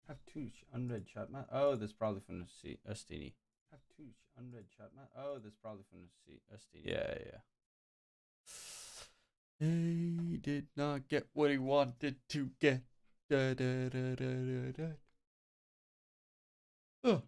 Have two unread chat, man. Oh, that's probably from the STD. Have two unread chat, man. Oh, that's probably from the STD. Yeah, yeah. He did not get what he wanted to get. Da, da, da, da, da, da. Oh.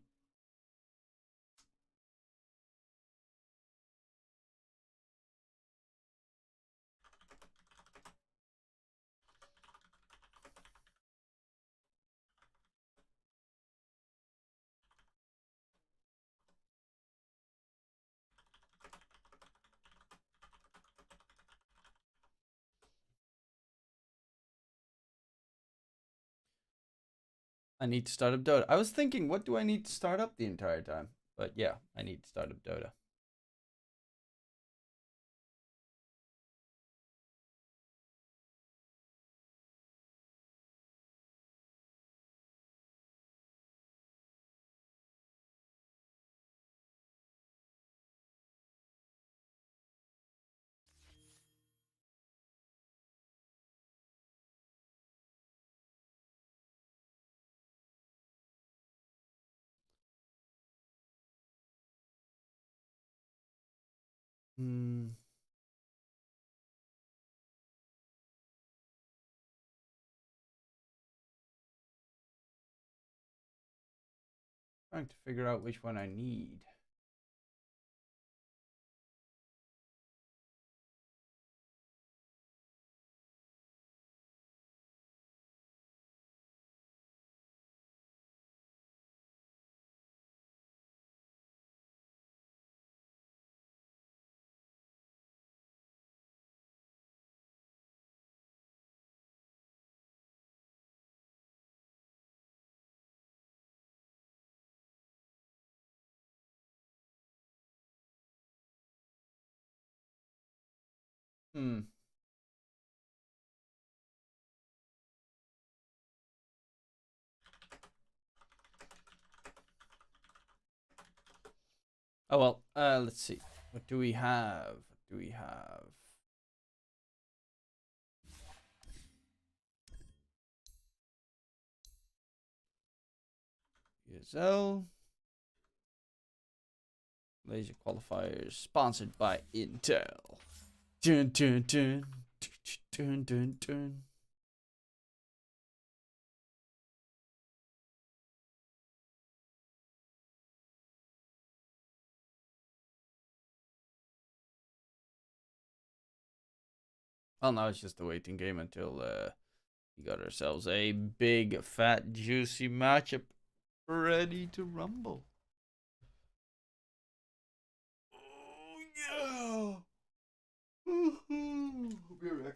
I need to start up Dota. I was thinking, what do I need to start up the entire time? But yeah, I need to start up Dota. Hmm. Trying to figure out which one I need. Hmm. Oh well. Let's see. What do we have? What do we have? ESL. Malaysia Qualifiers, sponsored by Intel. Dun, dun, dun, dun, dun, dun. Well, now it's just a waiting game until we got ourselves a big, fat, juicy matchup ready to rumble. Oh, yeah. Be right back.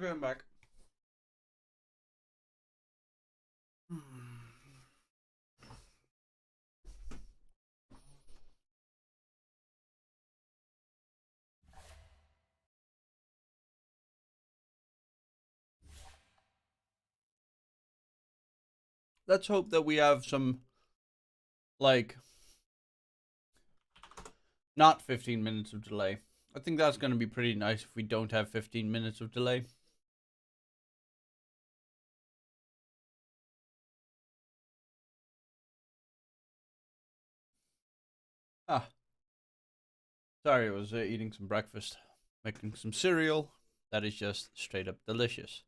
Okay, I'm back. Let's hope that we have some, like, not 15 minutes of delay. I think that's going to be pretty nice if we don't have 15 minutes of delay. Ah. Sorry, I was eating some breakfast. Making some cereal. That is just straight up delicious.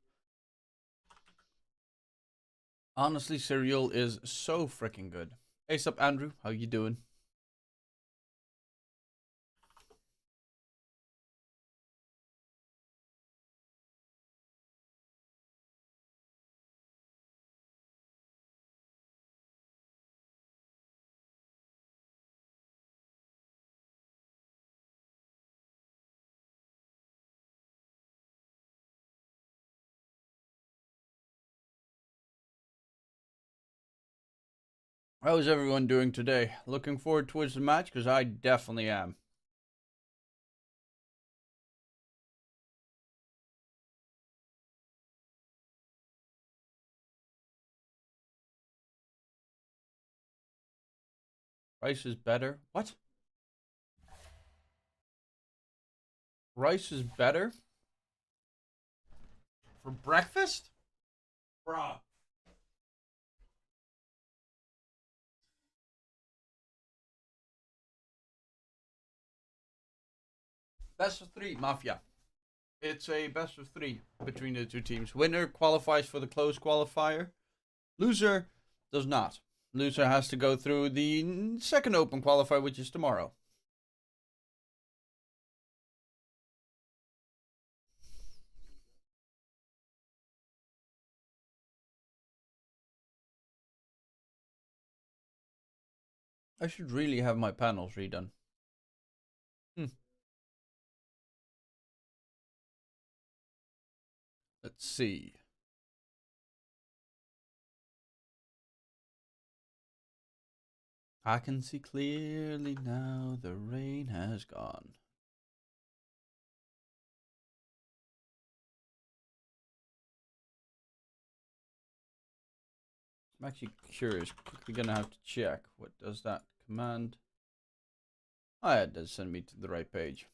Honestly, cereal is so freaking good. Hey, sup, Andrew? How you doing? How is everyone doing today? Looking forward towards the match? Because I definitely am. Rice is better? What? Rice is better? For breakfast? Bruh. Best of 3, Mafia. It's a best of 3 between the two teams. Winner qualifies for the closed qualifier. Loser does not. Loser has to go through the second open qualifier, which is tomorrow. I should really have my panels redone. Let's see. I can see clearly now the rain has gone. I'm actually curious. Quickly gonna have to check. What does that command? Oh, yeah, it does send me to the right page.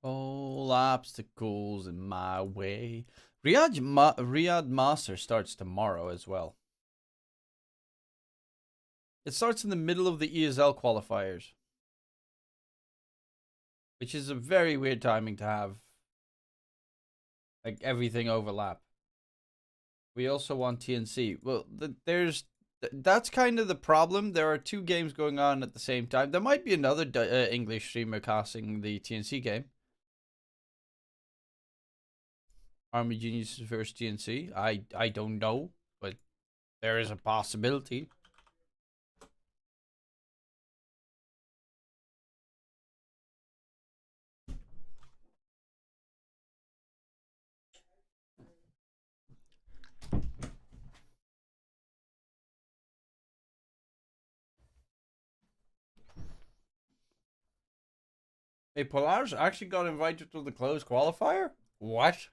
All obstacles in my way. Riyadh Master starts tomorrow as well. It starts in the middle of the ESL qualifiers, which is a very weird timing to have, like, everything overlap. We also want TNC. Well, that's kind of the problem. There are 2 games going on at the same time. There might be another English streamer casting the TNC game. Army Geniuses versus TNC. I don't know, but there is a possibility. Hey, Polaris actually got invited to the closed qualifier? What?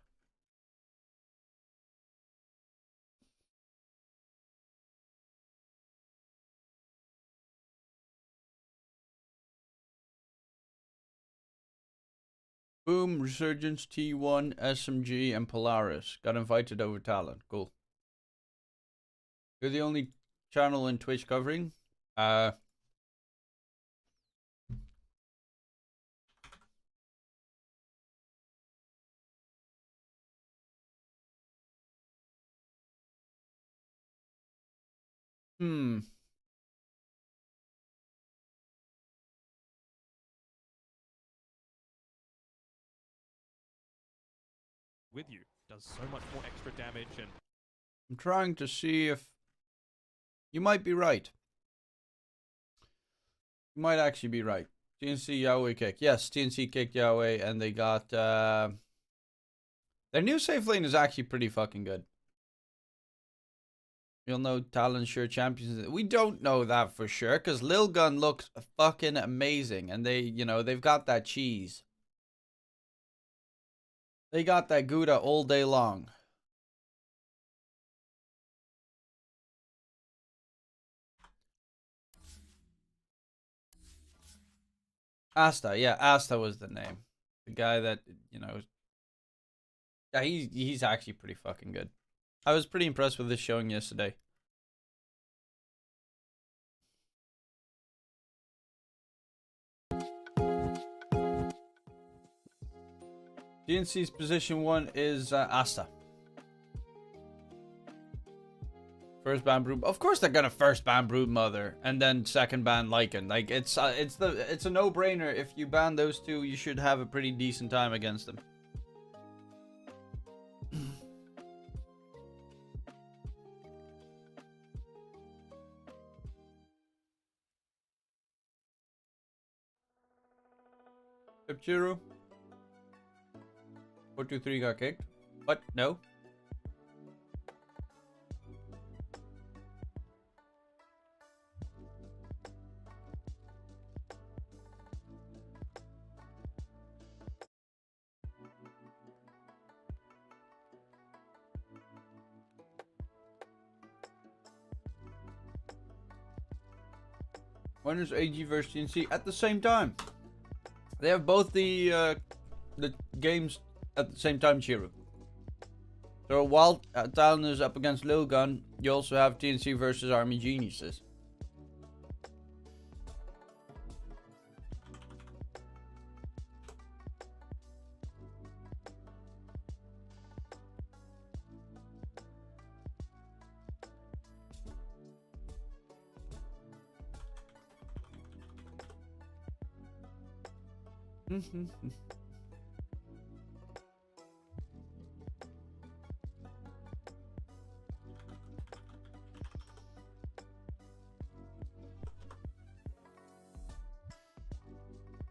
Boom, Resurgence, T1, SMG, and Polaris got invited over Talon. Cool. You're the only channel in Twitch covering? Hmm. With you does so much more extra damage. And I'm trying to see if you might be right. You might actually be right. TNC Yahweh kick. Yes, TNC kicked Yahweh, and they got their new safe lane is actually pretty fucking good. You'll know Talon sure champions. We don't know that for sure because Lilgun looks fucking amazing, and they, you know, they've got that cheese. They got that Gouda all day long. Asta, yeah, Asta was the name. The guy that, you know, yeah, he's actually pretty fucking good. I was pretty impressed with this showing yesterday. DNC's position 1 is Asta. First ban Brood. Of course they're gonna first ban Broodmother and then second ban Lycan. Like it's a no-brainer. If you ban those two, you should have a pretty decent time against them. Pipchiru. 423 got kicked. What? No. When is AG versus TNC at the same time? They have both the games at the same time, Chiru. So while Talon is up against Lilgun, you also have TNC versus Army Geniuses.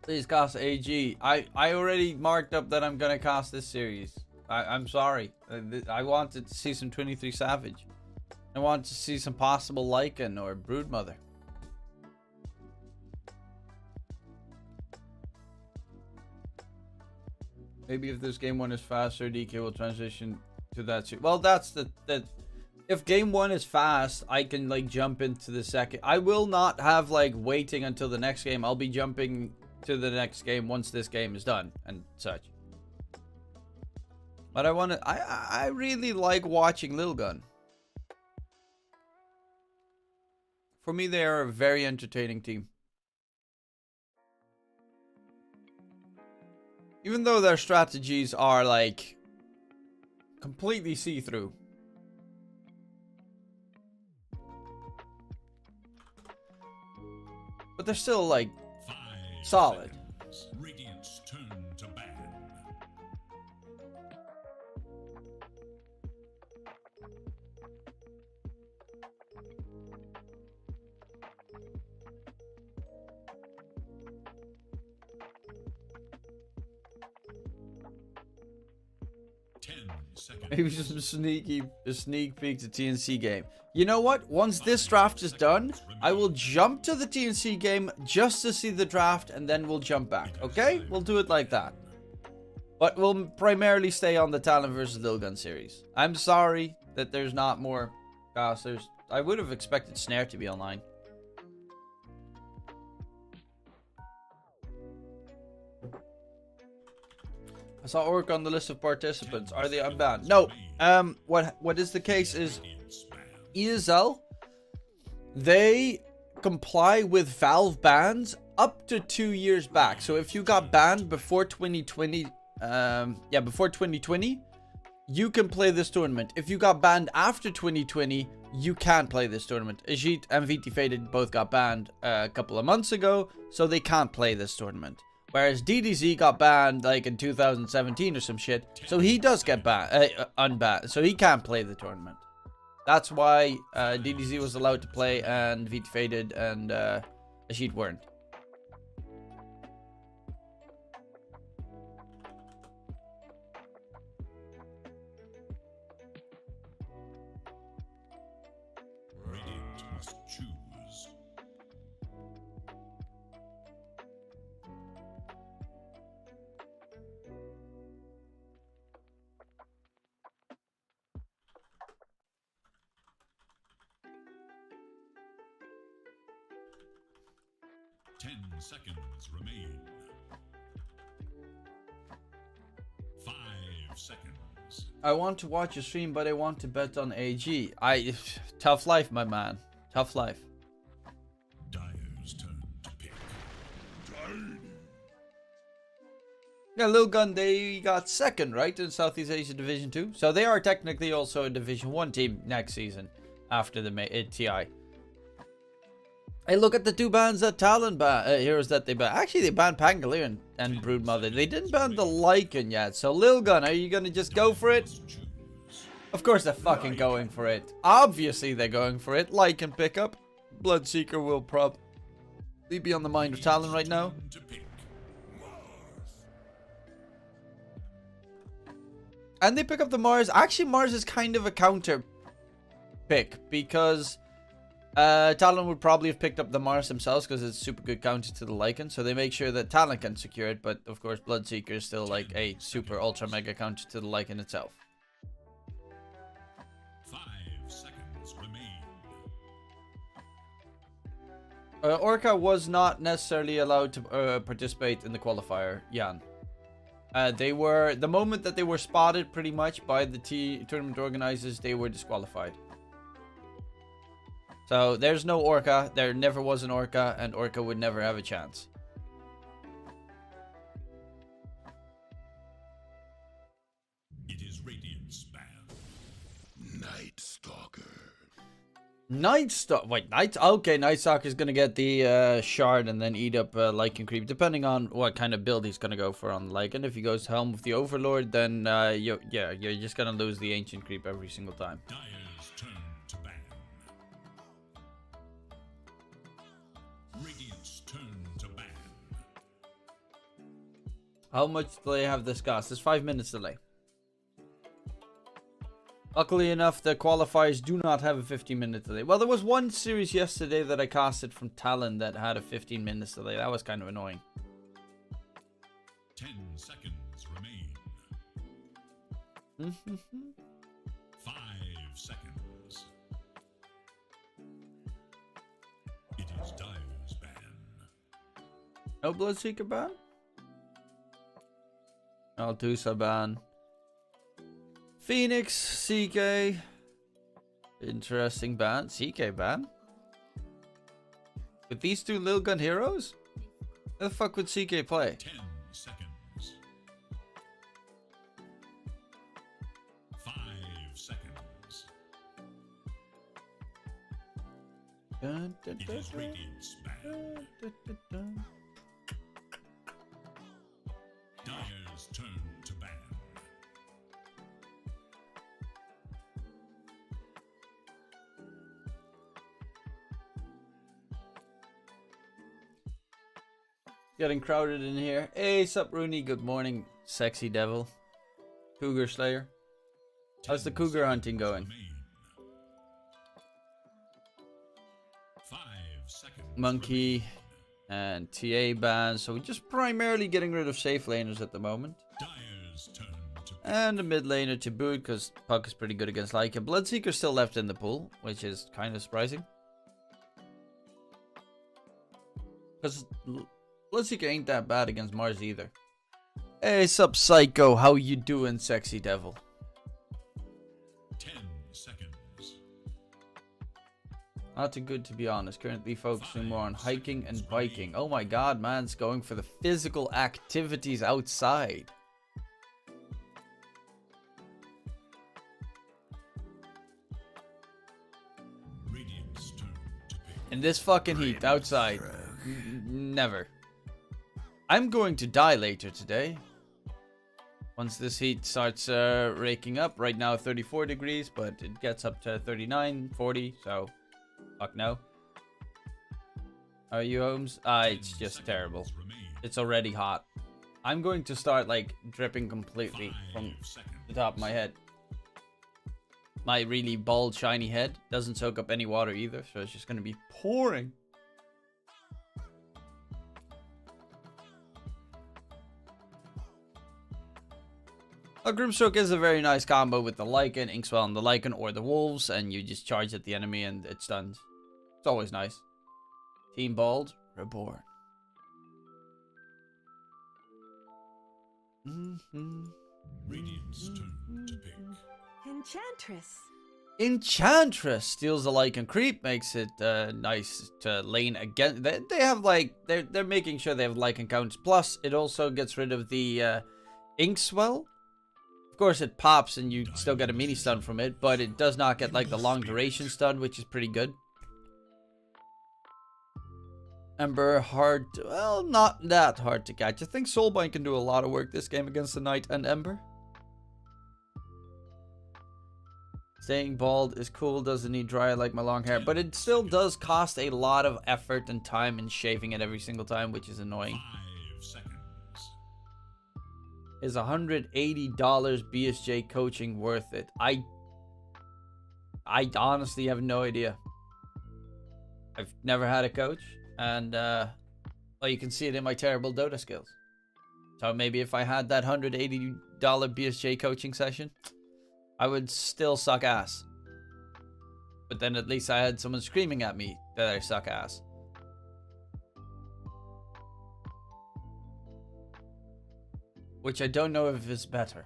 Please cast AG. I already marked up that I'm gonna cast this series. I'm sorry. I wanted to see some 23 Savage. I wanted to see some possible Lycan or Broodmother. Maybe if this game 1 is faster, DK will transition to that. Well, that's the if game 1 is fast, I can like jump into the second. I will not have like waiting until the next game. I'll be jumping to the next game once this game is done and such. But I really like watching Lilgun. For me, they are a very entertaining team. Even though their strategies are like completely see-through. But they're still like solid. Radiant's turn to ban. Maybe just a sneak peek to TNC game. You know what? Once this draft is done, I will jump to the TNC game just to see the draft, and then we'll jump back. Okay? We'll do it like that. But we'll primarily stay on the Talon versus Lilgun series. I'm sorry that there's not more casters. I would have expected Snare to be online. I saw Orc on the list of participants. Are they unbanned? No. What is the case is ESL, they comply with Valve bans up to 2 years back. So if you got banned before 2020, before 2020, you can play this tournament. If you got banned after 2020, you can't play this tournament. Ajit and VT Faded both got banned a couple of months ago, so they can't play this tournament. Whereas DDZ got banned like in 2017 or some shit. So he does get unbanned. So he can't play the tournament. That's why DDZ was allowed to play and VT Faded and Ashid weren't. 10 seconds remain. 5 seconds. I want to watch a stream, but I want to bet on AG. Tough life, my man. Tough life. Dyer's turn to pick. Yeah, Lilgun, they got second, right, in Southeast Asia Division 2. So they are technically also a Division 1 team next season after the TI. Hey, look at the two bans that Talon heroes that they banned. Actually, they banned Pangolier and Broodmother. They didn't ban the Lycan yet. So, Lilgun, are you going to just go for it? Of course they're fucking going for it. Obviously they're going for it. Lycan pickup. Bloodseeker will probably be on the mind of Talon right now. And they pick up the Mars. Actually, Mars is kind of a counter pick because Talon would probably have picked up the Mars themselves because it's super good counter to the Lycan. So they make sure that Talon can secure it. But of course, Bloodseeker is still like a super ultra mega counter to the Lycan itself. 5 seconds remain. Orca was not necessarily allowed to participate in the qualifier, Jan. They were, the moment that they were spotted pretty much by the tournament organizers, they were disqualified. So there's no Orca, there never was an Orca, and Orca would never have a chance. It is Radiant's ban. Night Stalker. Night Stalker. Wait, okay, Night Stalker is gonna get the shard and then eat up Lycan creep, depending on what kind of build he's gonna go for on Lycan. If he goes Helm with the Overlord, then you're just gonna lose the ancient creep every single time. Dyer's turn to ban. Radiant's turn to ban. How much do they have this cost? It's 5 minutes delay. Luckily enough, the qualifiers do not have a 15-minute delay. Well, there was one series yesterday that I casted from Talon that had a 15 minutes delay. That was kind of annoying. 10 seconds remain. 5 seconds. It is Dyer's ban. No Bloodseeker ban? Altusa ban. Phoenix, CK. Interesting ban. CK ban? With these two Lilgun heroes? How the fuck would CK play? 10 seconds. 5 seconds. Dun, dun, It dun, is Radiant's ban. dun, dun, dun. Dyer's turn to ban. Getting crowded in here. Hey, sup, Rooney? Good morning, sexy devil. Cougar Slayer. How's the cougar hunting going? Remain. 5 seconds. Monkey and TA ban. So we're just primarily getting rid of safe laners at the moment. Dyer's turn to And a mid laner to boot because Puck is pretty good against Lycan. Bloodseeker's still left in the pool, which is kind of surprising. Because Bloodseeker ain't that bad against Mars either. Hey, sup, Psycho? How you doing, sexy devil? 10 seconds. Not too good, to be honest. Currently focusing more on hiking and biking. Oh my god, man's going for the physical activities outside. Radiant's turn to pick. In this fucking heat, outside. Never. I'm going to die later today. Once this heat starts raking up. Right now 34 degrees, but it gets up to 39, 40, so fuck no. Are you, Holmes? It's just terrible. It's already hot. I'm going to start like dripping completely from the top of my head. My really bald, shiny head doesn't soak up any water either, so it's just going to be pouring. A Grimstroke is a very nice combo with the Lycan, Inkswell on the Lycan or the Wolves, and you just charge at the enemy and it stuns. It's always nice. Team Bald, reborn. Radiant's turn to pick. Enchantress. Enchantress steals the Lycan creep, makes it nice to lane again. They have like they're making sure they have Lycan counts. Plus, it also gets rid of the ink swell. Of course, it pops and you still get a mini stun from it, but it does not get like the long duration stun, which is pretty good. Ember hard to, well, not that hard to catch. I think Soulbind can do a lot of work this game against the Knight and Ember. Staying bald is cool, doesn't need dry like my long hair, but it still does cost a lot of effort and time in shaving it every single time, which is annoying. 5 seconds. Is $180 BSJ coaching worth it? I honestly have no idea. I've never had a coach, and well, you can see it in my terrible Dota skills. So maybe if I had that $180 BSJ coaching session, I would still suck ass. But then at least I had someone screaming at me that I suck ass. Which I don't know if it's better.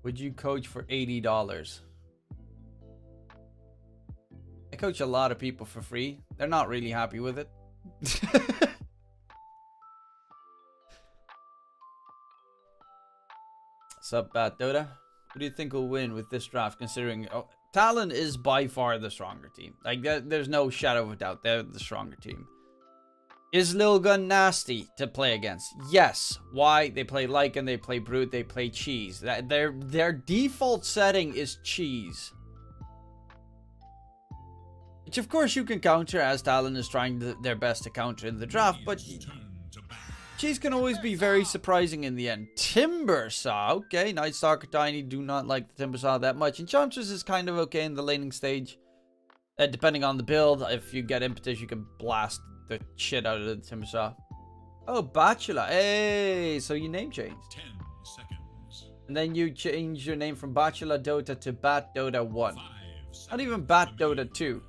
Would you coach for $80? I coach a lot of people for free. They're not really happy with it. Sup, Bat Dota? Who do you think will win with this draft, considering Talon is by far the stronger team? Like, there's no shadow of a doubt. They're the stronger team. Is Lilgun nasty to play against? Yes. Why? They play Lycan, they play Brute, they play Cheese. Their default setting is Cheese. Which, of course, you can counter, as Talon is trying their best to counter in the draft, but Cheese can always be very surprising in the end. Timbersaw, okay, Night Stalker Tiny do not like the Timbersaw that much. Enchantress is kind of okay in the laning stage. Depending on the build, if you get Impetus, you can blast the shit out of the Timbersaw. Oh, Bachelor, hey, so you name changed. 10 seconds. And then you change your name from Bachelor Dota to Bat Dota 1. 5 Not even Bat remaining. Dota 2.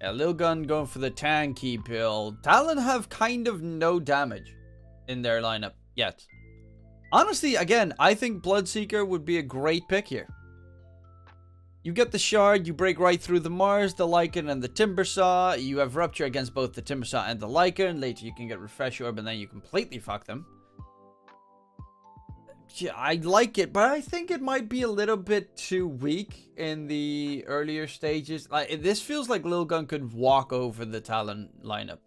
Yeah, Lilgun going for the tanky build. Talon have kind of no damage in their lineup yet. Honestly, again, I think Bloodseeker would be a great pick here. You get the Shard, you break right through the Mars, the Lycan, and the Timbersaw. You have Rupture against both the Timbersaw and the Lycan. Later you can get Refresh Orb, and then you completely fuck them. Yeah, I like it, but I think it might be a little bit too weak in the earlier stages. Like, this feels like Lilgun could walk over the Talon lineup.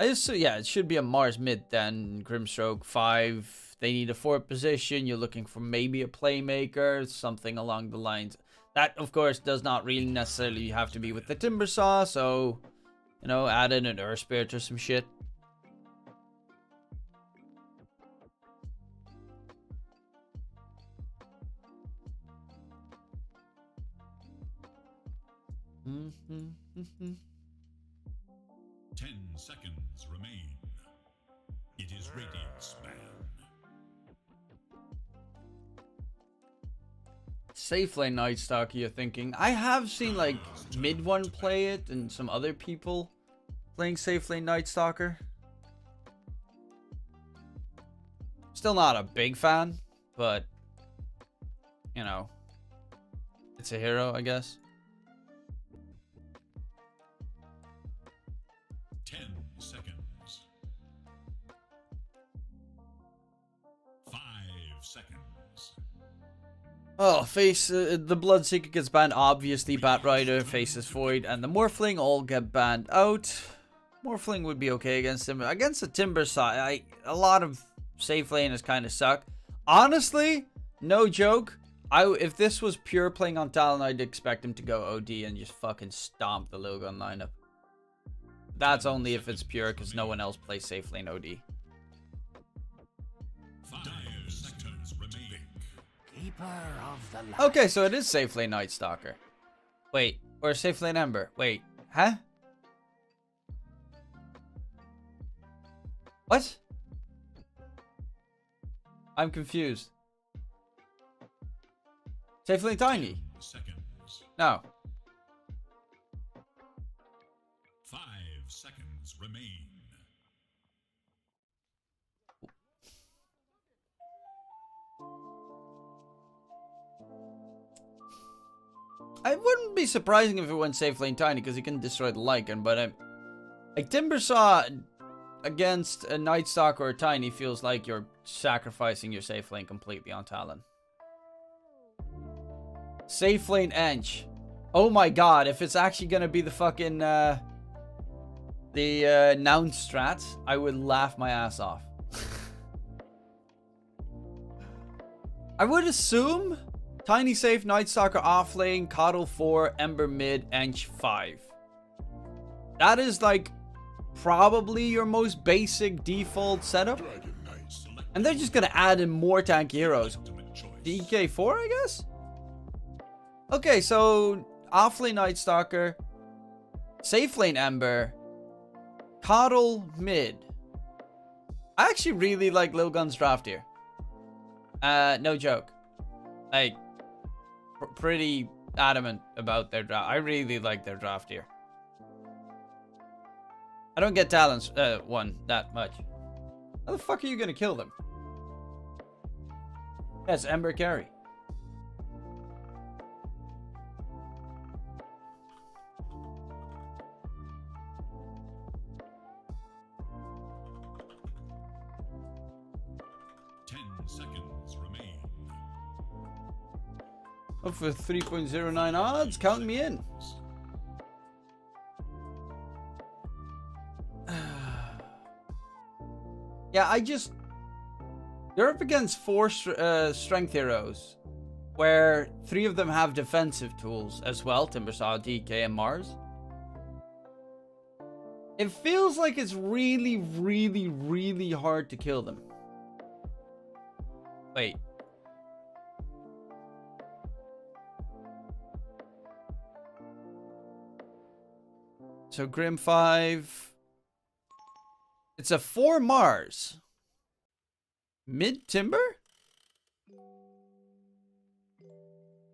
Yeah, it should be a Mars mid then. Grimstroke 5. They need a 4th position. You're looking for maybe a playmaker, something along the lines. That, of course, does not really necessarily have to be with the Timbersaw. So, you know, add in an Earth Spirit or some shit. Mm-hmm. 10 seconds remain. It is Radiant's ban. Safe lane Night Stalker, you're thinking. I have seen like mid one play it and some other people playing safe lane Night Stalker. Still not a big fan, but you know, it's a hero, I guess. 10 seconds. 5 seconds. Oh, the Bloodseeker gets banned, obviously. Batrider faces Void, and the Morphling all get banned out. Morphling would be okay against him. Against the Timbersaw, a lot of safe laners kind of suck. Honestly, no joke. If this was pure playing on Talon, I'd expect him to go OD and just fucking stomp the Lilgun lineup. That's only if it's pure, because no one else plays safe lane OD. 5 seconds remaining. Keeper of the light. Okay, so it is safe lane Night Stalker. Wait, or safe lane Ember. Wait, huh? What? I'm confused. Safe lane Tiny? 10 seconds. No. remain. It wouldn't be surprising if it went safe lane Tiny because he can destroy the Lycan, but like Timbersaw against a Night Stalker or Tiny feels like you're sacrificing your safe lane completely on Talon. Safe lane ENG. Oh my god, if it's actually gonna be the fucking noun strat, I would laugh my ass off. I would assume Tiny safe, Night Stalker off lane, Coddle 4, Ember mid, ENG 5. That is like probably your most basic default setup. And they're just gonna add in more tanky heroes. DK4, I guess? Okay, so off lane Night Stalker, safe lane Ember, Coddle mid. I actually really like Lilgun's draft here. No joke. Like, pretty adamant about their draft. I really like their draft here. I don't get Talon's one that much. How the fuck are you gonna kill them? Yes, Ember carry. Up for 3.09 odds, count me in. Yeah, they're up against 4 strength heroes, where 3 of them have defensive tools as well, Timbersaw, DK, and Mars. It feels like it's really, really, really hard to kill them. Wait. So Grim 5. It's a 4 Mars. Mid Timber?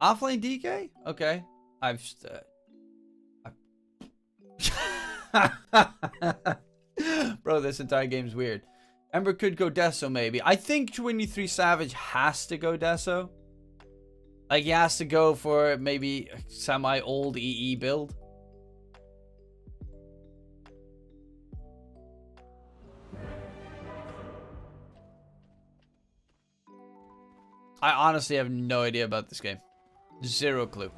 Offlane DK? Okay. Bro, this entire game's weird. Ember could go Deso maybe. I think 23 Savage has to go Deso. Like he has to go for maybe a semi-old EE build. I honestly have no idea about this game. Zero clue.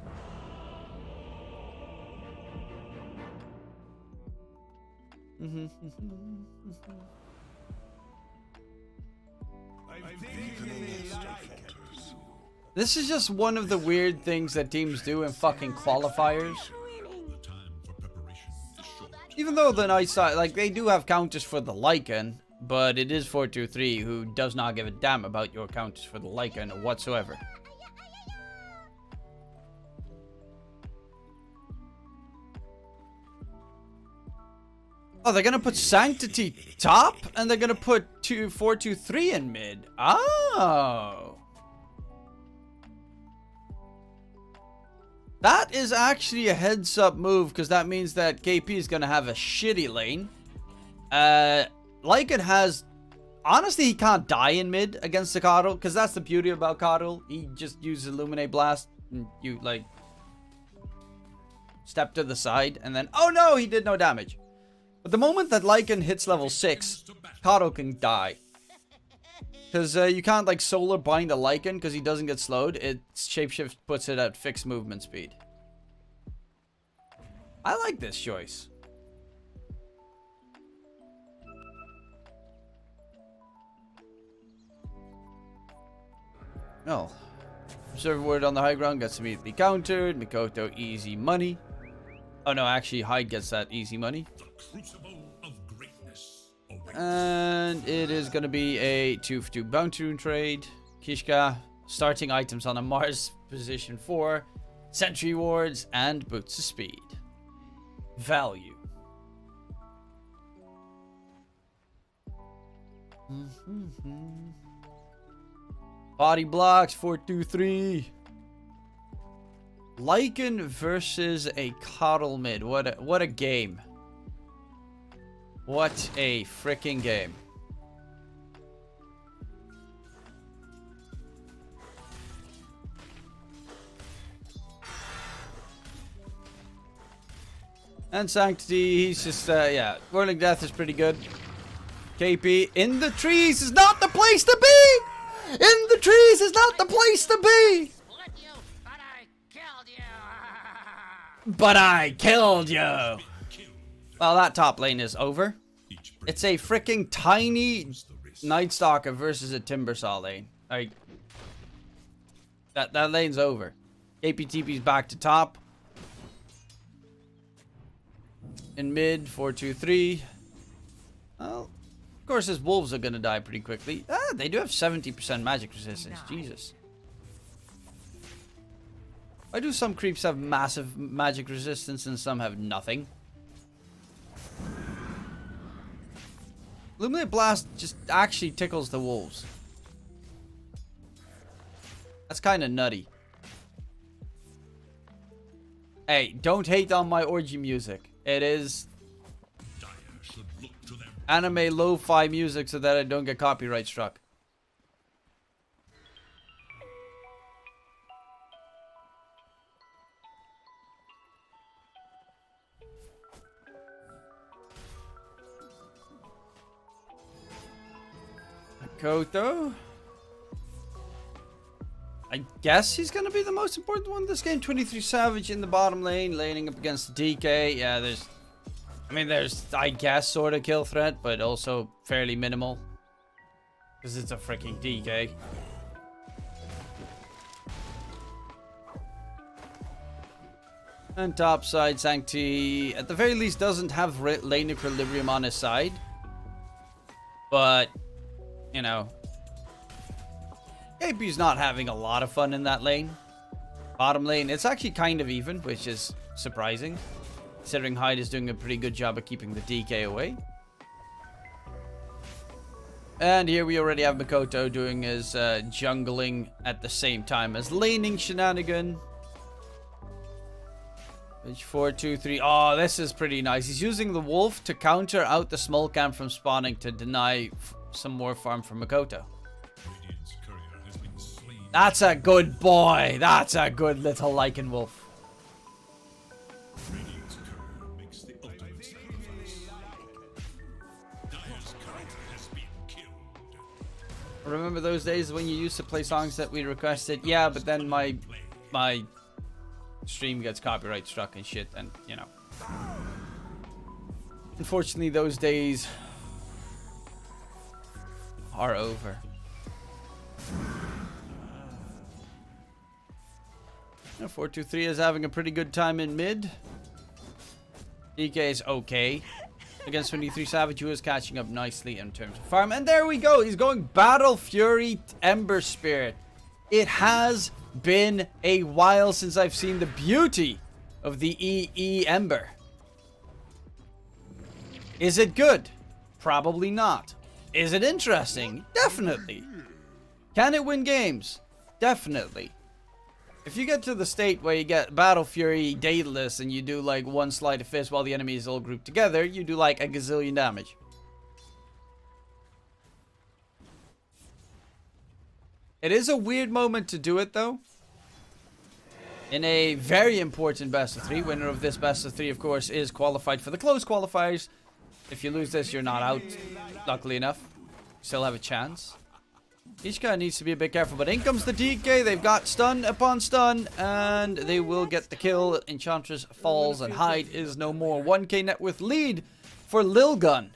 This is just one of the weird things that teams do in fucking qualifiers. Even though the Night Stalker, like, they do have counters for the Lycan, but it is 423 who does not give a damn about your counters for the Lycan whatsoever. Oh, they're gonna put Sanctity top, and they're gonna put 423 in mid. Oh. That is actually a heads up move, because that means that KP is gonna have a shitty lane. Lycan has... Honestly, he can't die in mid against the Coddle, because that's the beauty about Coddle. He just uses Illuminate Blast, and you, like, step to the side, and then... Oh no, he did no damage. But the moment that Lycan hits level 6, Coddle can die. Because you can't, like, solar bind a Lycan because he doesn't get slowed. Its Shapeshift puts it at fixed movement speed. I like this choice. Oh. Observer word on the high ground gets immediately countered. Mikoto, easy money. Oh no, actually, Hyde gets that easy money. And it is going to be a 2-for-2 bounty rune trade. Kishka, starting items on a Mars position 4. Sentry wards and boots of speed. Value. Body blocks 423. Lycan versus a Coddle mid. What a game. What a freaking game. And Sanctity, he's just, yeah, Whirling Death is pretty good. KP, in the trees is not the place to be! In the trees is not the place to be! Split you, but I killed you. But I killed you! Well, that top lane is over. It's a freaking tiny Night Stalker versus a Timbersaw lane. Like, that lane's over. KPTP's back to top. In mid, 4-2-3. Well, of course his wolves are gonna die pretty quickly. Ah, they do have 70% magic resistance. Jesus. Why do some creeps have massive magic resistance and some have nothing? Illuminate Blast just actually tickles the wolves. That's kind of nutty. Hey, don't hate on my orgy music. It is anime lo-fi music so that I don't get copyright struck. Koto. I guess he's going to be the most important one in this game. 23 Savage in the bottom lane, laning up against DK. Yeah, there's, I guess, sort of kill threat, but also fairly minimal. Because it's a freaking DK. And topside, Sancti, at the very least, doesn't have lane equilibrium on his side. But, you know, KP's not having a lot of fun in that lane. Bottom lane, it's actually kind of even, which is surprising, considering Hyde is doing a pretty good job of keeping the DK away. And here we already have Makoto doing his jungling at the same time as laning shenanigan. Which 4-2-3. Oh, this is pretty nice. He's using the wolf to counter out the small camp from spawning to deny some more farm from Makoto. That's a good boy. That's a good little Lycan wolf. Remember those days when you used to play songs that we requested? Yeah, but then my stream gets copyright struck and shit, and you know. Unfortunately, those days are over. 4-2-3 is having a pretty good time in mid. DK is okay against 23 Savage, who is catching up nicely in terms of farm. And there we go. He's going Battle Fury Ember Spirit. It has been a while since I've seen the beauty of the EE Ember. Is it good? Probably not. Is it interesting? Definitely. Can it win games? Definitely. If you get to the state where you get Battle Fury Daedalus and you do like one sleight of fist while the enemy is all grouped together, you do like a gazillion damage. It is a weird moment to do it though. In a very important best of 3. Winner of this best of 3, of course, is qualified for the close qualifiers. If you lose this, you're not out. Luckily enough, still have a chance. Each guy needs to be a bit careful, but in comes the DK. They've got stun upon stun, and they will get the kill. Enchantress falls, and Hyde is no more. 1k net worth lead for Lilgun.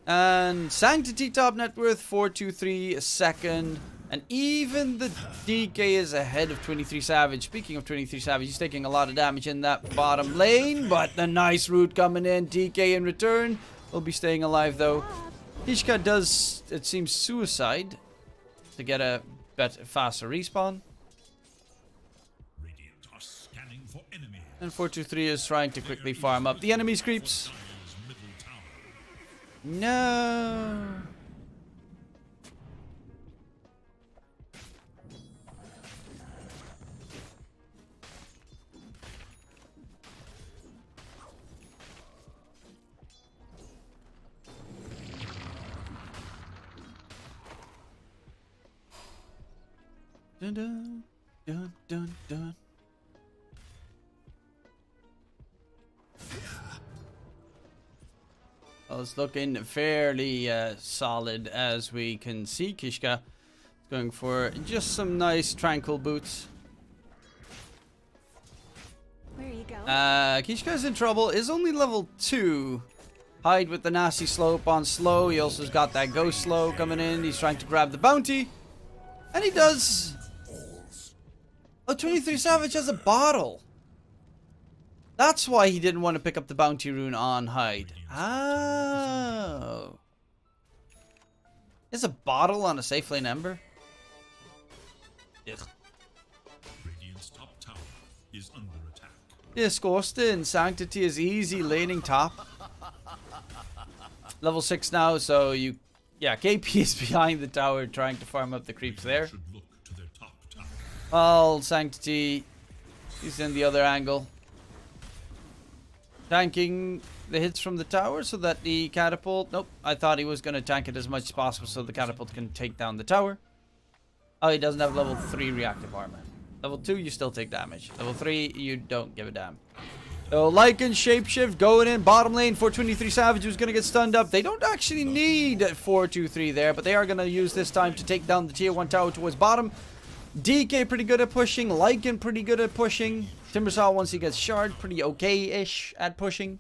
And Sanctity top net worth 423 second. And even the DK is ahead of 23 Savage. Speaking of 23 Savage, he's taking a lot of damage in that bottom lane. But the nice root coming in. DK in return will be staying alive though. Ishka does, it seems, suicide to get a faster respawn. And 423 is trying to quickly farm up the enemy's creeps. No. Dun, dun, dun, dun, dun. Well, it's looking fairly solid as we can see. Kishka is going for just some nice tranquil boots. Where are you going? Kishka's in trouble. Is only level 2. Hide with the nasty slope on slow. He also has got that ghost slow coming in. He's trying to grab the bounty. And he does. Oh, 23 Savage has a bottle. That's why he didn't want to pick up the bounty rune on hide. Oh. Is a bottle on a safe lane ember? Yes. Radiant's top tower is under attack. Disgusting. Sanctity is easy laning top. Level 6 now, so you... Yeah, KP is behind the tower trying to farm up the creeps there. Should look to their top tower. Well, Sanctity, he's in the other angle. Tanking the hits from the tower so that the catapult... Nope, I thought he was going to tank it as much as possible so the catapult can take down the tower. Oh, he doesn't have level 3 reactive armor. Level 2, you still take damage. Level 3, you don't give a damn. So, Lycan Shapeshift going in bottom lane for 23 Savage, who's going to get stunned up. They don't actually need 4-2-3 there, but they are going to use this time to take down the tier 1 tower towards bottom. DK pretty good at pushing. Lycan pretty good at pushing. Timbersaw, once he gets shard, pretty okay-ish at pushing.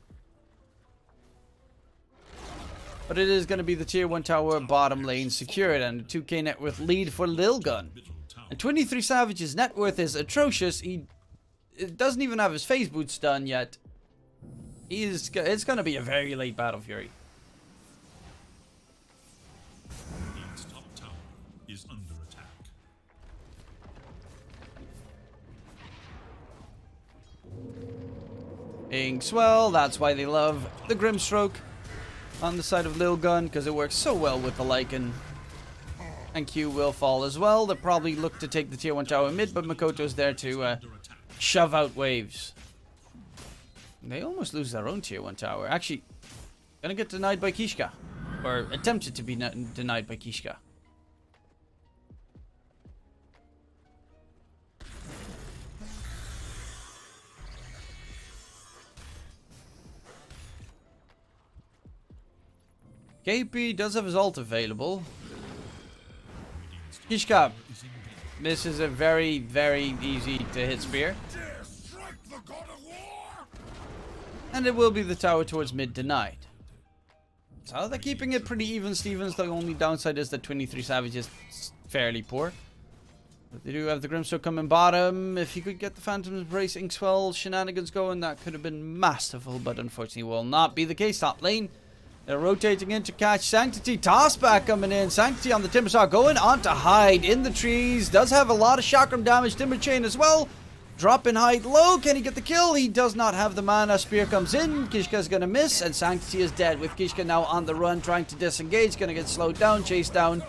But it is going to be the tier 1 tower bottom lane secured, and a 2k net worth lead for Lilgun. And 23 Savage's net worth is atrocious. It doesn't even have his phase boots done yet. It's going to be a very late Battle Fury. Radiant's top tower is under attack. Being swell, that's why they love the Grimstroke on the side of Lilgun, because it works so well with the Lycan. And Q will fall as well. They'll probably look to take the tier 1 tower mid, but Makoto's there to shove out waves. They almost lose their own tier 1 tower. Actually, gonna get denied by Kishka. Or attempted to be denied by Kishka. KP does have his ult available. Kishka misses a very, very easy to hit spear. And it will be the tower towards mid denied. So they're keeping it pretty even, Stevens. The only downside is that 23 Savage is fairly poor. But they do have the Grimstroke coming bottom. If he could get the Phantom's Embrace Inkswell shenanigans going, that could have been masterful, but unfortunately will not be the case. Top lane. They're rotating in to catch Sanctity. Toss back coming in. Sanctity on the Timbersaw going on to hide in the trees. Does have a lot of chakram damage. Timber Chain as well. Drop in hide low. Can he get the kill? He does not have the mana. Spear comes in. Kishka's going to miss. And Sanctity is dead with Kishka now on the run trying to disengage. Going to get slowed down. Chased down.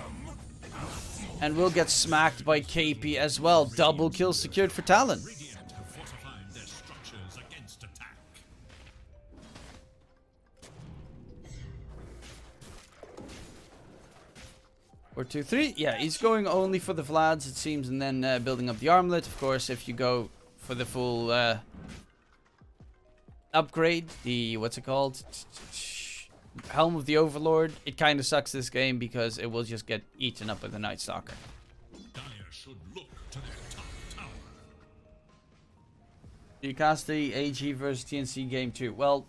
And will get smacked by KP as well. Double kill secured for Talon. Radiant have fortified their structures against attack. 4-2-3. Yeah, he's going only for the Vlads, it seems, and then building up the armlet. Of course, if you go for the full upgrade, the, what's it called? Helm of the Overlord, it kind of sucks this game because it will just get eaten up by the Night Stalker. Dire should look to their top tower. Do you cast the AG versus TNC game too? Well,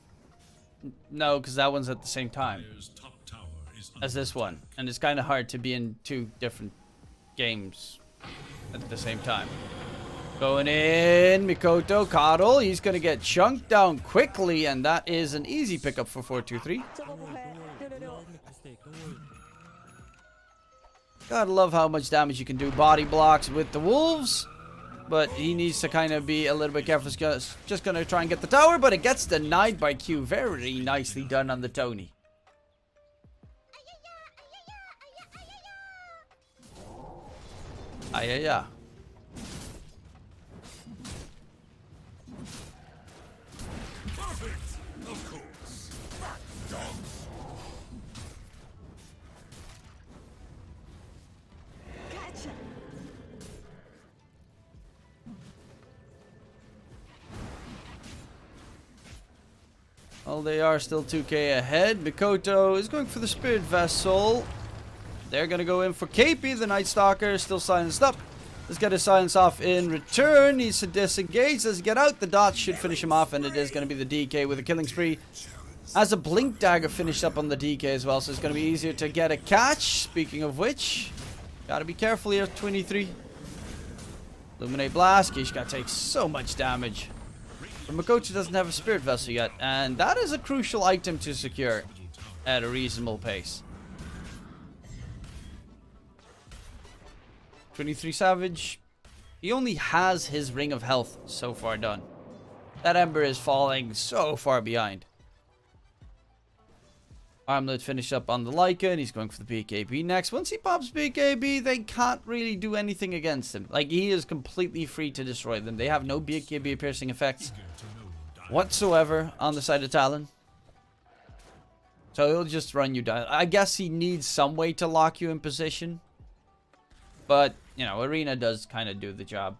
no, because that one's at the same time Dire's top tower is under as this one, and it's kind of hard to be in 2 different games at the same time. Going in, Mikoto, Coddle, he's going to get chunked down quickly, and that is an easy pickup for 4-2-3. Gotta love how much damage you can do body blocks with the wolves, but he needs to kind of be a little bit careful. He's just going to try and get the tower, but it gets denied by Q. Very nicely done on the Tony. Yeah. Well, they are still 2k ahead. Mikoto is going for the Spirit Vessel. They're going to go in for KP. The Night Stalker still silenced up. Let's get his silence off in return. Needs to disengage. Let's get out. The dots should finish him off, and it is going to be the DK with a killing spree. As a Blink Dagger finished up on the DK as well, so it's going to be easier to get a catch. Speaking of which, gotta be careful here, 23. Illuminate Blast. Kishka takes so much damage. But Mikoto doesn't have a Spirit Vessel yet, and that is a crucial item to secure at a reasonable pace. 23 Savage. He only has his Ring of Health so far done. That Ember is falling so far behind. Armlet finished up on the Lycan. He's going for the BKB next. Once he pops BKB, they can't really do anything against him. Like, he is completely free to destroy them. They have no BKB piercing effects whatsoever on the side of Talon. So he'll just run you down. I guess he needs some way to lock you in position. But, you know, Arena does kind of do the job.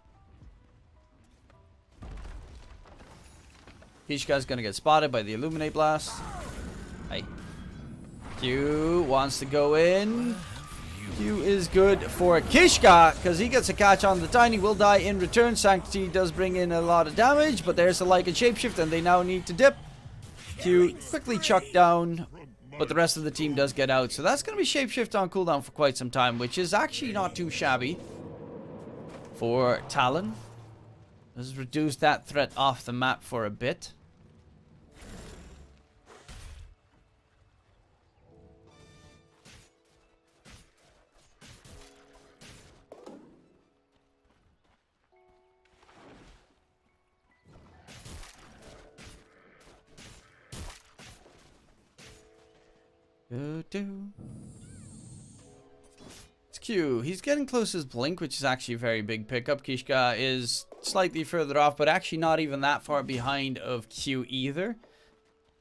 Kishka's going to get spotted by the Illuminate Blast. Hey. Q wants to go in. Q is good for Kishka because he gets a catch on the Tiny. Will die in return. Sanctity does bring in a lot of damage, but there's a Lycan Shapeshift and they now need to dip. Q quickly chucked down, but the rest of the team does get out. So that's going to be Shapeshift on cooldown for quite some time, which is actually not too shabby for Talon. Let's reduce that threat off the map for a bit. It's Q. He's getting close to his Blink, which is actually a very big pickup. Kishka is slightly further off, but actually not even that far behind of Q either.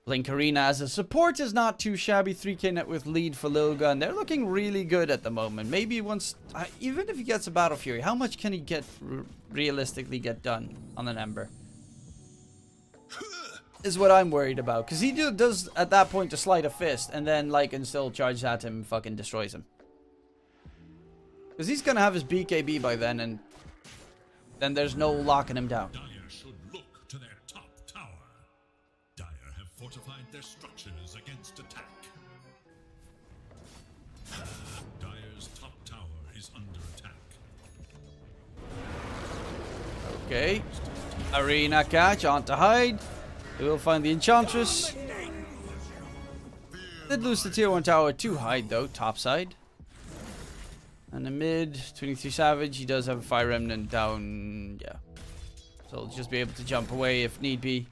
Blink Arena as a support is not too shabby. 3k net with lead for Lilgun. They're looking really good at the moment. Maybe once, even if he gets a Battle Fury, how much can he get realistically get done on an Ember? Is what I'm worried about, because he does at that point to slide a fist, and then Lycan still charges at him and fucking destroys him. Because he's gonna have his BKB by then, and then there's no locking him down. Dire should look to their top tower. Dire have fortified their structures against attack. Dire's top tower is under attack. Okay. Arena catch onto Hide. We will find the Enchantress. Did lose the tier 1 tower to Hide though, top side. And the mid, 23 Savage, he does have a Fire Remnant down, yeah. So he'll just be able to jump away if need be.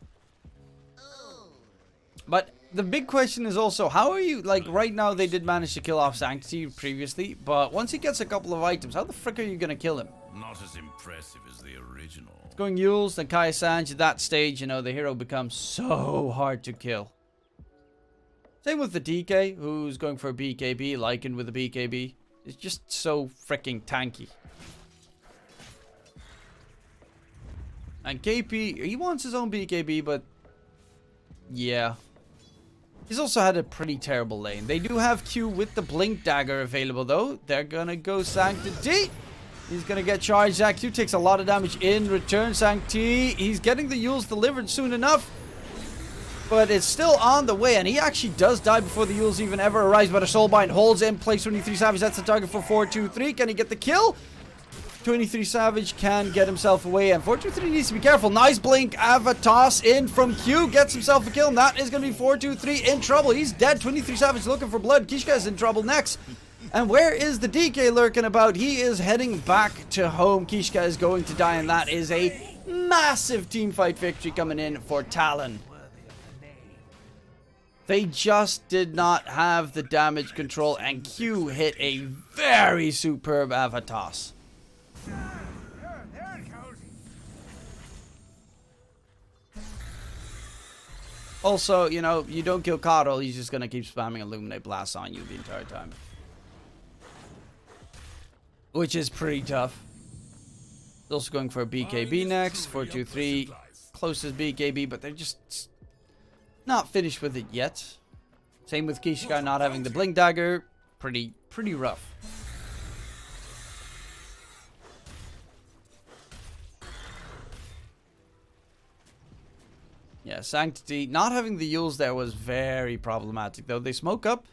But the big question is also, how are you, like right now they did manage to kill off Sanctity previously, but once he gets a couple of items, how the frick are you going to kill him? Not as impressive as the original. Going Yules, then Kai Sanj, at that stage, you know, the hero becomes so hard to kill. Same with the DK, who's going for a BKB, Lycan with a BKB. It's just so freaking tanky. And KP, he wants his own BKB, but yeah. He's also had a pretty terrible lane. They do have Q with the Blink Dagger available, though. They're gonna go Sanctity. He's gonna get charged. Q takes a lot of damage in return. Sancti, he's getting the Yules delivered soon enough. But it's still on the way, and he actually does die before the Yules even ever arrives. But a Soulbind holds in place. 23 Savage, that's the target for 423. Can he get the kill? 23 Savage can get himself away, and 423 needs to be careful. Nice Blink, Avatos in from Q, gets himself a kill, and that is going to be 423 in trouble. He's dead. 23 Savage looking for blood. Kishka is in trouble next. And where is the DK lurking about? He is heading back to home. Kishka is going to die, and that is a massive teamfight victory coming in for Talon. They just did not have the damage control, and Q hit a very superb Avatos. Also, you know, you don't kill Coddle, he's just gonna keep spamming Illuminate Blast on you the entire time. Which is pretty tough. He's also going for a BKB next. 423. Closest BKB, but they're just Not finished with it yet. Same with Kishka not having the blink dagger. Pretty rough. Yeah, Sanctity not having the Yules there was very problematic though. They smoke up.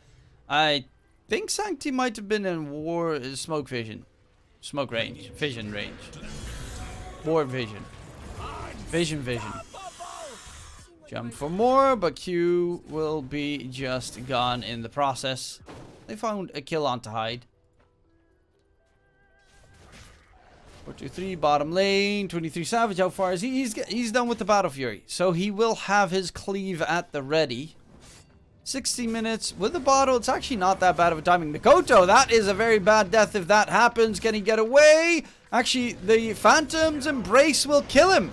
I think Sanctity might have been in smoke range. Vision range. War vision. Vision. Jump for more, but Q will be just gone in the process. They found a kill onto Hyde. 4-2-3, bottom lane. 23 Savage, how far is he? He's done with the Battle Fury. So he will have his cleave at the ready. 60 minutes with the bottle. It's actually not that bad of a timing. Mikoto, that is a very bad death if that happens. Can he get away? Actually, the Phantom's Embrace will kill him.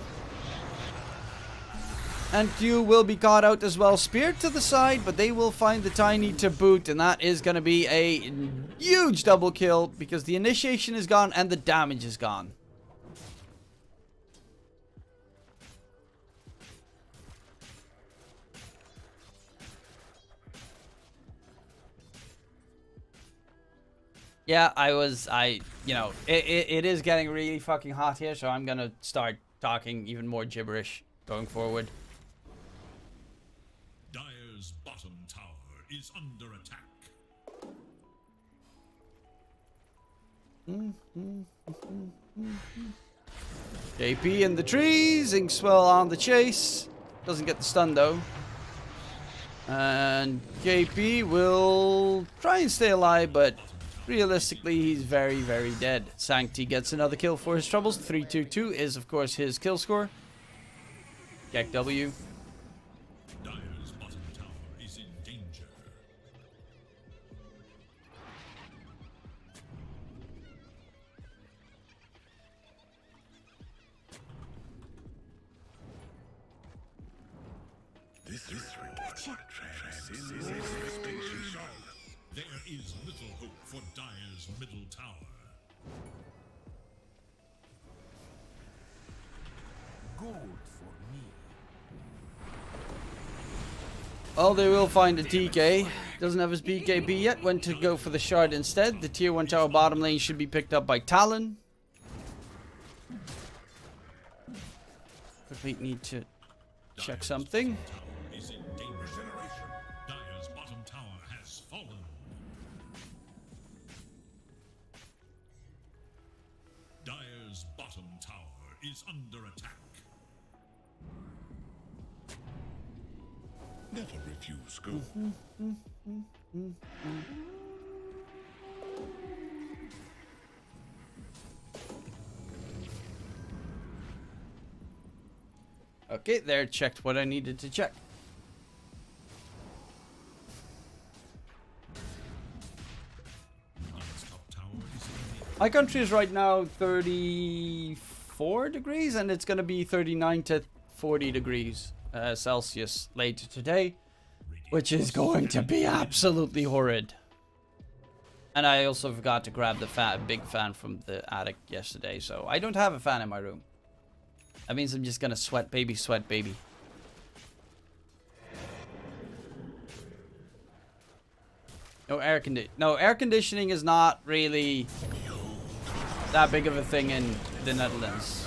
And Q will be caught out as well. Spear to the side, but they will find the Tiny to boot. And that is going to be a huge double kill because the initiation is gone and the damage is gone. Yeah, it is getting really fucking hot here, so I'm going to start talking even more gibberish going forward. Dire's bottom tower is under attack. JP in the trees, Inkswell on the chase. Doesn't get the stun though. And JP will try and stay alive, but realistically he's very, very dead. Sancti gets another kill for his troubles. 3-2-2 is of course his kill score. Gek W. Dire's bottom tower is in danger. This there is little hope for Dire's middle tower. Gold for me. Well, they will find a TK. Doesn't have his BKB yet. Went to go for the shard instead. The tier 1 tower bottom lane should be picked up by Talon. Quickly need to check something. Is in danger. Dire's bottom tower has fallen. Dire's bottom tower is under attack. Never refuse gold. Okay, there, checked what I needed to check. Dire's top tower is in danger. My country is right now 34 degrees, and it's going to be 39 to 40 degrees Celsius later today, which is going to be absolutely horrid. And I also forgot to grab the big fan from the attic yesterday, so I don't have a fan in my room. That means I'm just going to sweat baby. No air conditioning is not really that big of a thing in the Netherlands.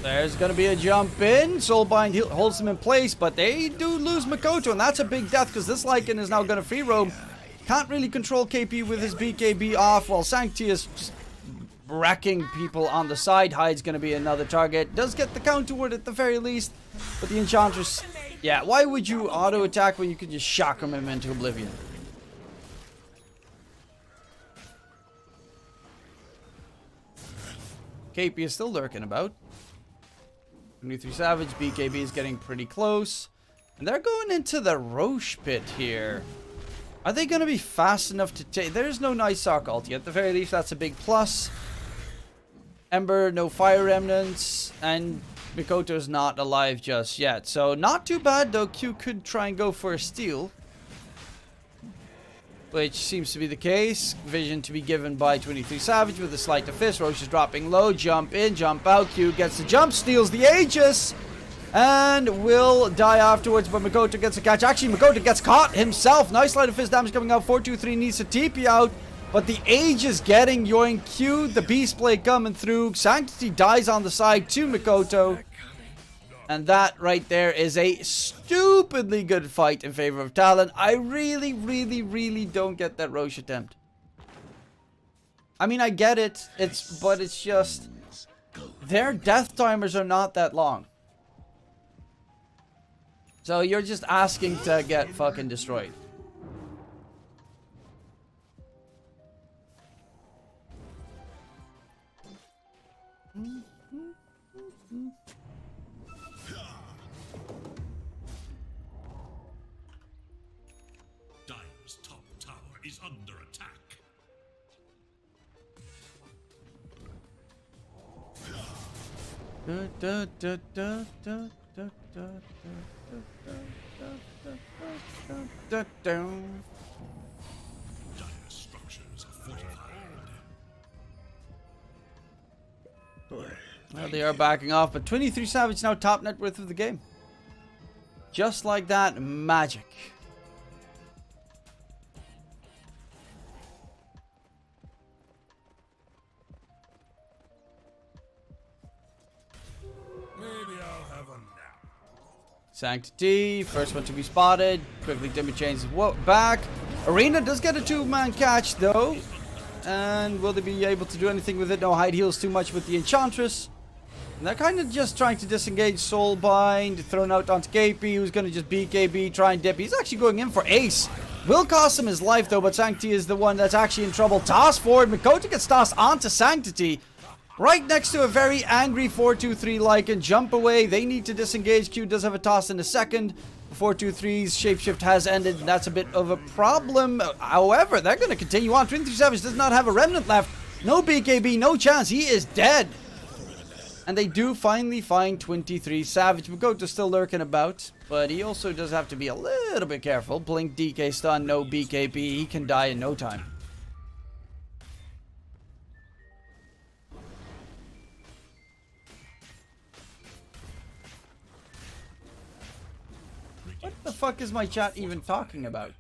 There's going to be a jump in. Soulbind holds him in place, but they do lose Mikoto, and that's a big death because this Lycan is now going to free roam. Can't really control KP with his BKB off, while Sancti is just wrecking people on the side. Hyde's going to be another target. Does get the counter ward at the very least, but the Enchantress... Yeah, why would you auto-attack when you can just shock him into oblivion? KP is still lurking about. 23 Savage, BKB is getting pretty close. And they're going into the Roche pit here. Are they going to be fast enough to take... There's no Night Stalk ulti. At the very least, that's a big plus. Ember, no Fire Remnants. And Mikoto's not alive just yet. So, not too bad, though. Q could try and go for a steal. Which seems to be the case. Vision to be given by 23 Savage with a sleight of fist. Roche is dropping low. Jump in, jump out. Q gets the jump, steals the Aegis. And will die afterwards, but Makoto gets a catch. Actually, Makoto gets caught himself. Nice light of fist damage coming out. 4-2-3 needs to TP out. But the Age is getting Yoink Q. The Beast Blade coming through. Sanctity dies on the side to Makoto. And that right there is a stupidly good fight in favor of Talon. I really, really, really don't get that Roche attempt. I mean, I get it. But it's just... their death timers are not that long. So you're just asking to get fucking destroyed. Dire's top tower is under attack. Dire structures are fortified. Well, they are backing off, but 23 Savage now top net worth of the game. Just like that, magic. Maybe I'll have a nap. Sanctity, first one to be spotted. Quickly Dimmy changes back. Arena does get a 2-man catch though. And will they be able to do anything with it? No, Hide heals too much with the Enchantress. And they're kind of just trying to disengage Soulbind. Thrown out onto KP, who's going to just BKB, try and dip. He's actually going in for Ace. Will cost him his life though, but Sanctity is the one that's actually in trouble. Toss forward, Makoto gets tossed onto Sanctity. Right next to a very angry 4-2-3 Lycan. Jump away. They need to disengage. Q does have a toss in a second. 4-2-3's shapeshift has ended, and that's a bit of a problem. However, they're going to continue on. 23 Savage does not have a remnant left. No BKB, no chance. He is dead. And they do finally find 23 Savage. Makoto's still lurking about, but he also does have to be a little bit careful. Blink, DK stun, no BKB. He can die in no time. What the fuck is my chat even talking about?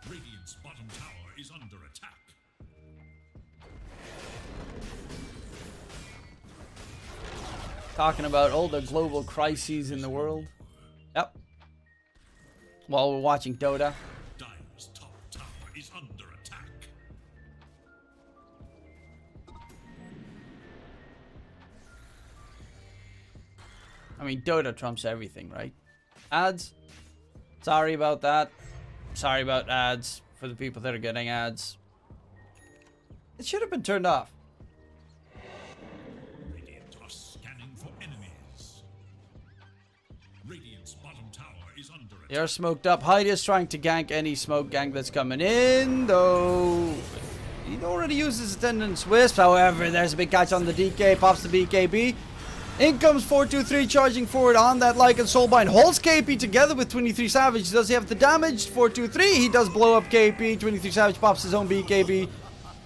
Radiant's bottom tower is under attack. Talking about all the global crises in the world. Yep. While we're watching Dota. Dire's top tower is under attack. I mean, Dota trumps everything, right? Ads? Sorry about that. Sorry about ads for the people that are getting ads. It should have been turned off. Radiant are scanning for enemies. Radiant's bottom tower is under attack. They are smoked up. Hyde is trying to gank any smoke gang that's coming in, though. He already uses attendance wisp. However, there's a big catch on the DK. Pops the BKB. In comes 4-2-3 charging forward on that Lycan Soulbind. Holds KP together with 23 Savage. Does he have the damage? 4-2-3. He does blow up KP. 23 Savage pops his own BKB.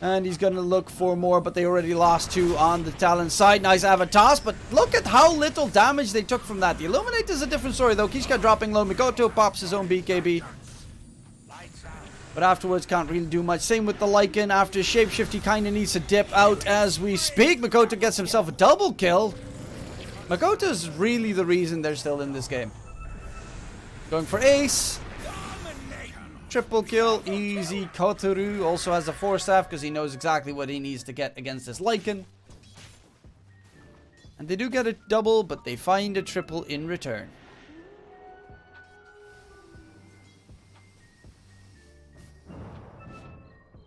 And he's going to look for more, but they already lost 2 on the Talon side. Nice Avatos, but look at how little damage they took from that. The Illuminate is a different story, though. Kishka dropping low. Makoto pops his own BKB. But afterwards, can't really do much. Same with the Lycan. After Shapeshift, he kind of needs to dip out as we speak. Makoto gets himself a double kill. Makoto's really the reason they're still in this game. Going for Ace. Triple kill. Easy. Kotoru also has a 4-staff because he knows exactly what he needs to get against this Lycan. And they do get a double, but they find a triple in return.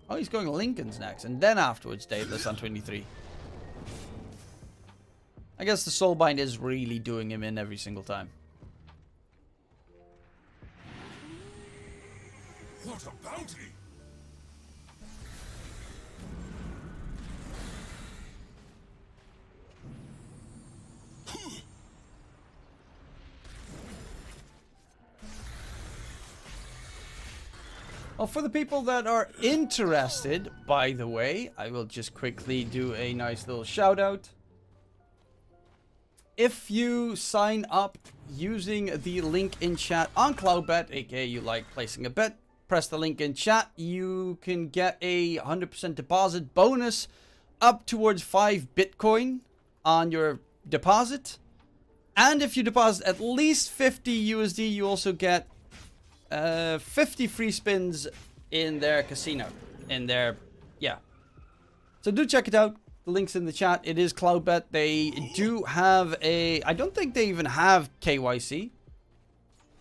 Oh, he's going Lincoln's next, and then afterwards Daedalus on 23. I guess the Soulbind is really doing him in every single time. What a bounty! Well, for the people that are interested, by the way, I will just quickly do a nice little shout out. if you sign up using the link in chat on Cloudbet, aka you like placing a bet, press the link in chat, you can get a 100% deposit bonus up towards 5 Bitcoin on your deposit. And if you deposit at least 50 USD, you also get 50 free spins in their casino. Yeah. So do check it out. The link's in the chat. It is Cloudbet. They do have I don't think they even have KYC.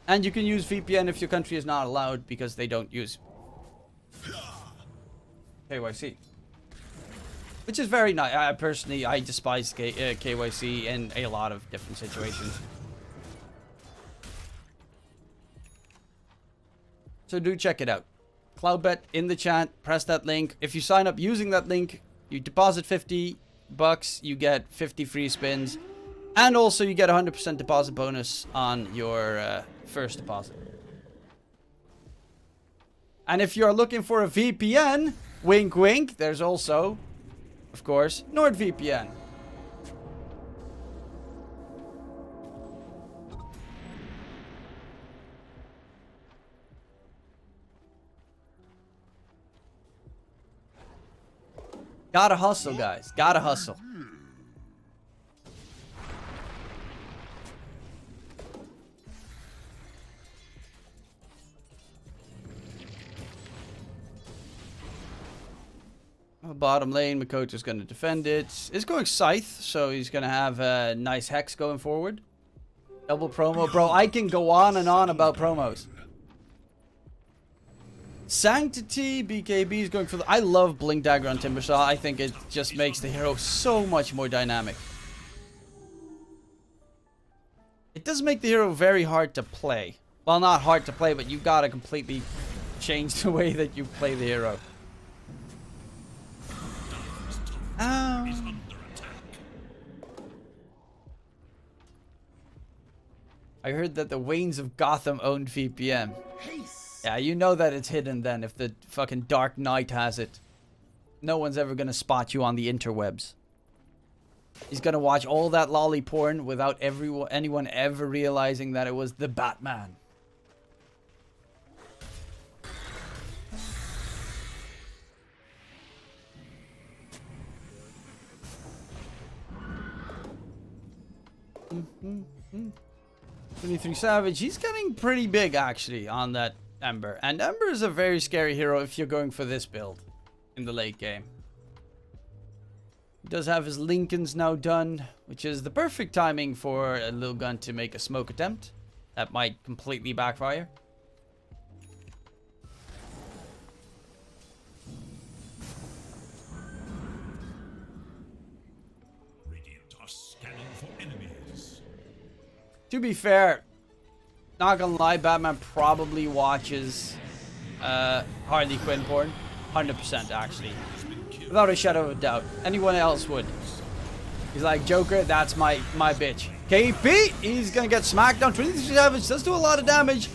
And you can use VPN if your country is not allowed because they don't use KYC. Which is very nice. I personally despise KYC in a lot of different situations. So do check it out. Cloudbet in the chat. Press that link. If you sign up using that link, you deposit $50, you get 50 free spins, and also you get a 100% deposit bonus on your first deposit. And if you're looking for a VPN, wink wink, there's also, of course, NordVPN. Gotta hustle, guys. Gotta hustle. Bottom lane, Makoto's going to defend it. It's going Scythe, so he's going to have a nice Hex going forward. Double promo. Bro, I can go on and on about promos. Sanctity, BKB is going for the... I love Blink Dagger on Timbersaw. I think it just makes the hero so much more dynamic. It does make the hero very hard to play. Well, not hard to play, but you gotta completely change the way that you play the hero. I heard that the Waynes of Gotham owned VPN. Yeah, you know that it's hidden then if the fucking Dark Knight has it. No one's ever gonna spot you on the interwebs. He's gonna watch all that lolly porn without anyone ever realizing that it was the Batman. Mm-hmm. 23 Savage, he's getting pretty big actually on that Ember. And Ember is a very scary hero if you're going for this build in the late game. He does have his Lincolns now done, which is the perfect timing for a Lilgun to make a smoke attempt. That might completely backfire. Radiant are scanning for enemies. To be fair, not gonna lie, Batman probably watches Harley Quinn porn. 100% actually. Without a shadow of a doubt. Anyone else would. He's like, Joker, that's my bitch. KP, he's gonna get smacked down. 23 Savage does do a lot of damage.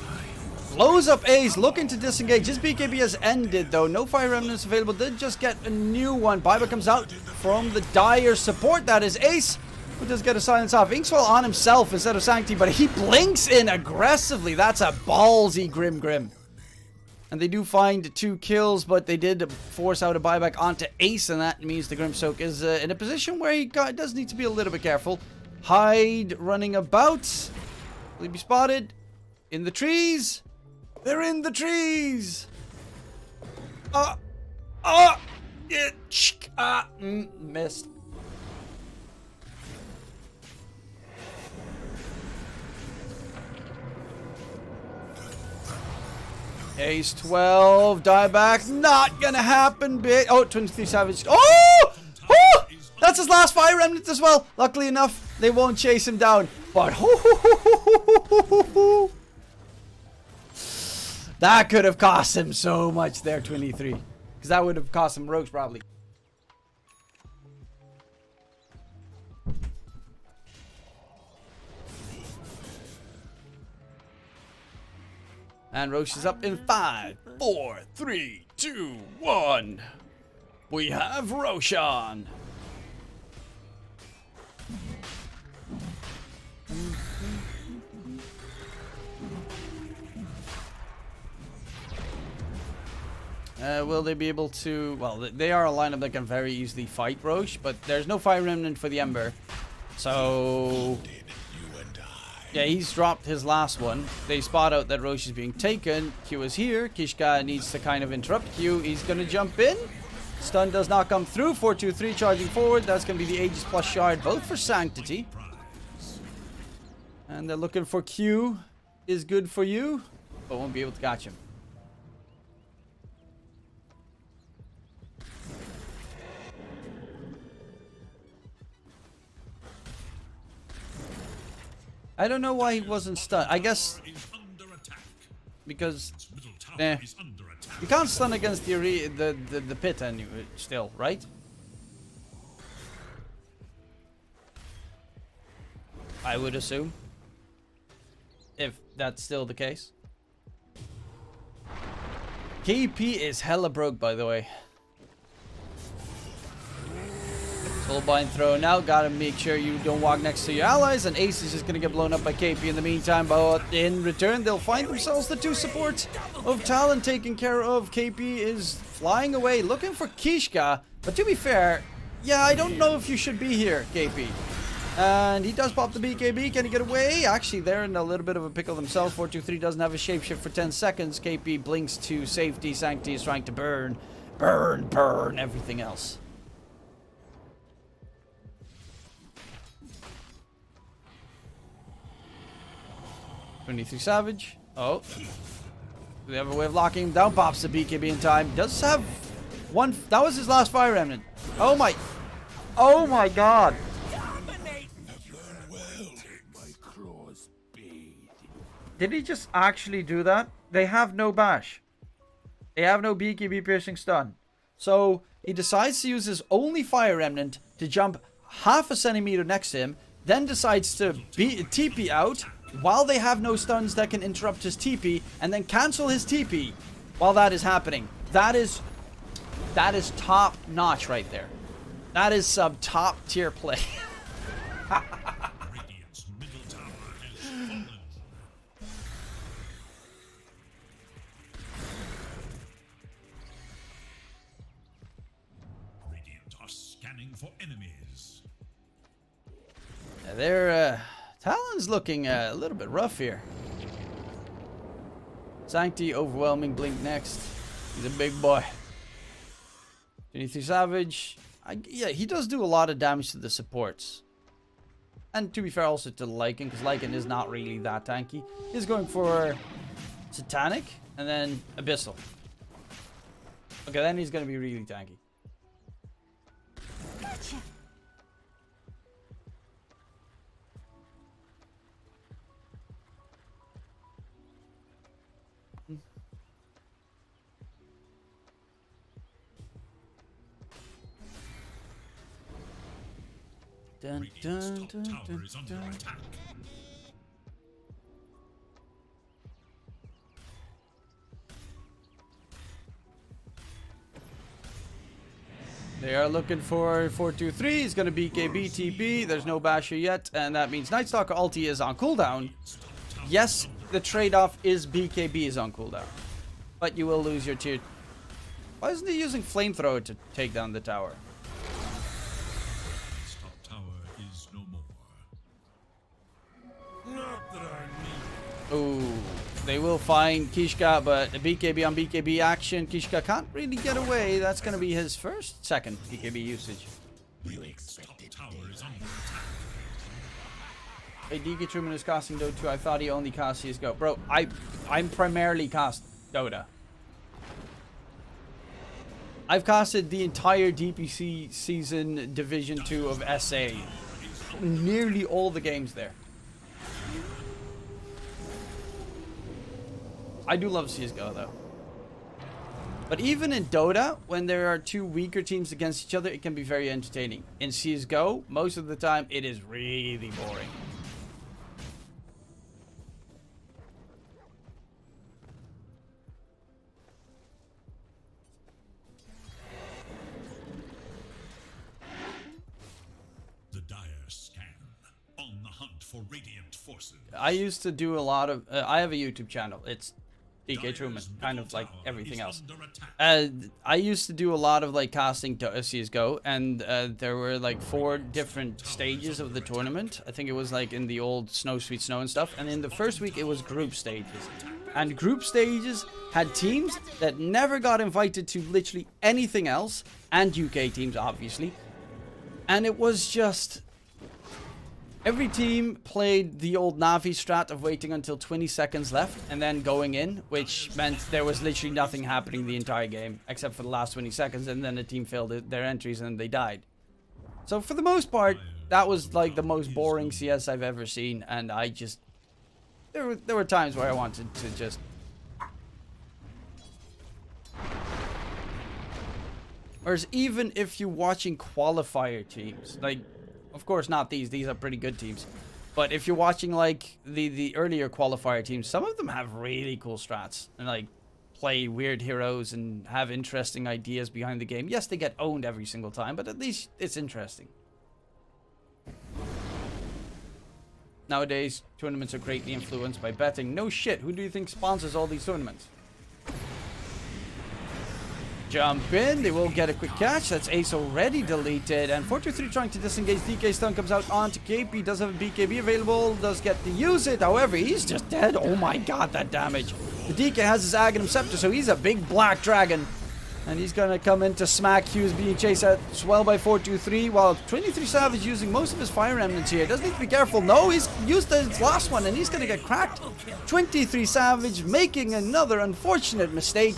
Blows up Ace, looking to disengage. His BKB has ended though. No Fire Remnants available. Did just get a new one. Buyback comes out from the dire support. That is Ace, who does get a silence off. Inkswell on himself instead of Sanctity, but he blinks in aggressively. That's a ballsy Grim. And they do find 2 kills, but they did force out a buyback onto Ace, and that means the Grim Soak is in a position where he does need to be a little bit careful. Hyde running about. Will he be spotted? In the trees. They're in the trees. Missed. Ace 12, dieback, not gonna happen, bitch. Oh, 23 Savage. Oh! Oh! That's his last Fire Remnant as well. Luckily enough, they won't chase him down. But that could have cost him so much there, 23. Because that would have cost him Rogues probably. And Roche is up in 5, 4, 3, 2, 1. We have Roshan. Will they be able to... Well, they are a lineup that can very easily fight Roche, but there's no Fire Remnant for the Ember. So... Yeah, he's dropped his last one. They spot out that Roche is being taken. Q is here. Kishka needs to kind of interrupt Q. He's going to jump in. Stun does not come through. 4-2-3 charging forward. That's going to be the Aegis plus Shard, both for Sanctity. And they're looking for Q. Is good for you, but won't be able to catch him. I don't know why he wasn't stunned. I guess because you can't stun against the pit anyway, still, right? I would assume, if that's still the case. KP is hella broke, by the way. Soulbind throw now. Gotta make sure you don't walk next to your allies. And Ace is just gonna get blown up by KP in the meantime. But in return, they'll find themselves the 2 supports of Talon taken care of. KP is flying away, looking for Kishka. But to be fair, yeah, I don't know if you should be here, KP. And he does pop the BKB. Can he get away? Actually, they're in a little bit of a pickle themselves. 4-2-3 doesn't have a shapeshift for 10 seconds. KP blinks to safety. Sanctity is trying to burn everything else. 23 Savage. Oh. Do they have a way of locking him down? Pops the BKB in time. Does have one. That was his last Fire Remnant. Oh my. Oh my god. Did he just actually do that? They have no bash. They have no BKB piercing stun. So he decides to use his only Fire Remnant to jump half a centimeter next to him. Then decides to TP out while they have no stuns that can interrupt his TP, and then cancel his TP while that is happening. That is top notch right there. That is some top tier play. Radiant's middle tower has fallen. Radiant are scanning for enemies. Yeah, they're Talon's looking a little bit rough here. Sanctity overwhelming, blink next. He's a big boy. 23 Savage. Yeah, he does do a lot of damage to the supports. And to be fair, also to Lycan, because Lycan is not really that tanky. He's going for Satanic and then Abyssal. Okay, then he's going to be really tanky. Gotcha. Dun, Radiant's dun, top dun, tower is under dun. attack. They are looking for 4-2-3. He's going to be KB TP. There's no basher yet, and that means Nightstalker ulti is on cooldown. Yes, the trade-off is BKB is on cooldown, but you will lose your tier. Why isn't he using flamethrower to take down the tower? His top tower is no more. Not that I need. Ooh, they will find Kishka, but a BKB on BKB action. Kishka can't really get away. That's going to be his second BKB usage. Radiant's top tower is under attack. Hey, DK Truman is casting Dota 2. I thought he only cast CSGO. Bro, I'm primarily cast Dota. I've casted the entire DPC season Division 2 of SA. Nearly all the games there. I do love CSGO though. But even in Dota, when there are two weaker teams against each other, it can be very entertaining. In CSGO, most of the time, it is really boring. The dire scan. On the hunt for radiant forces. I used to do a lot of... I have a YouTube channel. It's DK Truman, kind of like everything else. Under attack. I used to do a lot of like casting to CSGO, and there were like 4 different stages of the tournament. I think it was like in the old Snow Sweet Snow and stuff, and in the first week it was group stages. And group stages had teams that never got invited to literally anything else, and UK teams obviously. And it was just... every team played the old Navi strat of waiting until 20 seconds left and then going in, which meant there was literally nothing happening the entire game, except for the last 20 seconds, and then the team failed their entries and they died. So for the most part, that was like the most boring CS I've ever seen, and I just... There were times where I wanted to just... Whereas even if you're watching qualifier teams, like... Of course, not these. These are pretty good teams. But if you're watching, like, the earlier qualifier teams, some of them have really cool strats. And, like, play weird heroes and have interesting ideas behind the game. Yes, they get owned every single time, but at least it's interesting. Nowadays, tournaments are greatly influenced by betting. No shit. Who do you think sponsors all these tournaments? Jump in, they will get a quick catch. That's ace already deleted. And 4-2-3 trying to disengage. DK stun comes out onto KP. Does have a BKB available. Does get to use it. However, he's just dead. Oh my god, that damage. The DK has his Aghanim Scepter, so he's a big black dragon. And he's going to come in to smack Hughes, being chased as well by 4-2-3. While 23 Savage using most of his fire remnants here. Does need to be careful. No, he's used his last one and he's going to get cracked. 23 Savage making another unfortunate mistake.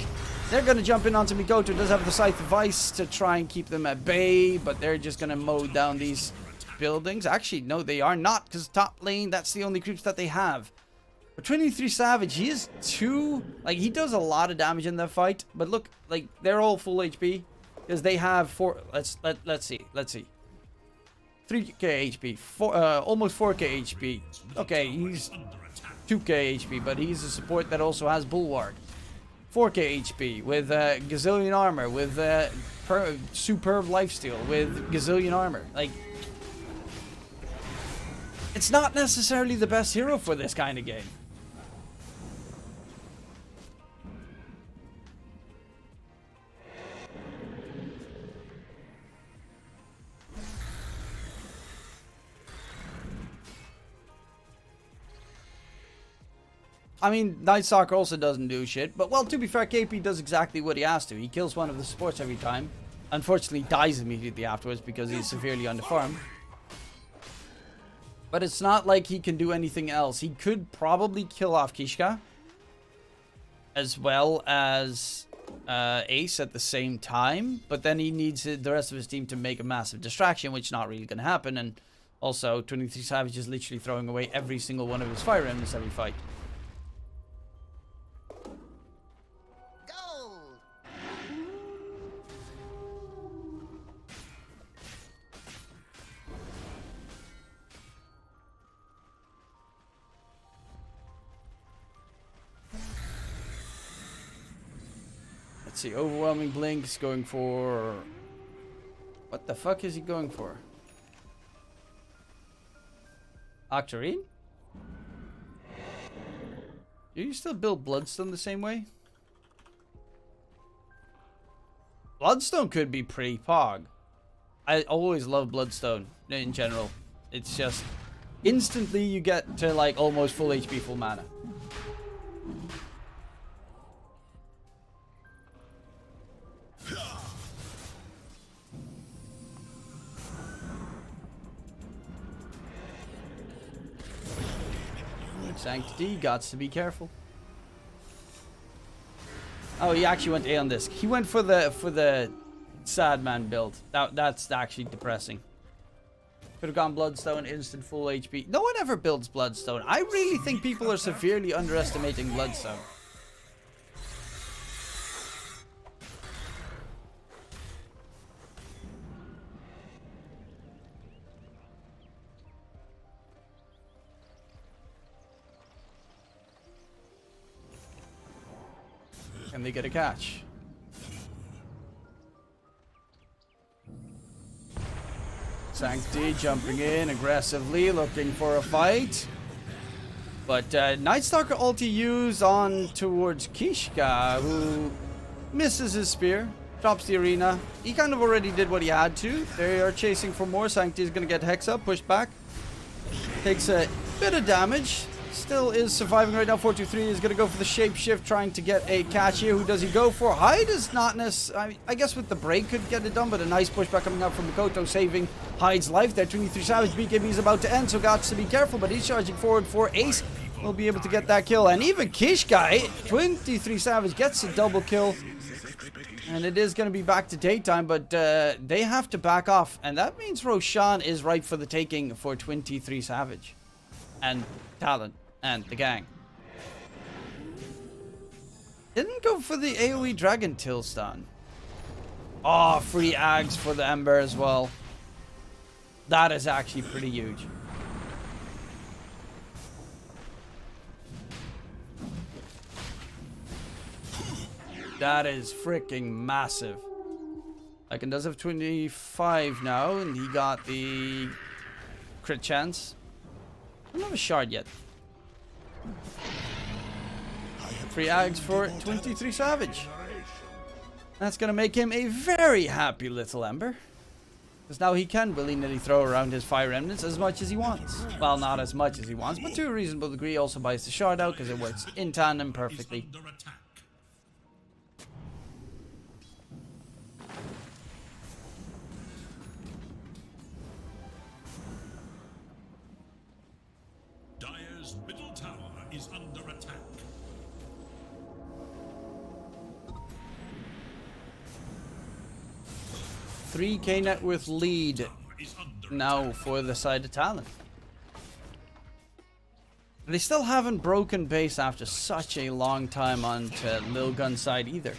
They're going to jump in onto Mikoto. Does have the Scythe of Ice to try and keep them at bay, but they're just going to mow down these buildings. Actually, no, they are not, because top lane, that's the only creeps that they have. But 23 Savage, he is too... Like, he does a lot of damage in that fight, but look, like, they're all full HP, because they have 4... Let's see. 3k HP, almost 4k HP. Okay, he's 2k HP, but he's a support that also has Bulwark. 4k HP, with gazillion armor, with superb lifesteal, with gazillion armor. Like, it's not necessarily the best hero for this kind of game. I mean, Night Stalker also doesn't do shit, but well, to be fair, KP does exactly what he has to. He kills one of the supports every time. Unfortunately, dies immediately afterwards because he's severely underfarmed. But it's not like he can do anything else. He could probably kill off Kishka, as well as Ace at the same time, but then he needs the rest of his team to make a massive distraction, which is not really going to happen. And also, 23 Savage is literally throwing away every single one of his fire remnants every fight. Let's see, overwhelming blink is going for... What the fuck is he going for? Octarine? Do you still build Bloodstone the same way? Bloodstone could be pretty pog. I always love Bloodstone in general. It's just... Instantly you get to like almost full HP, full mana. Sanctity, gots to be careful. Oh, he actually went A on this. He went for the sad man build. That's actually depressing. Could have gone Bloodstone, instant full HP. No one ever builds Bloodstone. I really think people are severely underestimating Bloodstone. And they get a catch. Sanctity jumping in aggressively, looking for a fight. But Night Stalker ulti used on towards Kishka, who misses his spear, drops the arena. He kind of already did what he had to. They are chasing for more. Sanctity is going to get Hex up, pushed back. Takes a bit of damage. Still is surviving right now. 423 is going to go for the shapeshift, trying to get a catch here. Who does he go for? Hyde is not necessarily... I guess with the break could get it done, but a nice pushback coming out from Mikoto, saving Hyde's life there. 23 Savage, BKB is about to end, so got to be careful, but he's charging forward for Ace. Will be able to get that kill. And even Kishka, 23 Savage gets a double kill. And it is going to be back to daytime, but they have to back off. And that means Roshan is ripe for the taking for 23 Savage. And Talon. And the gang. Didn't go for the AoE Dragon Till stun. Oh, free Ags for the Ember as well. That is actually pretty huge. That is freaking massive. Lilgun does have 25 now, and he got the crit chance. I don't have a shard yet. Free Ags for 23 Savage. That's going to make him a very happy little Ember. Because now he can willy-nilly throw around his fire remnants as much as he wants. Well, not as much as he wants, but to a reasonable degree. Also buys the shard out because it works in tandem perfectly. Dire's middle tower is under attack. 3k net worth lead now for the side of Talon. They still haven't broken base after such a long time onto Lilgun's side either.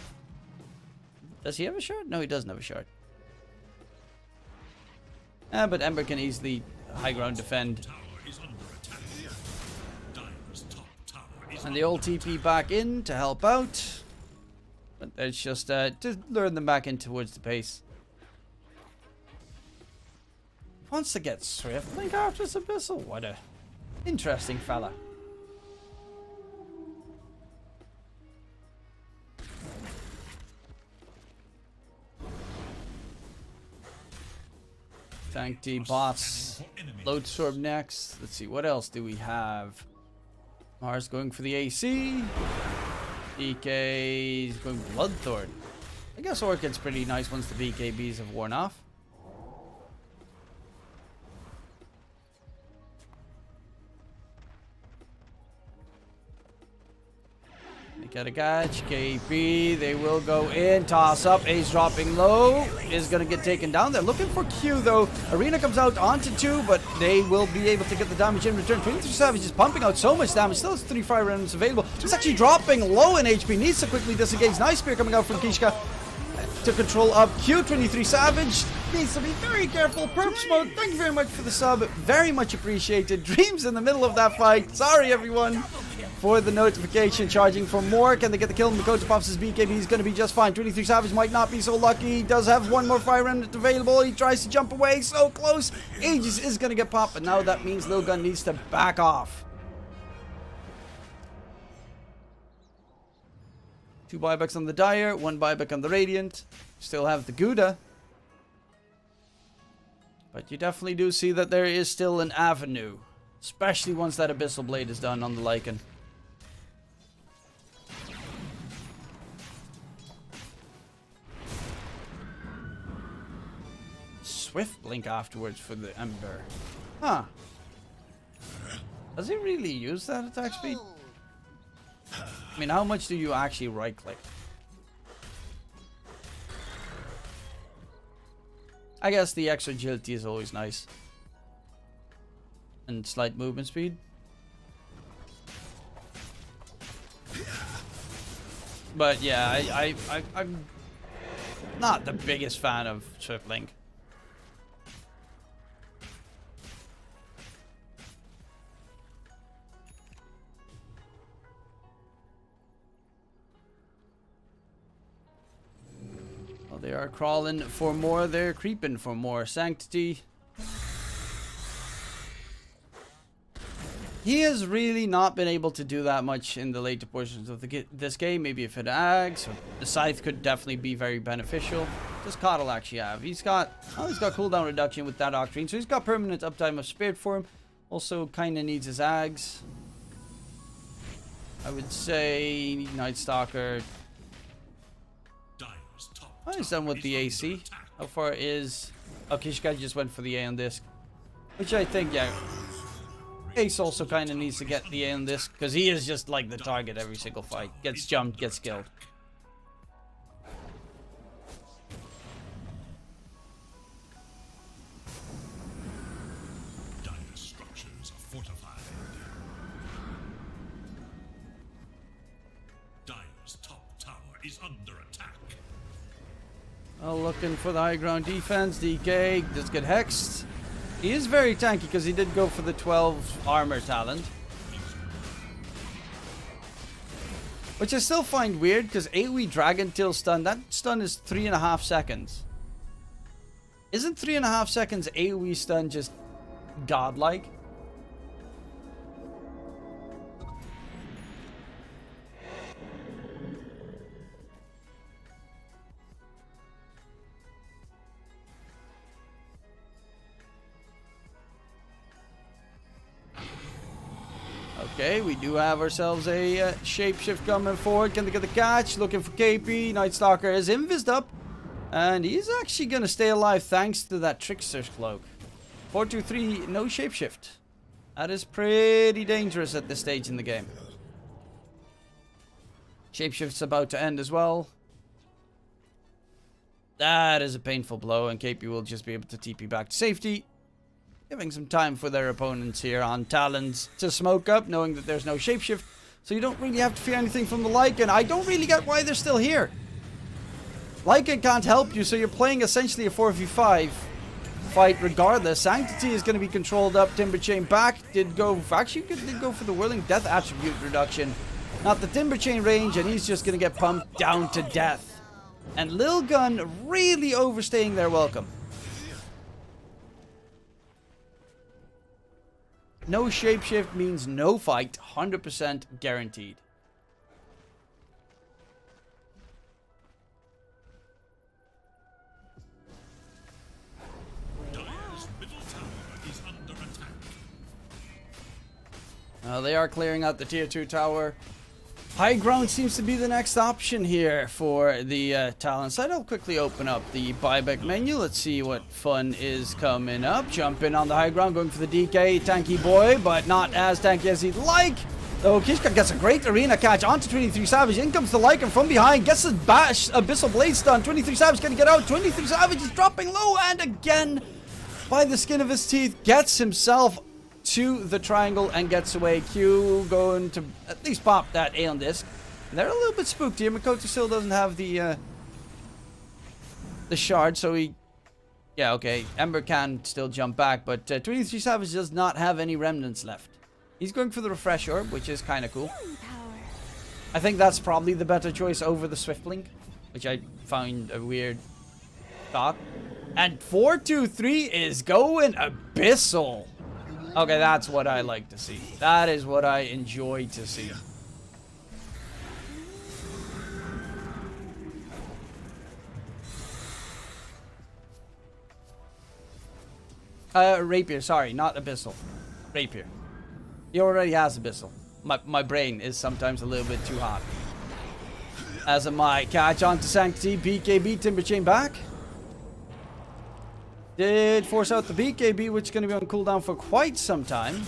Does he have a shard? No, he doesn't have a shard. But Ember can easily high ground defend. And the old TP back in to help out. But it's just to lure them back in towards the base. Wants to get Swift Link after this Abyssal. What a interesting fella. Sanctity bots. Load Sword next. Let's see, what else do we have? Mars going for the AC. DK is going Bloodthorn. I guess Orchid's pretty nice once the BKBs have worn off. They get a catch. KP. They will go in. Toss up. Ace dropping low. Is going to get taken down. They're looking for Q though. Arena comes out onto 2, but they will be able to get the damage in return. 23 Savage is pumping out so much damage. Still has 3 fire remnants available. He's actually dropping low in HP. Needs to quickly disengage. Nice spear coming out from Kishka to control up Q. 23 Savage needs to be very careful. Perps mode, thank you very much for the sub. Very much appreciated. Dreams in the middle of that fight. Sorry everyone for the notification. Charging for more. Can they get the kill? Mikoto pops his BKB. He's going to be just fine. 23 Savage might not be so lucky. He does have one more fire remnant available. He tries to jump away. So close. Aegis is going to get popped. But now that means Lilgun needs to back off. 2 buybacks on the Dire. 1 buyback on the Radiant. Still have the Gouda. But you definitely do see that there is still an avenue. Especially once that Abyssal Blade is done on the Lilgun. Swift Blink afterwards for the Ember. Huh. Does he really use that attack speed? I mean, how much do you actually right click? I guess the extra agility is always nice. And slight movement speed. But yeah, I'm not the biggest fan of Swift Link. Well, they are crawling for more. They're creeping for more. Sanctity. He has really not been able to do that much in the later portions of this game. Maybe if it ags, the Scythe could definitely be very beneficial. Does Coddle actually have? He's got cooldown reduction with that Octarine, so he's got permanent uptime of Spirit Form. Also kind of needs his Ags. I would say Night Stalker. Oh, he's done with the AC. How far is... Okay, Kishka just went for the A on disc. Which I think, yeah. Ace also kind of needs to get the A on disc, because he is just like the target every single fight. Gets jumped, gets killed. Dire structures are fortified. Dire's top tower is under attack. Oh, looking for the high ground defense. DK does get hexed. He is very tanky because he did go for the 12 armor talent. Which I still find weird because AoE Dragon Tail stun, that stun is 3.5 seconds. Isn't 3.5 seconds AoE stun just godlike? Okay, we do have ourselves a shapeshift coming forward. Can they get the catch? Looking for KP. Night Stalker is invised up. And he's actually going to stay alive thanks to that Trickster's Cloak. 4-2-3, no shapeshift. That is pretty dangerous at this stage in the game. Shapeshift's about to end as well. That is a painful blow, and KP will just be able to TP back to safety. Giving some time for their opponents here on Talons to smoke up, knowing that there's no shapeshift. So you don't really have to fear anything from the Lycan. I don't really get why they're still here. Lycan can't help you, so you're playing essentially a 4v5 fight regardless. Sanctity is going to be controlled up. Timber Chain back. Did go for the Whirling Death attribute reduction. Not the Timber Chain range, and he's just going to get pumped down to death. And Lilgun really overstaying their welcome. No shapeshift means no fight, 100% guaranteed. Dire's middle tower is under attack. They are clearing out the tier 2 tower. High ground seems to be the next option here for the Talon side. I'll quickly open up the buyback menu. Let's see what fun is coming up. Jump in on the high ground, going for the DK. Tanky boy, but not as tanky as he'd like. So Kishka gets a great arena catch onto 23 Savage. In comes the Lycan from behind. Gets his bash. Abyssal Blade stun. 23 Savage gonna get out. 23 Savage is dropping low. And again, by the skin of his teeth, gets himself to the triangle and gets away. Q going to at least pop that A on disc. They're a little bit spooked here. Makoto still doesn't have the shard, so he... Yeah, okay. Ember can still jump back, but 23 Savage does not have any remnants left. He's going for the Refresh Orb, which is kind of cool. I think that's probably the better choice over the Swiftling, which I find a weird thought. And 4-2-3 is going Abyssal. Okay, that's what I like to see. That is what I enjoy to see. Rapier, sorry, not Abyssal. Rapier. He already has Abyssal. My brain is sometimes a little bit too hot. As am I. Catch on to Sanctity. BKB, Timber Chain back. Did force out the BKB, which is going to be on cooldown for quite some time.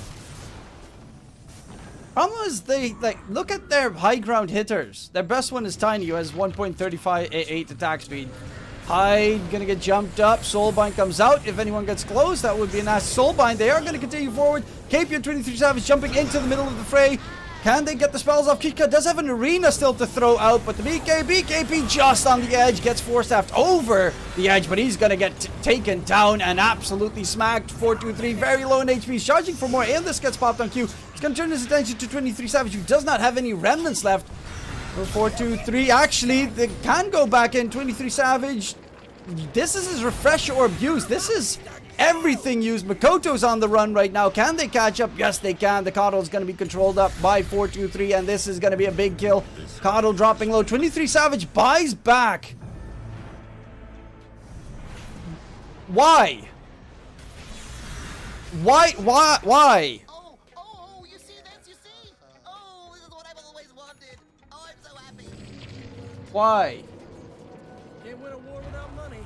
Problem is, they look at their high ground hitters. Their best one is Tiny, who has 1.3588 attack speed. Hyde gonna get jumped up. Soulbind comes out. If anyone gets close, that would be a nasty Soulbind. They are gonna continue forward. KP 23 Savage jumping into the middle of the fray. Can they get the spells off? Kika does have an arena still to throw out, but the BKB just on the edge gets force-staffed over the edge, but he's going to get taken down and absolutely smacked. 4-2-3, very low in HP, charging for more, and this gets popped on Q. He's going to turn his attention to 23 Savage, who does not have any remnants left. 4-2-3, actually, they can go back in. 23 Savage, this is his Refresh Orb use. This is everything used. Makoto's on the run right now. Can they catch up? Yes, they can. The Coddle's going to be controlled up by 423, and this is going to be a big kill. Coddle dropping low. 23 Savage buys back. Why? Why? Oh, you see this? You see? Oh, this is what I've always wanted. Oh, I'm so happy. Why? Can't win a war without money.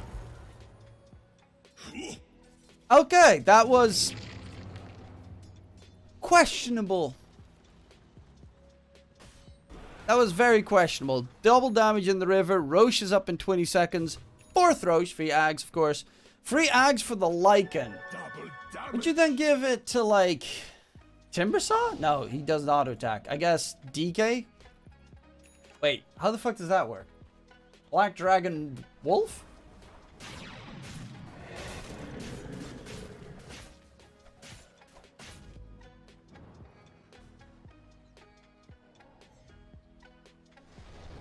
Okay, that was questionable. That was very questionable. Double damage in the river. Roche is up in 20 seconds. 4th Roche. Free Ags, of course. Free Ags for the Lycan. Would you then give it to, like, Timbersaw? No, he does not auto attack. I guess DK? Wait, how the fuck does that work? Black Dragon Wolf?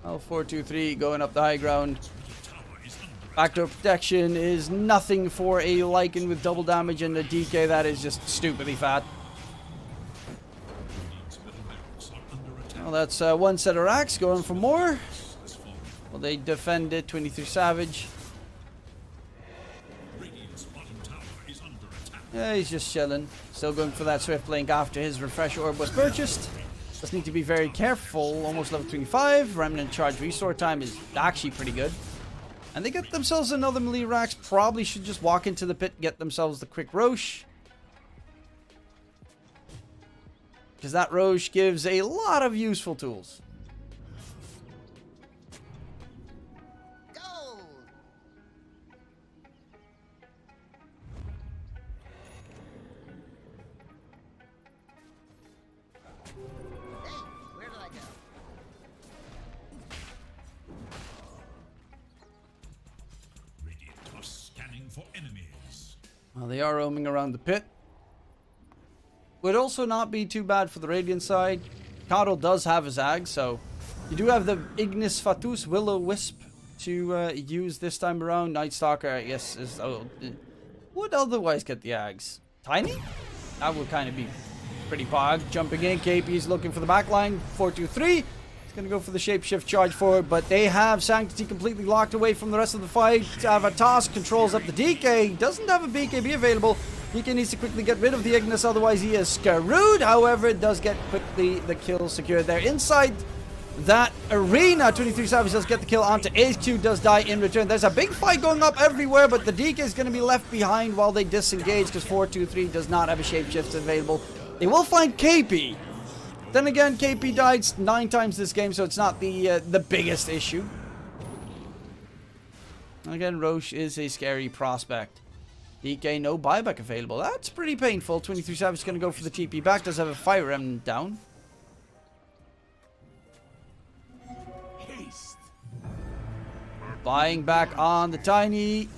Oh, 423 going up the high ground. Backdoor protection is nothing for a Lycan with double damage and a DK. That is just stupidly fat. Well, that's one set of racks going for more. Well, they defend it. 23 Savage. Yeah, he's just chilling. Still going for that Swift Link after his Refresher Orb was purchased. Just need to be very careful. Almost level 25. Remnant charge restore time is actually pretty good. And they get themselves another melee racks. Probably should just walk into the pit, get themselves the quick Roche. Because that Roche gives a lot of useful tools. Gold. Hey, where did I go? Radiant are scanning for enemies. Well, they are roaming around the pit. Would also not be too bad for the Radiant side. Coddle does have his Ag, so you do have the Ignis Fatus Will-O-Wisp to use this time around. Night Stalker, I guess, is would otherwise get the Ags. Tiny? That would kind of be pretty pog. Jumping in, KP's looking for the backline. 423. He's going to go for the Shapeshift charge forward, but they have Sanctity completely locked away from the rest of the fight. Avatos controls up the DK. Doesn't have a BKB available. DK needs to quickly get rid of the Ignis, otherwise he is screwed. However, it does get quickly the kill secured there. Inside that arena, 23 Savage does get the kill onto HQ, does die in return. There's a big fight going up everywhere, but the DK is going to be left behind while they disengage because 423 does not have a Shapeshift available. They will find KP. Then again, KP died 9 times this game, so it's not the biggest issue. Again, Roche is a scary prospect. DK, no buyback available. That's pretty painful. 23 Savage is going to go for the TP back. Does have a Fire Remnant down. Buying back on the Tiny.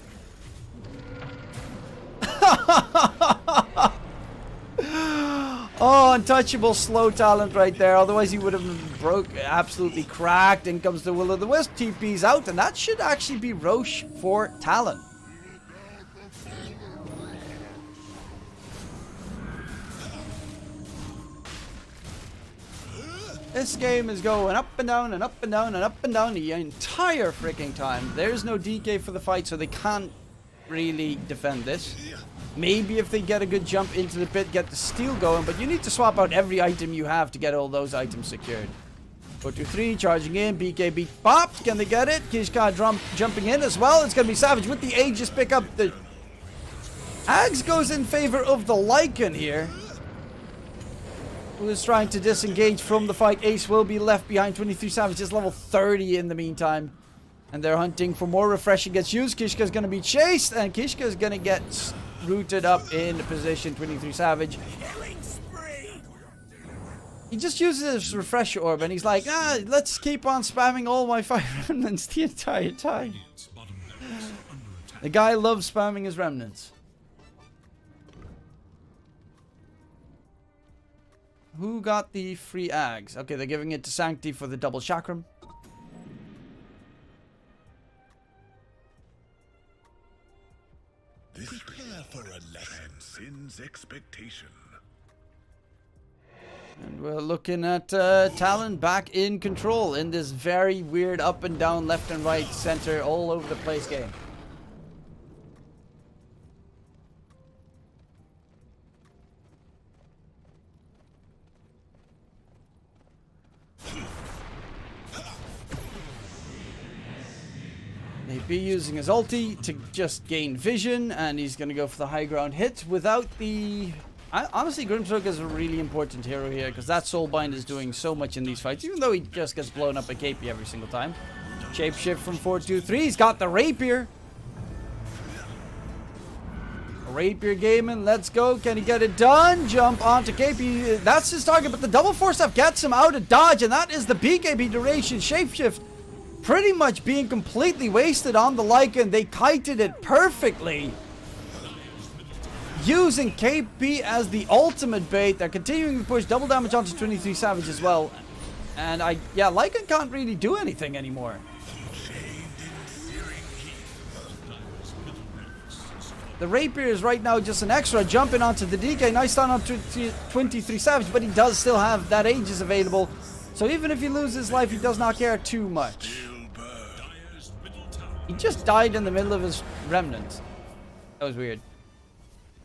Oh, untouchable slow talent right there. Otherwise, he would have absolutely cracked. In comes the Will-O-the-Wisp. TP's out, and that should actually be Roche for Talon. This game is going up and down and up and down and up and down the entire freaking time. There's no DK for the fight, so they can't really defend this. Maybe if they get a good jump into the pit, get the steal going, but you need to swap out every item you have to get all those items secured. 423 charging in, BKB popped. Can they get it? Kishka jumping in as well. It's going to be Savage with the Aegis pick up. The Ags goes in favor of the Lycan here, who is trying to disengage from the fight. Ace will be left behind. 23 Savage is level 30 in the meantime. And they're hunting for more refreshing gets used. Kishka is going to be chased, and Kishka is going to get rooted up in position. 23 Savage. He just uses his Refresher Orb, and he's like, let's keep on spamming all my Fire Remnants the entire time. The guy loves spamming his Remnants. Who got the free Ags? Okay, they're giving it to Sancti for the double Chakram. Prepare for a beyond expectation. And we're looking at Talon back in control in this very weird up and down, left and right, center, all over the place game. Maybe using his ulti to just gain vision, and he's going to go for the high ground hit without the... honestly, Grimstroke is a really important hero here, because that Soulbind is doing so much in these fights, even though he just gets blown up by KP every single time. Shapeshift from 4-2-3, he's got the Rapier. Rapier gaming, let's go, can he get it done? Jump onto KP, that's his target, but the double force stuff gets him out of dodge, and that is the BKB duration. Shapeshift pretty much being completely wasted on the Lycan. They kited it perfectly, using KP as the ultimate bait. They're continuing to push double damage onto 23 Savage as well. And Lycan can't really do anything anymore. The Rapier is right now just an extra, jumping onto the DK. Nice stun on 23 Savage, but he does still have that Aegis available. So even if he loses his life, he does not care too much. He just died in the middle of his Remnant. That was weird.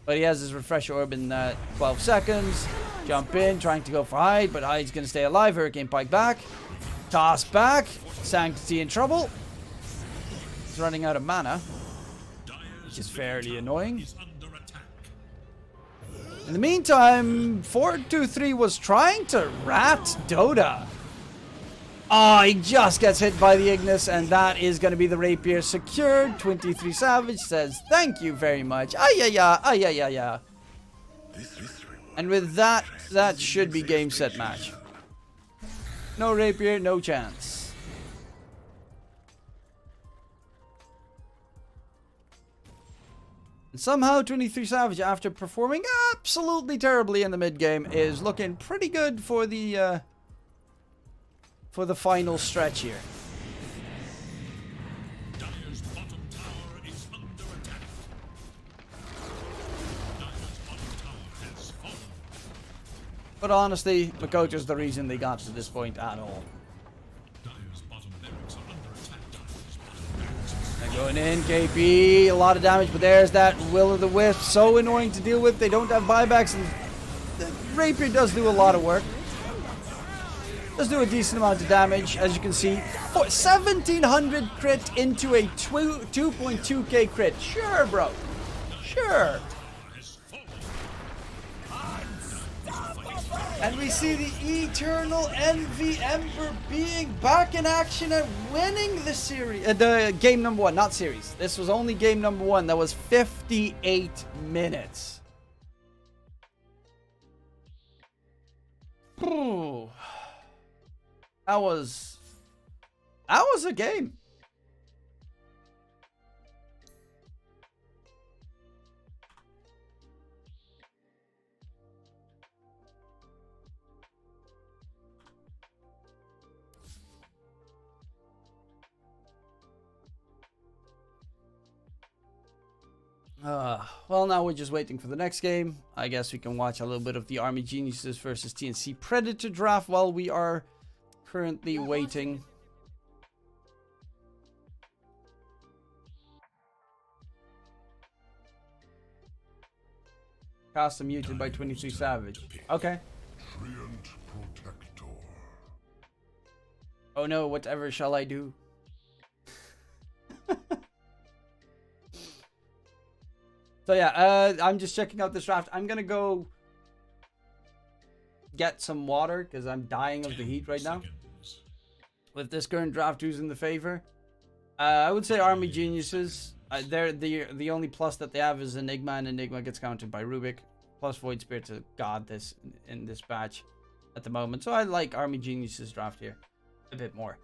But he has his Refresh Orb in 12 seconds. Jump in, trying to go for Hyde, but Hyde's going to stay alive. Hurricane Pike back. Toss back. Sanctity in trouble. He's running out of mana, which is fairly annoying. In the meantime, 4-2-3 was trying to rat Dota. Oh, he just gets hit by the Ignis, and that is going to be the Rapier secured. 23 Savage says, thank you very much. Ayaya. And with that, that should be game, set, match. No Rapier, no chance. And somehow 23 Savage, after performing absolutely terribly in the mid game, is looking pretty good for the final stretch here. Dire's bottom tower is under attack. Dire's bottom tower has fallen. But honestly, Makoto's the reason they got to this point at all. Dire's bottom barracks are under attack. Dire's bottom barracks. And going in, KP, a lot of damage, but there's that Will-o'-the-Wisp. So annoying to deal with. They don't have buybacks, and the Rapier does do a lot of work. Does do a decent amount of damage, as you can see. 1700 crit into a 2.2k crit. Sure, bro. Sure. And we see the Eternal Envy Ember being back in action and winning the series. The game number 1, not series. This was only game number 1. That was 58 minutes. Ooh. That was a game. Well, now we're just waiting for the next game. I guess we can watch a little bit of the Army Geniuses versus TNC Predator draft while we are currently waiting. Cast muted by 23 Savage. Okay. Oh no, whatever shall I do? So yeah, I'm just checking out this draft. I'm gonna go get some water because I'm dying of the heat right now. With this current draft, who's in the favor? I would say Army Geniuses. They're the only plus that they have is Enigma, and Enigma gets countered by Rubik. Plus Void Spirit's a god in this batch at the moment. So I like Army Geniuses draft here a bit more.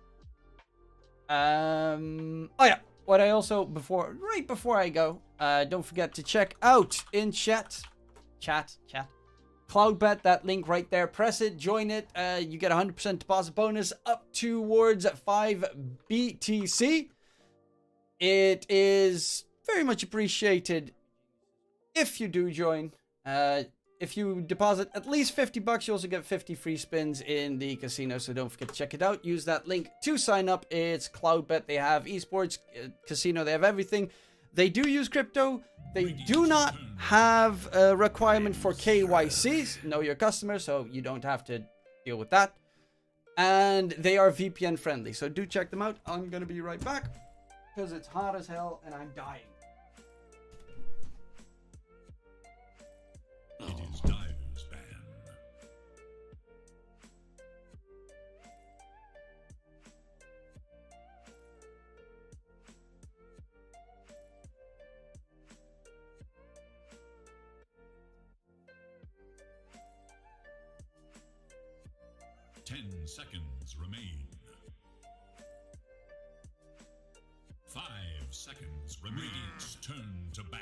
Oh yeah. What I also, right before I go, don't forget to check out in chat, Cloudbet, that link right there. Press it, join it. You get 100% deposit bonus up towards 5 BTC. It is very much appreciated if you do join. If you deposit at least $50, you also get 50 free spins in the casino. So don't forget to check it out. Use that link to sign up. It's Cloudbet. They have esports, casino. They have everything. They do use crypto. They do not have a requirement for KYC, know your customer, so you don't have to deal with that. And they are VPN friendly, so do check them out. I'm gonna be right back because it's hot as hell and I'm dying. It is Dire's ban. Ten seconds remain. 5 seconds remain. Radiant's turn to ban.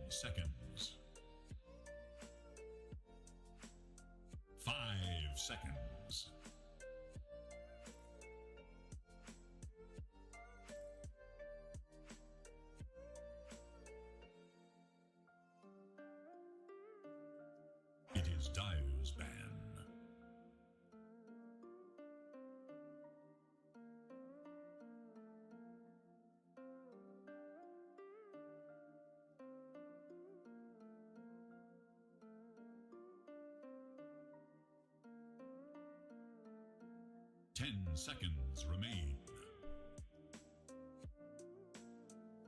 Seconds. 5 seconds. It is Dire's ban. Seconds remain.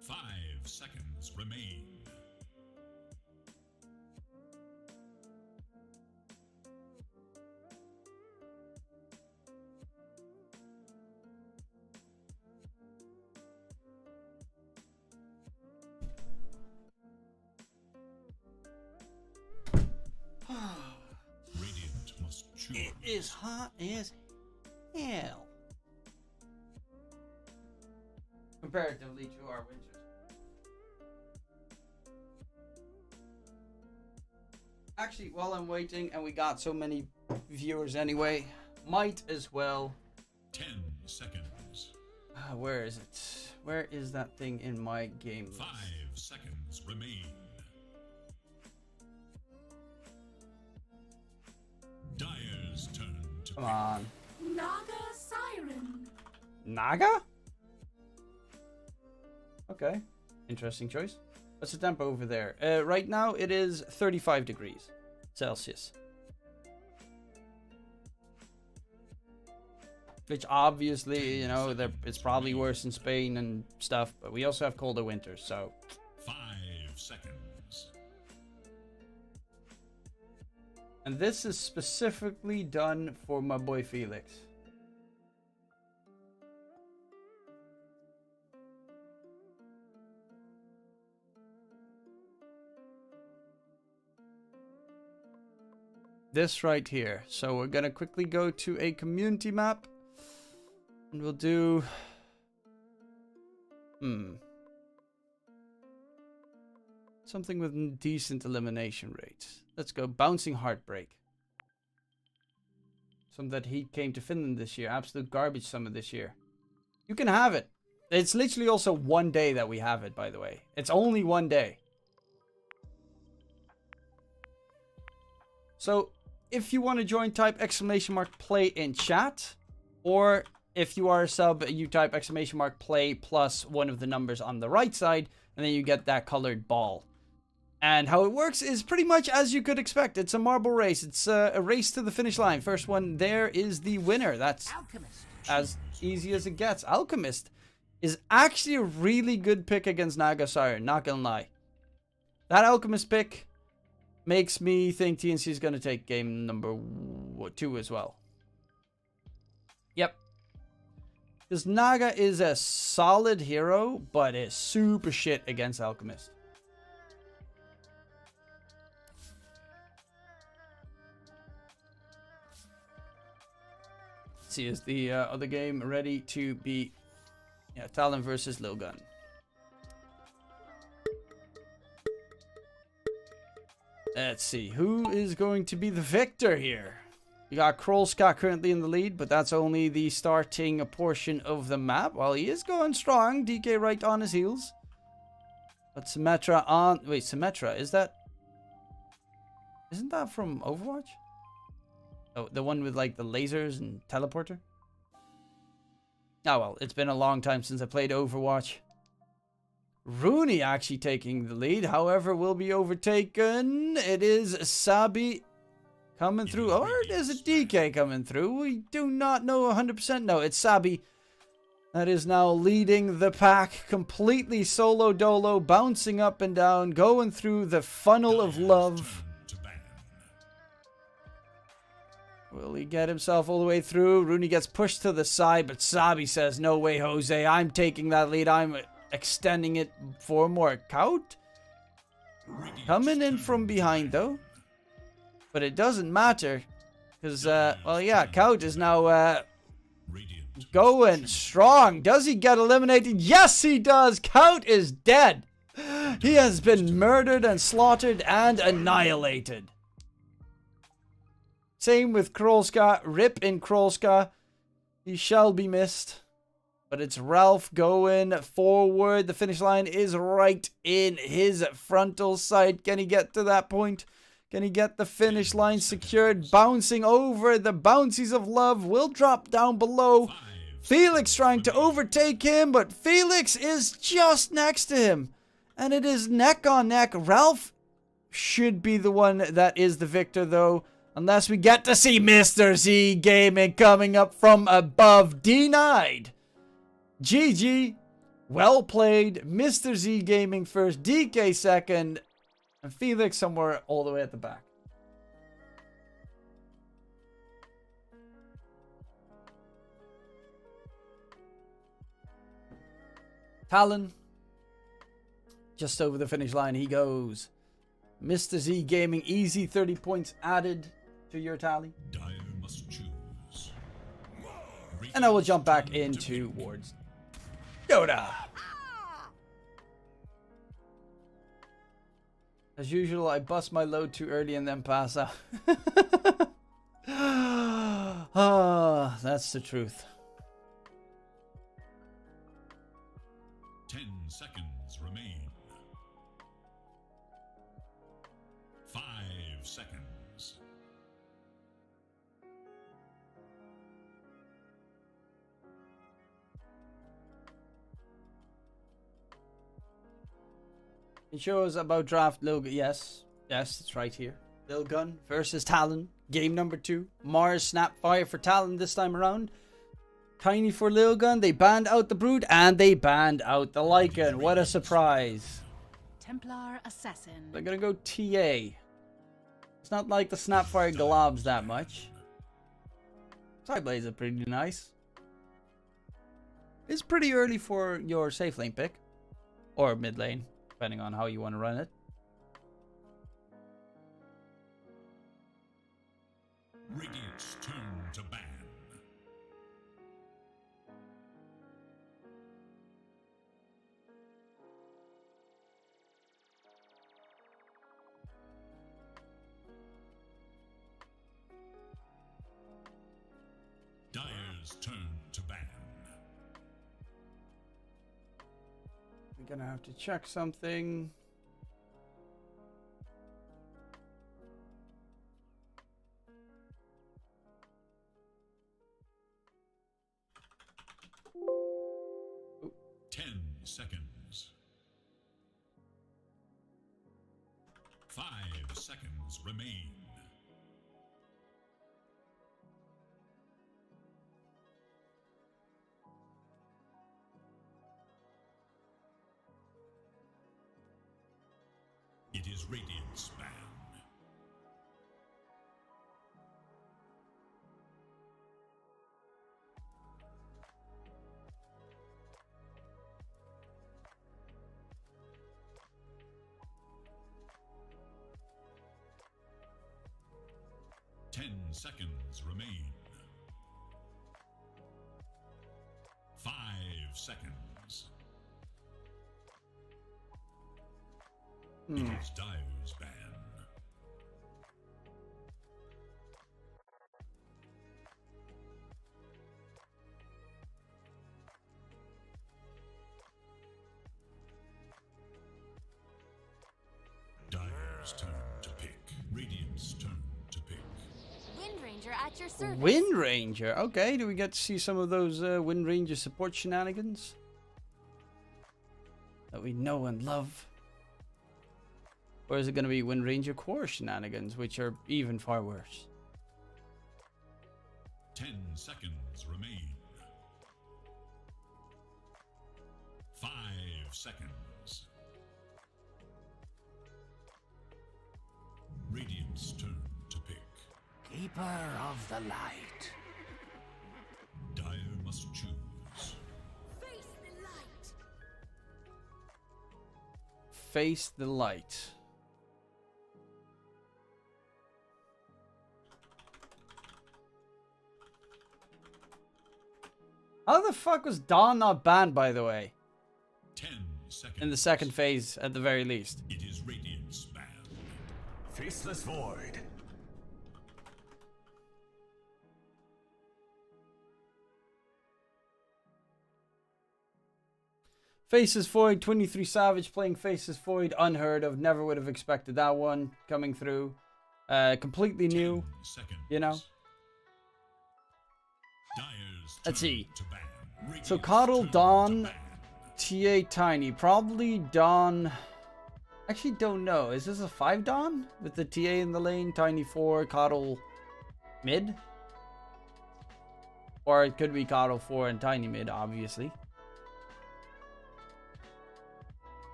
5 seconds remain. Radiant must choose. It is hot as hell. Comparatively to our winters. Actually, while I'm waiting, and we got so many viewers anyway, might as well. 10 seconds. Where is it? Where is that thing in my game list? 5 seconds remain. Dire's turn to Come on. Naga Siren. Naga? Okay. Interesting choice. What's the temp over there? Right now it is 35 degrees Celsius. Which obviously, you know, it's probably worse in Spain and stuff, but we also have colder winters, so. 5 seconds. And this is specifically done for my boy Felix. This right here. So we're gonna quickly go to a community map. And we'll do... something with decent elimination rates. Let's go Bouncing Heartbreak. Some that he came to Finland this year. Absolute garbage summer this year. You can have it. It's literally also 1 day that we have it, by the way. It's only 1 day. So, if you want to join, type !play in chat. Or if you are a sub, you type !play plus one of the numbers on the right side. And then you get that colored ball. And how it works is pretty much as you could expect. It's a marble race. It's a race to the finish line. First one there is the winner. That's as easy as it gets. Alchemist is actually a really good pick against Naga Siren, not gonna lie. That Alchemist pick makes me think TNC is gonna take game number 2 as well. Yep. Because Naga is a solid hero, but is super shit against Alchemist. Let's see, is the other game ready to be... Yeah, Talon versus Lilgun. Let's see. Who is going to be the victor here? You got Krolska currently in the lead, but that's only the starting portion of the map. While he is going strong, DK right on his heels. But Symmetra on... Wait, Symmetra, is that... Isn't that from Overwatch? Oh, the one with like the lasers and teleporter? Oh well, it's been a long time since I played Overwatch. Rooney actually taking the lead, however, will be overtaken. It is Sabi coming through, or is it DK coming through? We do not know 100%. No, it's Sabi that is now leading the pack, completely solo dolo, bouncing up and down, going through the funnel of love. Will he get himself all the way through? Rooney gets pushed to the side, but Sabi says, no way, Jose. I'm taking that lead. I'm extending it for more. Kaut coming in from behind, though. But it doesn't matter. Because, well, yeah, Kaut is now going strong. Does he get eliminated? Yes, he does. Kaut is dead. He has been murdered and slaughtered and annihilated. Same with Krolska. Rip in Krolska. He shall be missed. But it's Ralph going forward. The finish line is right in his frontal sight. Can he get to that point? Can he get the finish line secured? Bouncing over the bouncies of love. Will drop down below. Felix trying to overtake him. But Felix is just next to him. And it is neck on neck. Ralph should be the one that is the victor, though. Unless we get to see Mr. Z Gaming coming up from above. Denied. GG. Well played. Mr. Z Gaming first. DK second. And Felix somewhere all the way at the back. Talon. Just over the finish line he goes. Mr. Z Gaming, easy 30 points added to your tally. Dire must choose. And I will jump back into wards. Yoda! As usual, I bust my load too early and then pass out. Ah, that's the truth. 10 seconds remain. 5 seconds. It shows about draft Lilgun. Yes, it's right here. Lilgun versus Talon. Game number 2. Mars Snapfire for Talon this time around. Tiny for Lilgun. They banned out the Brood and they banned out the Lycan. What a surprise. Templar Assassin. They're gonna go TA. It's not like the Snapfire globs that much. Sideblades are pretty nice. It's pretty early for your safe lane pick. Or mid lane, depending on how you want to run it. Radiant's turn to ban. Dire's turn to ban. I'm gonna have to check something. Ooh. 10 seconds. 5 seconds remain. It is Radiant's ban. Ten seconds remain. 5 seconds. It is Dire's ban. Ranger at your service. Wind Ranger. Okay, do we get to see some of those Wind Ranger support shenanigans that we know and love? Or is it going to be Wind Ranger core shenanigans, which are even far worse? 10 seconds remain. 5 seconds. Radiant's turn to pick. Keeper of the light. Dire must choose. Face the light. Face the light. How the fuck was Dawn not banned, by the way? 10 seconds. In the second phase, at the very least. It is Radiant's ban. Faceless void. Faces Void, 23 Savage playing Faces Void, unheard of. Never would have expected that one coming through. Completely new, 10 seconds. you know. Dire's Let's turn see. to ban. So Radiant's Coddle, turn to Dawn, ban. TA Tiny. Probably Dawn. Actually, don't know. Is this a 5 Dawn? With the TA in the lane, Tiny 4, Coddle mid? Or it could be Coddle 4 and Tiny mid, obviously.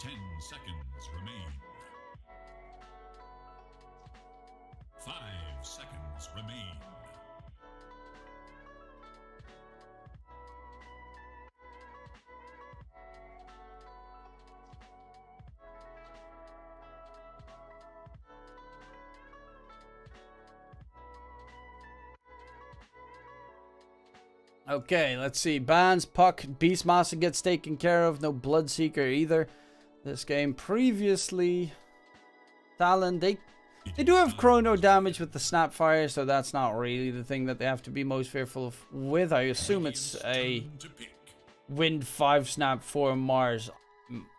10 seconds remain. 5 seconds remain. Okay, let's see. Bans, Puck, Beastmaster gets taken care of. No Bloodseeker either. This game previously. Talon, they do have chrono damage with the Snapfire, so that's not really the thing that they have to be most fearful of with. I assume it's a Turn to pick. Wind 5 Snap 4 Mars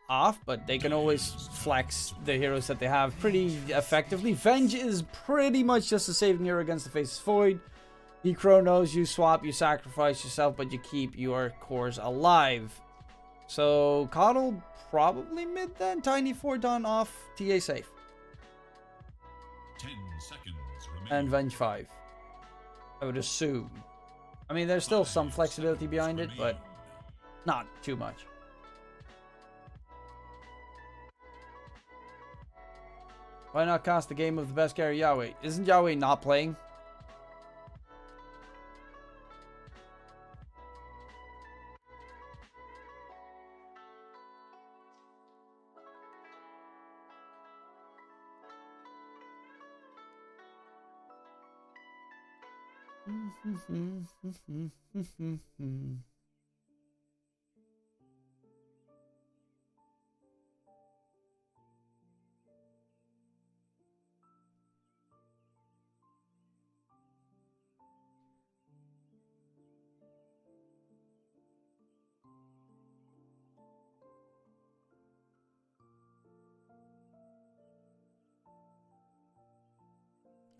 off, but they can always flex the heroes that they have pretty effectively. Venge is pretty much just a saving hero against the Faceless Void. He chronos, you swap, you sacrifice yourself, but you keep your cores alive. So Coddle probably mid then. Tiny 4 Dawn off, TA safe. 10 seconds remain. And Venge 5. I would assume. I mean, there's still some 5 flexibility behind it, seconds but remain. not too much. Why not cast the game of the best carry Yahweh? Isn't Yahweh not playing?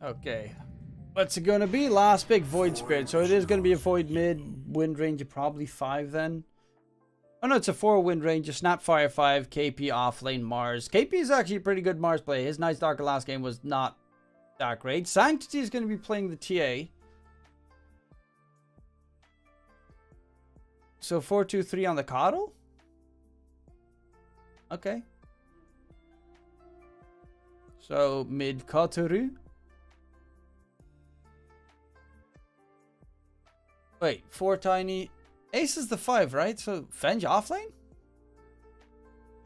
Okay. What's it gonna be? Last pick, Void Spirit. So it is gonna be a Void mid, Wind Ranger probably 5 then. Oh no, it's a 4 Wind Ranger, Snapfire 5, KP offlane Mars. KP is actually a pretty good Mars play. His Night Stalker last game was not that great. Sanctity is gonna be playing the TA. So 4-2-3 on the Coddle? Okay. So mid Kotoru. Wait, 4 Tiny. Ace is the 5, right? So Venge offlane?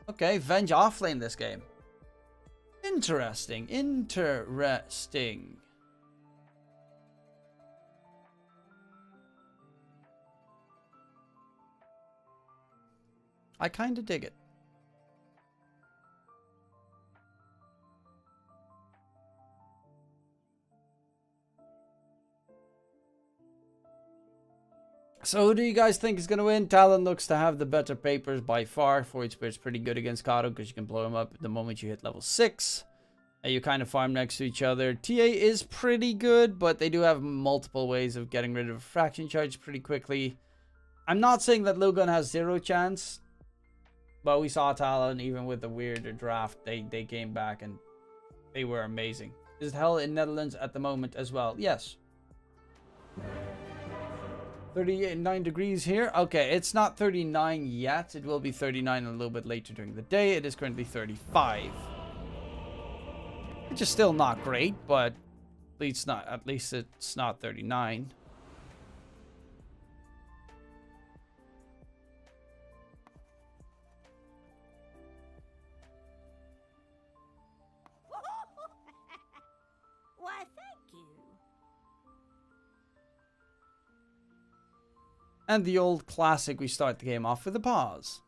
Okay, Venge offlane this game. Interesting. Interesting. I kind of dig it. So who do you guys think is going to win? Talon looks to have the better papers by far. Void Spirit's pretty good against Kato because you can blow him up the moment you hit level 6. You kind of farm next to each other. TA is pretty good, but they do have multiple ways of getting rid of fraction charge pretty quickly. I'm not saying that Lilgun has 0 chance, but we saw Talon, even with the weirder draft, they came back and they were amazing. Is it hell in Netherlands at the moment as well? Yes. 39 degrees here. Okay, it's not 39 yet. It will be 39 a little bit later during the day. It is currently 35. Which is still not great, but at least it's not 39. Why, thank you. And the old classic, we start the game off with a pause.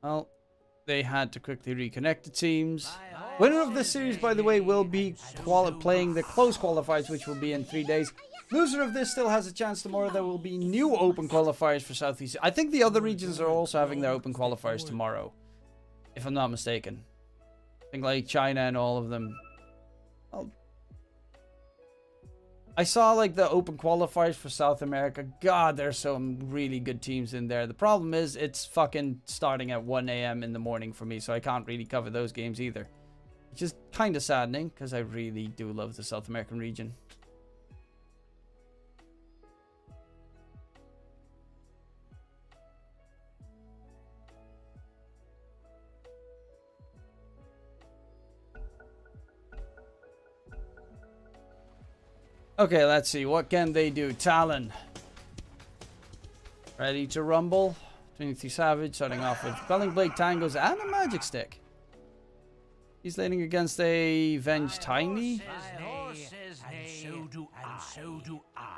Well, they had to quickly reconnect the teams. Winner of this series, by the way, will be playing the close qualifiers, which will be in 3 days. Loser of this still has a chance tomorrow. There will be new open qualifiers for Southeast. I think the other regions are also having their open qualifiers tomorrow, if I'm not mistaken. I think like China and all of them. Well, I saw like the open qualifiers for South America. God, there's some really good teams in there. The problem is it's fucking starting at 1 a.m. in the morning for me, so I can't really cover those games either. Which is kind of saddening, because I really do love the South American region. Okay, let's see. What can they do? Talon. Ready to rumble. 23 Savage, starting off with Quelling Blade, Tangos, and a Magic Stick. He's laning against a Venge Tiny. So do I.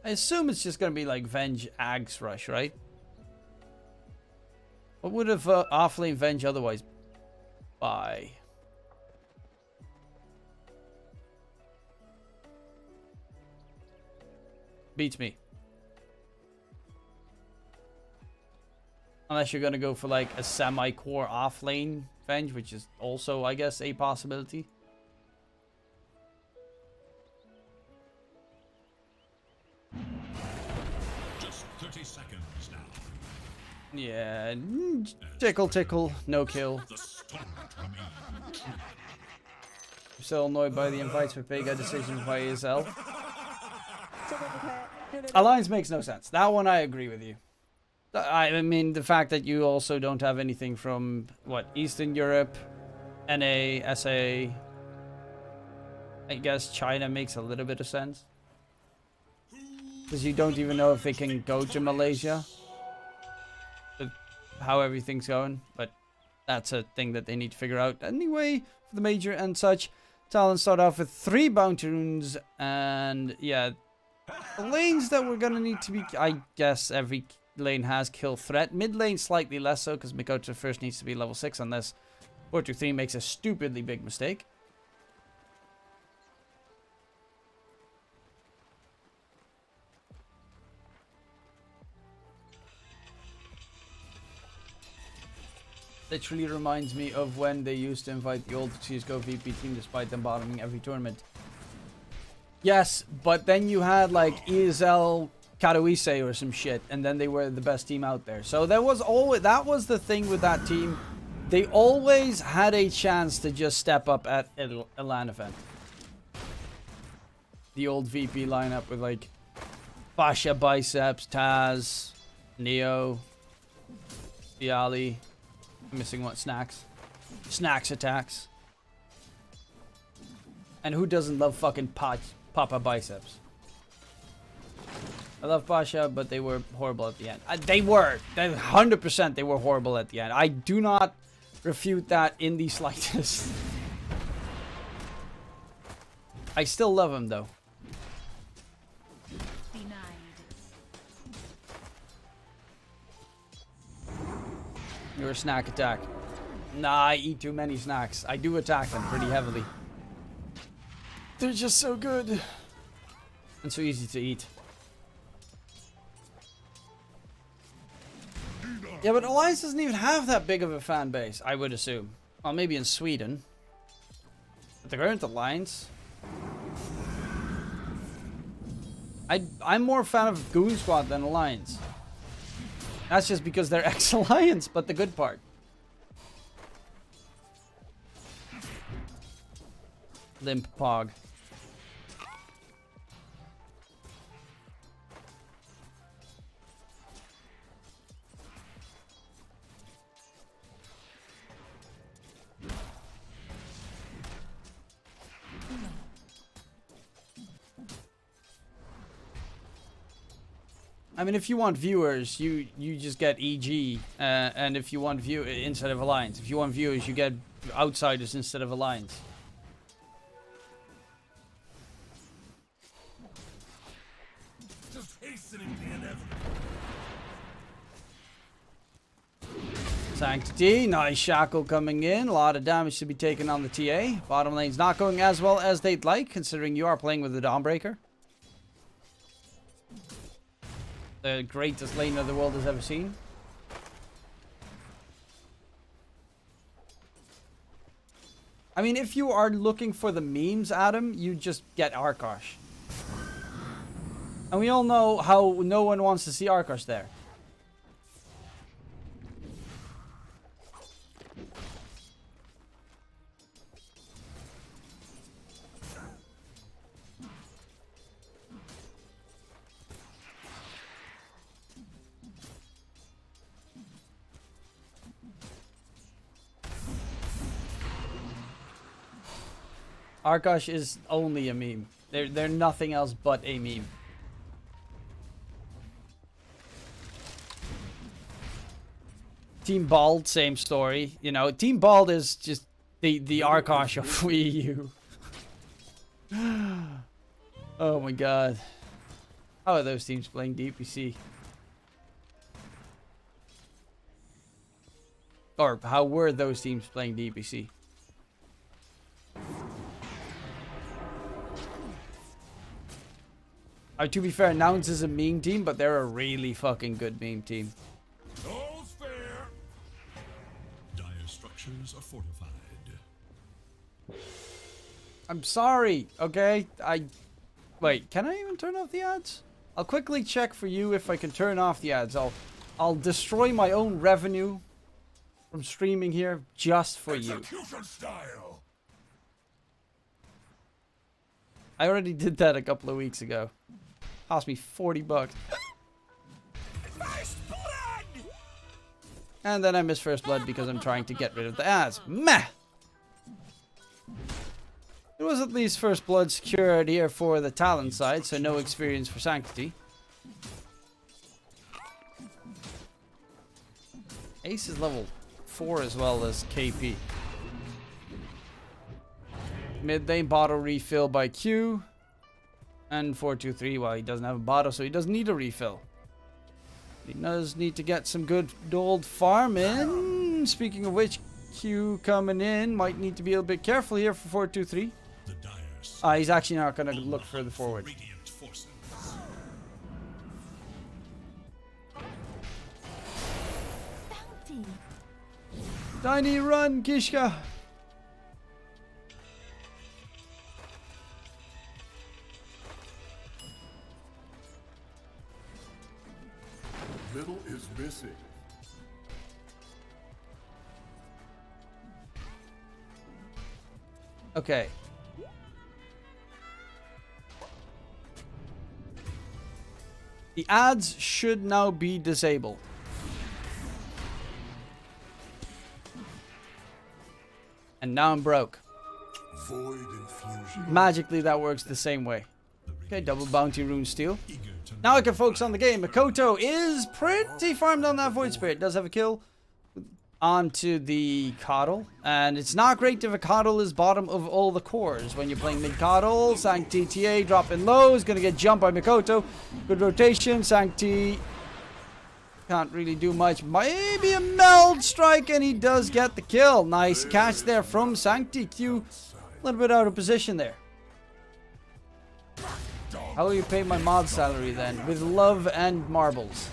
I assume it's just going to be like Venge Ags Rush, right? What would have offlane Venge otherwise buy? Beats me. Unless you're going to go for like a semi-core offlane Venge, which is also, I guess, a possibility. Just 30 seconds now. Yeah, tickle, tickle, no kill. The start remains. I'm still annoyed by the invites for Vega decisions by ESL. Alliance makes no sense. That one I agree with you. I mean, the fact that you also don't have anything from, what, Eastern Europe, NA, SA. I guess China makes a little bit of sense. Because you don't even know if they can go to Malaysia. With how everything's going. But that's a thing that they need to figure out. Anyway, for the major and such, Talon start off with 3 bounty runes. And yeah, the lanes that we're going to need to be, I guess every lane has kill threat. Mid lane slightly less so, because Mikoto first needs to be level 6 unless 423 makes a stupidly big mistake. Literally reminds me of when they used to invite the old CSGO VP team despite them bottoming every tournament. Yes, but then you had like ESL Katowice or some shit, and then they were the best team out there. So there was always, that was the thing with that team. They always had a chance to just step up at a LAN event. The old VP lineup with like Basha, Biceps, Taz, Neo, Bialy. Missing what? Snacks. Snacks attacks. And who doesn't love fucking Papa Biceps? I love Pasha, but they were horrible at the end. They were. 100% they were horrible at the end. I do not refute that in the slightest. I still love him, though. You're a snack attack. Nah, I eat too many snacks. I do attack them pretty heavily. They're just so good. And so easy to eat. Yeah, but Alliance doesn't even have that big of a fan base, I would assume. Well, maybe in Sweden. But the current Alliance... I'm more a fan of Goon Squad than Alliance. That's just because they're ex-Alliance, but the good part. Limp Pog. I mean, if you want viewers, you just get EG, and if you want view instead of Alliance. If you want viewers, you get Outsiders instead of Alliance. Just hastening the inevitable. Sanctity, nice shackle coming in. A lot of damage to be taken on the TA. Bottom lane's not going as well as they'd like, considering you are playing with the Dawnbreaker. The greatest laner the world has ever seen. I mean, if you are looking for the memes, Adam, you just get Arkosh. And we all know how no one wants to see Arkosh there. Arkosh is only a meme. They're nothing else but a meme. Team Bald, same story. You know, Team Bald is just the Arkosh of Wii U. Oh my god. How are those teams playing DPC? Or how were those teams playing DPC? To be fair, Nouns is a meme team, but they're a really fucking good meme team. All's fair. Dire structures are fortified. I'm sorry, okay? Wait, can I even turn off the ads? I'll quickly check for you if I can turn off the ads. I'll destroy my own revenue from streaming here just for you. Execution style. I already did that a couple of weeks ago. Cost me $40. First blood. And then I missed First Blood because I'm trying to get rid of the ads. Meh! It was at least First Blood secured here for the Talon side, so no experience for Sanctity. Ace is level 4 as well as KP. Mid lane bottle refill by Q. And 423, well, he doesn't have a bottle, so he doesn't need a refill. He does need to get some good old farm in. Speaking of which, Q coming in. Might need to be a little bit careful here for 423. He's actually not going to look further forward. Bounty. Tiny run, Kishka. Middle is missing. Okay. The ads should now be disabled. And now I'm broke. Void infusion. Magically, that works the same way. Okay, double bounty rune steal. Now I can focus on the game. Makoto is pretty farmed on that Void Spirit. Does have a kill onto the Coddle. And it's not great if a Coddle is bottom of all the cores. When you're playing mid-Coddle, Sancti TA dropping low. Is going to get jumped by Makoto. Good rotation. Sancti Can't really do much. Maybe a meld strike, and he does get the kill. Nice catch there from Sancti. Q, a little bit out of position there. How will you pay my mod salary then? With love and marbles.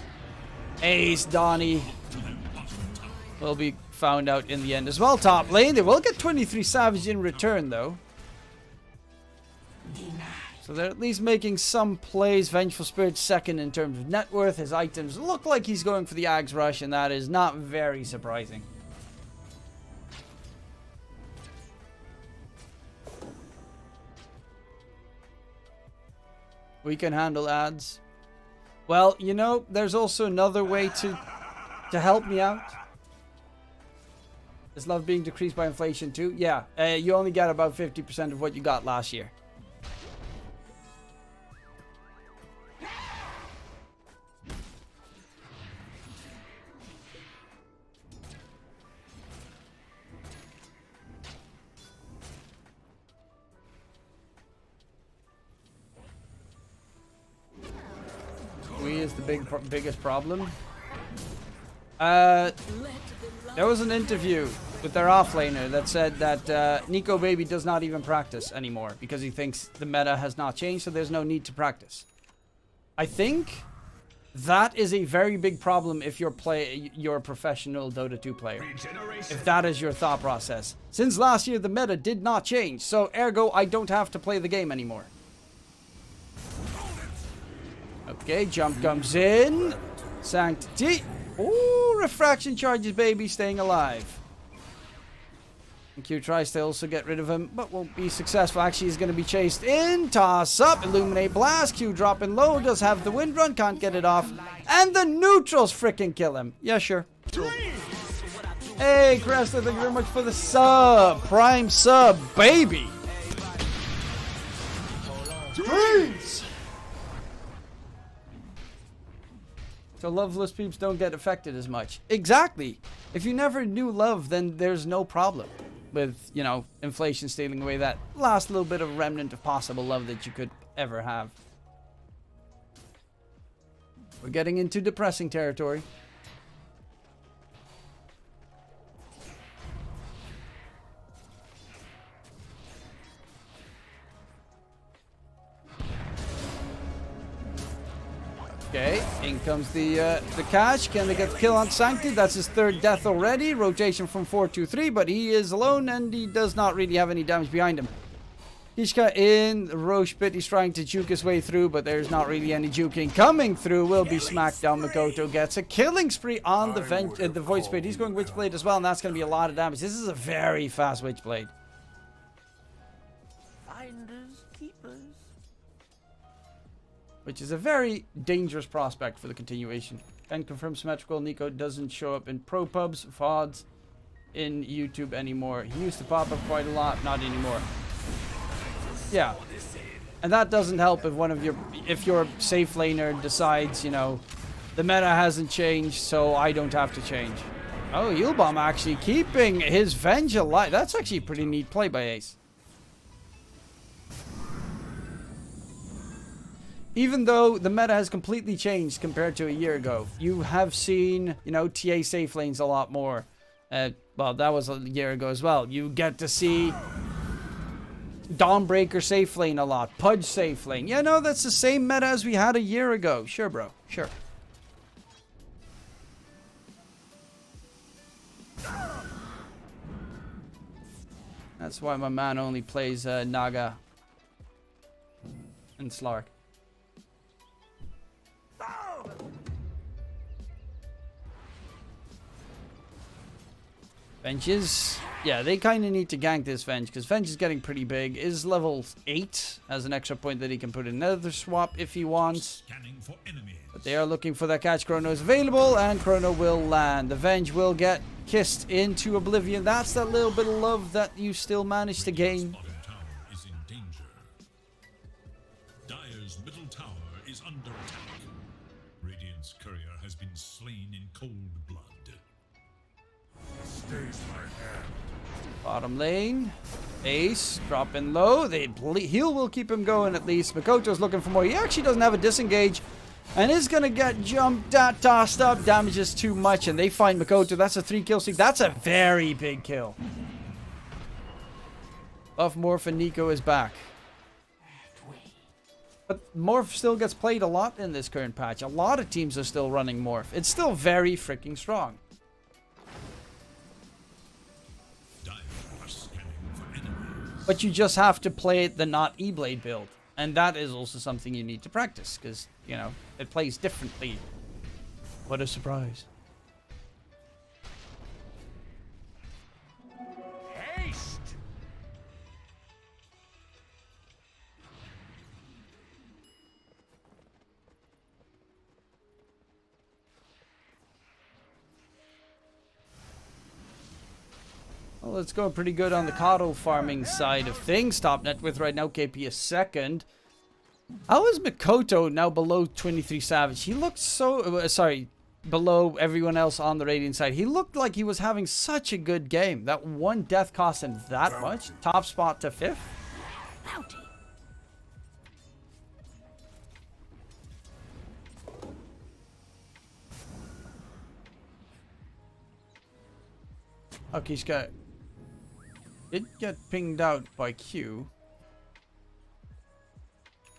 Ace, Donnie. Will be found out in the end as well. Top lane, they will get 23 Savage in return though. So they're at least making some plays. Vengeful Spirit second in terms of net worth. His items look like he's going for the Axe Rush, and that is not very surprising. We can handle ads. Well, you know, there's also another way to help me out. Is love being decreased by inflation too? Yeah, you only get about 50% of what you got last year. Is the biggest problem. There was an interview with their offlaner that said that Nico Baby does not even practice anymore because he thinks the meta has not changed, so there's no need to practice. I think that is a very big problem if you're a professional Dota 2 player. If that is your thought process. Since last year the meta did not change, so ergo I don't have to play the game anymore. Okay, jump comes in. Sanctity. Ooh, refraction charges, baby, staying alive. And Q tries to also get rid of him, but won't be successful. Actually, he's going to be chased in. Toss up, Illuminate Blast. Q dropping low, does have the wind run, can't get it off. And the neutrals freaking kill him. Yeah, sure. Hey, Cresta, thank you very much for the sub. Prime sub, baby. Dreams. So loveless peeps don't get affected as much. Exactly. If you never knew love, then there's no problem with, you know, inflation stealing away that last little bit of remnant of possible love that you could ever have. We're getting into depressing territory. Okay, in comes the catch. Can they get the kill on Sancti? That's his third death already. Rotation from 4-2-3, but he is alone and he does not really have any damage behind him. Kishka in the Roche pit. He's trying to juke his way through, but there's not really any juking coming through. Will be smacked down. Makoto gets a killing spree on the Void Spirit. He's going Witchblade as well, and that's going to be a lot of damage. This is a very fast Witchblade. Finders, keepers. Which is a very dangerous prospect for the continuation. And confirmed symmetrical. Nico doesn't show up in pro pubs, VODs, in YouTube anymore. He used to pop up quite a lot, not anymore. Yeah. And that doesn't help if your safe laner decides, you know, the meta hasn't changed, so I don't have to change. Oh, Yulbom actually keeping his Venge alive. That's actually a pretty neat play by Ace. Even though the meta has completely changed compared to a year ago, you have seen, you know, TA safe lanes a lot more. Well, that was a year ago as well. You get to see Dawnbreaker safe lane a lot. Pudge safe lane. Yeah, no, that's the same meta as we had a year ago. Sure, bro. Sure. That's why my man only plays Naga and Slark. Venges. Yeah, they kind of need to gank this Venge, because Venge is getting pretty big. Is level 8, has an extra point that he can put in another swap if he wants. But they are looking for that catch. Chrono is available, and Chrono will land. The Venge will get kissed into oblivion. That's that little bit of love that you still manage to gain. Is in danger. Dire's middle tower is under attack. Radiant's courier has been slain in cold blood. Bottom lane. Ace dropping low. Heal will keep him going at least. Makoto's looking for more. He actually doesn't have a disengage. And is going to get jumped, tossed up, damages too much, and they find Makoto. That's a 3 kill streak. That's a very big kill. Buff Morph and Nico is back. But Morph still gets played a lot in this current patch. A lot of teams are still running Morph. It's still very freaking strong. But you just have to play the not E-Blade build. And that is also something you need to practice. Because, you know, it plays differently. What a surprise. Haste! Well, it's going pretty good on the coddle farming side of things. Top net with right now KP is second. How is Makoto now below 23 Savage? He looked so... sorry, below everyone else on the Radiant side. He looked like he was having such a good game. That one death cost him that much. Top spot to 5th. Bounty. Okay, he's got... Did get pinged out by Q.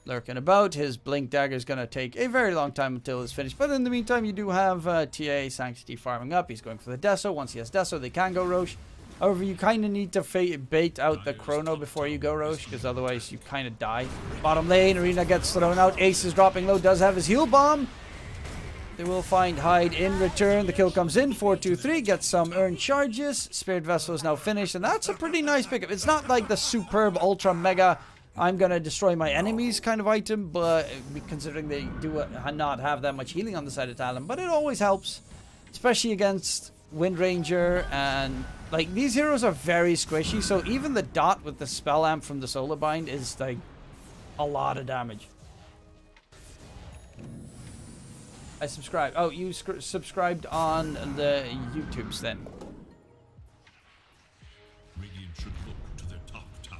Lurking about. His Blink Dagger is going to take a very long time until it's finished. But in the meantime, you do have TA Sanctity farming up. He's going for the Deso. Once he has Deso, they can go Roche. However, you kind of need to bait out the Chrono before you go Roche, because otherwise you kind of die. Bottom lane, Arena gets thrown out. Ace is dropping low. Does have his heal bomb. They will find Hyde in return. The kill comes in. 4-2-3. Gets some earned charges. Spirit Vessel is now finished. And that's a pretty nice pickup. It's not like the superb, ultra, mega, I'm going to destroy my enemies kind of item. But considering they do not have that much healing on the side of Talon. But it always helps. Especially against Wind Ranger. And like these heroes are very squishy. So even the dot with the spell amp from the Solar Bind is like a lot of damage. I subscribed. Oh, you subscribed on the YouTubes then. Radiant should look to their top tower.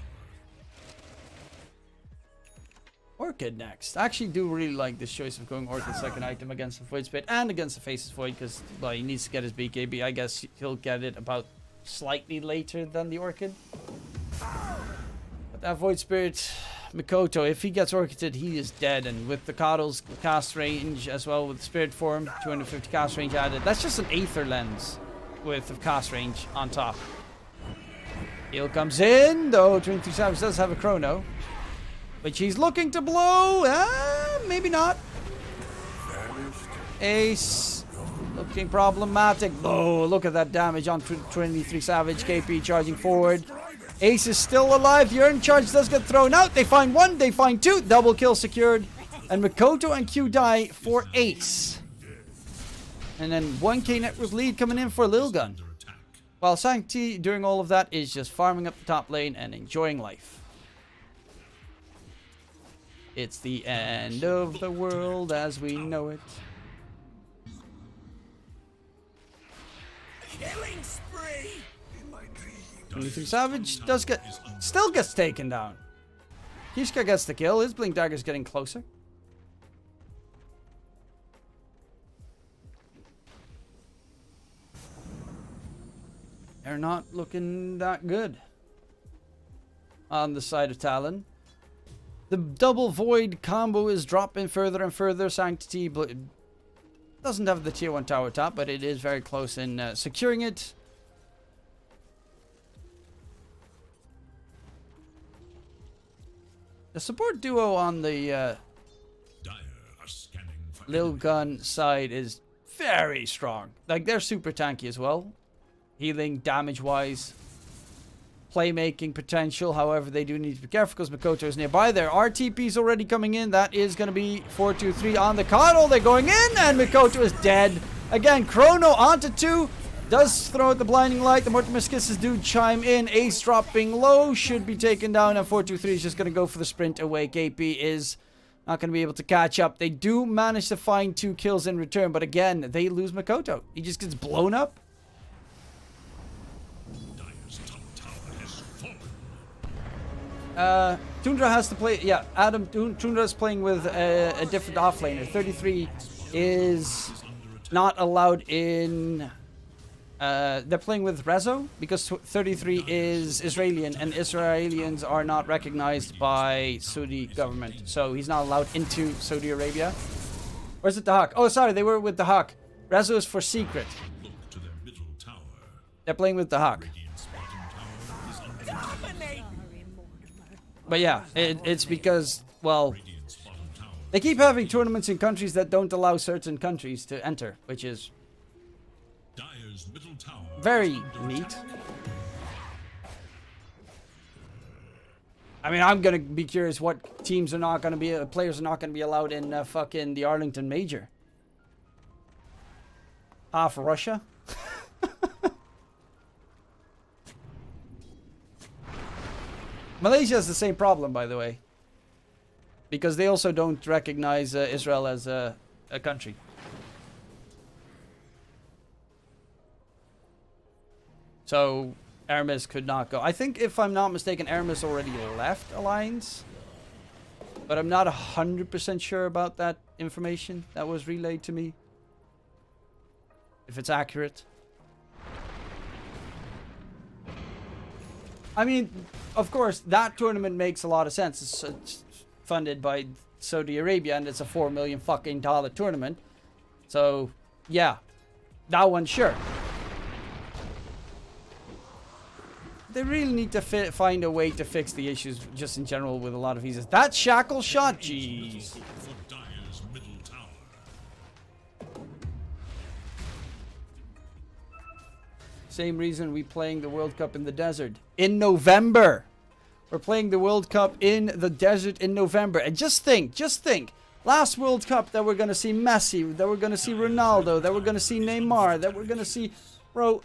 Orchid next. I actually do really like this choice of going Orchid second item against the Void Spit and against the Faceless Void because, well, he needs to get his BKB. I guess he'll get it about slightly later than the Orchid. But that Void Spirit... Makoto, if he gets Orchided, he is dead. And with the Coddle's cast range as well, with Spirit Form, 250 cast range added. That's just an Aether Lens with the cast range on top. Heal comes in, though 23 Savage does have a Chrono, which he's looking to blow. Maybe not. Ace looking problematic. Oh, look at that damage on 23 Savage. KP charging forward. Ace is still alive. The earned charge does get thrown out. They find one. They find two. Double kill secured. And Makoto and Q die for Ace. And then 1k net worth lead coming in for Lilgun. While Sancti, during all of that, is just farming up the top lane and enjoying life. It's the end of the world as we know it. Killing spree! 23 Savage still gets taken down. Kishka gets the kill. His Blink Dagger's getting closer. They're not looking that good on the side of Talon. The double Void combo is dropping further and further. Sanctity doesn't have the tier 1 tower top, but it is very close in securing it. The support duo on the Lilgun side is very strong. Like, they're super tanky as well. Healing, damage-wise. Playmaking potential. However, they do need to be careful because Makoto is nearby. There are TPs already coming in. That is going to be 4-2-3 on the Coddle. They're going in, and Makoto is dead. Again, Chrono onto 2. Does throw out the blinding light. The Mortimer Skisses do chime in. Ace dropping low. Should be taken down. And 4-2-3 is just going to go for the sprint away. KP is not going to be able to catch up. They do manage to find 2 kills in return. But again, they lose Makoto. He just gets blown up. Dire's top tower has fallen. Tundra has to play. Yeah, Adam Tundra is playing with a different offlaner. 33 is not allowed in. They're playing with Rezo because 33 is Israeli, and Israelis are not recognized by Saudi government, so he's not allowed into Saudi Arabia. Or is it the Hawk? Oh, sorry, they were with the Hawk. Rezo is for secret. Look to their middle tower. They're playing with the Hawk. Radiant's bottom tower is under attack. But yeah, it's because, well, Radiant's bottom tower they keep having tournaments in countries that don't allow certain countries to enter, which is Dire's middle tower very is under neat. attack. I mean, I'm gonna be curious what teams are not gonna be, players are not gonna be allowed in fucking the Arlington Major. Half Russia. Malaysia has the same problem, by the way, because they also don't recognize Israel as a country. So Hermes could not go. I think, if I'm not mistaken, Hermes already left Alliance, but I'm not 100% sure about that information that was relayed to me, if it's accurate. I mean, of course, that tournament makes a lot of sense. It's funded by Saudi Arabia, and it's a $4 million fucking dollar tournament. So, yeah, that one, sure. They really need to find a way to fix the issues just in general with a lot of visas. That shackle shot, jeez. For Dire's middle tower. Same reason we playing the World Cup in the desert. In November. We're playing the World Cup in the desert in November. And just think. Last World Cup that we're going to see Messi, that we're going to see Ronaldo, that we're going to see Neymar, that we're going to see... Bro,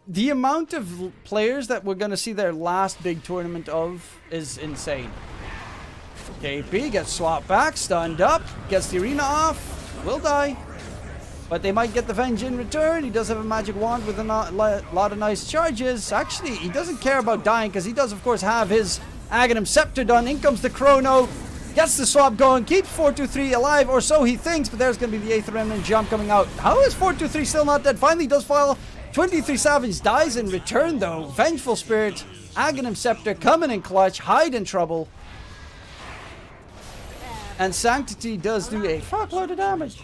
the amount of players that we're going to see their last big tournament of is insane. KP gets swapped back, stunned up, gets the arena off, will die. But they might get the Venge in return. He does have a magic wand with a lot of nice charges. Actually, he doesn't care about dying because he does, of course, have his Aghanim Scepter done. In comes the Chrono. Gets the swap going. Keeps 423 alive, or so he thinks. But there's going to be the Aether Remnant jump coming out. How is 423 still not dead? Finally does fall. 23 Savage dies in return, though. Vengeful Spirit. Aghanim Scepter coming in clutch. Hide in trouble. And Sanctity does do a fuckload of damage.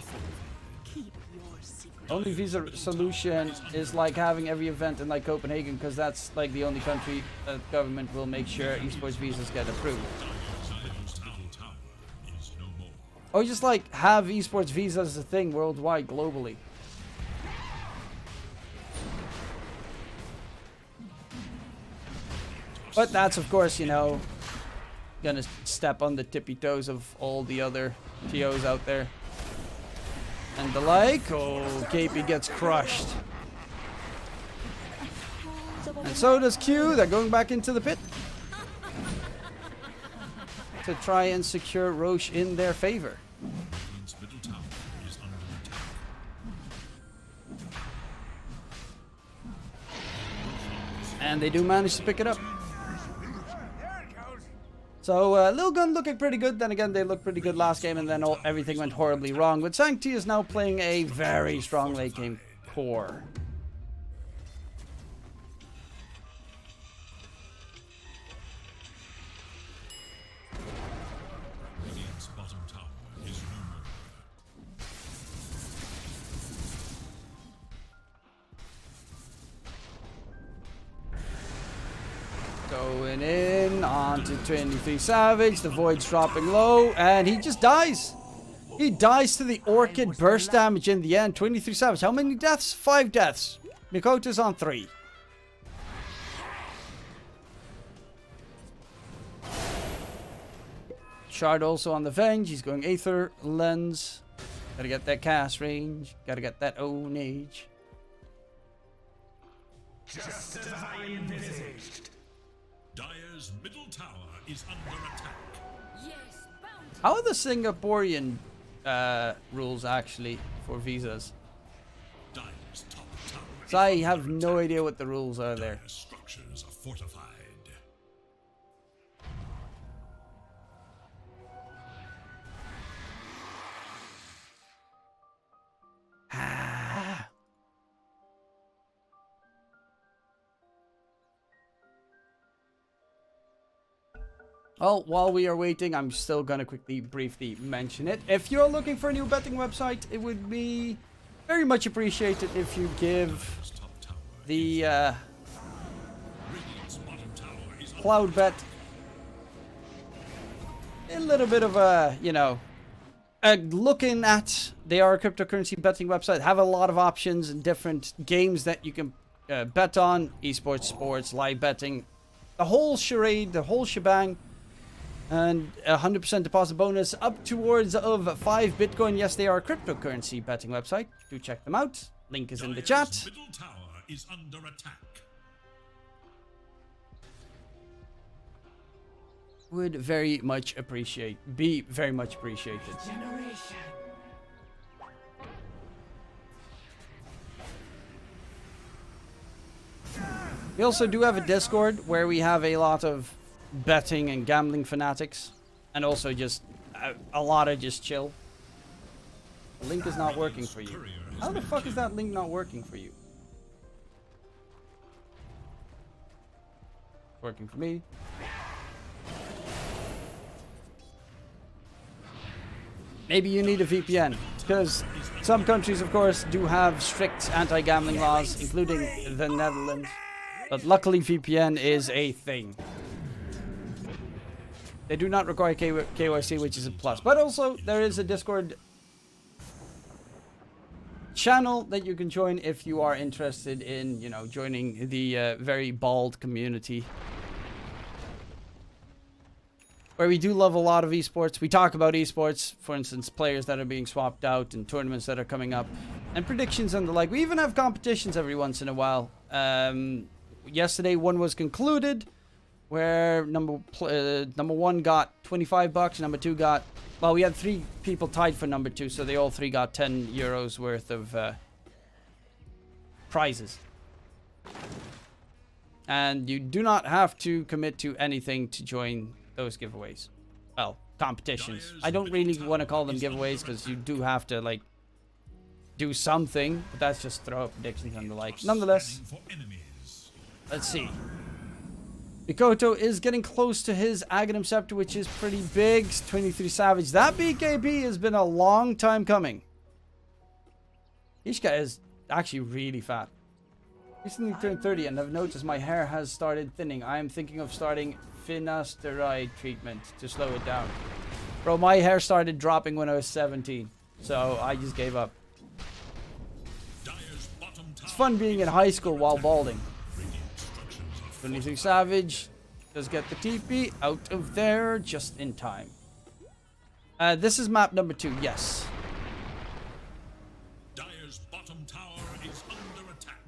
Only visa solution is like having every event in like Copenhagen, because that's like the only country that government will make sure esports visas get approved. Dire's middle tower is no more. Or just like have esports visas as a thing worldwide, globally. But that's, of course, you know, gonna step on the tippy toes of all the other TOs out there. And the like. Oh, KP gets crushed. And so does Q. They're going back into the pit to try and secure Roche in their favor. Radiant's middle tower is under attack. And they do manage to pick it up. So, Lilgun looking pretty good. Then again, they looked pretty good last game, and then everything went horribly wrong. But Sancti is now playing a very strong late game core. Radiant's bottom tower is no more. Going in onto 23 Savage. The Void's dropping low, and he just dies. He dies to the Orchid burst damage in the end. 23 Savage. How many deaths? 5 deaths. Mikota's on 3. Shard also on the Venge. He's going Aether Lens. Gotta get that cast range. Gotta get that ownage. Dire's middle tower is under attack. Yes, bounty. How are the Singaporean rules actually for visas? Dire's top tower. So I have no idea what the rules are there. Dire's structures are fortified. Well, while we are waiting, I'm still going to quickly, briefly mention it. If you're looking for a new betting website, it would be very much appreciated if you give the Cloudbet a little bit of a, you know, looking at. They are a cryptocurrency betting website, have a lot of options and different games that you can bet on, esports, sports, live betting, the whole charade, the whole shebang, and 100% deposit bonus up towards of 5 Bitcoin. Yes, they are a cryptocurrency betting website. Do check them out. Link is in the chat. Middle tower is under attack. Would very much appreciate, be very much appreciated. We also do have a Discord where we have a lot of betting and gambling fanatics, and also just a lot of just chill. The link is not working for you. How the fuck is that link not working for you? Working for me. Maybe you need a VPN, because some countries, of course, do have strict anti-gambling laws, including the Netherlands. But luckily, VPN is a thing. They do not require KYC, which is a plus. But also, there is a Discord channel that you can join if you are interested in, you know, joining the very bald community. Where we do love a lot of esports. We talk about esports, for instance, players that are being swapped out and tournaments that are coming up, and predictions and the like. We even have competitions every once in a while. Yesterday, one was concluded, where number one got $25, number two got, well, we had 3 people tied for number 2, so they all 3 got 10 euros worth of prizes. And you do not have to commit to anything to join those giveaways. Well, competitions. I don't really want to call them giveaways, because you do have to, like, do something, but that's just throw up predictions and the like. Nonetheless, let's see. Mikoto is getting close to his Aghanim Scepter, which is pretty big. 23 Savage. That BKB has been a long time coming. Ishka is actually really fat. Recently turned 30 and I've noticed my hair has started thinning. I am thinking of starting finasteride treatment to slow it down. Bro, my hair started dropping when I was 17, so I just gave up. It's fun being in high school while balding. 23 Savage does get the TP out of there just in time. This is map number 2, yes. Dire's bottom tower is under attack.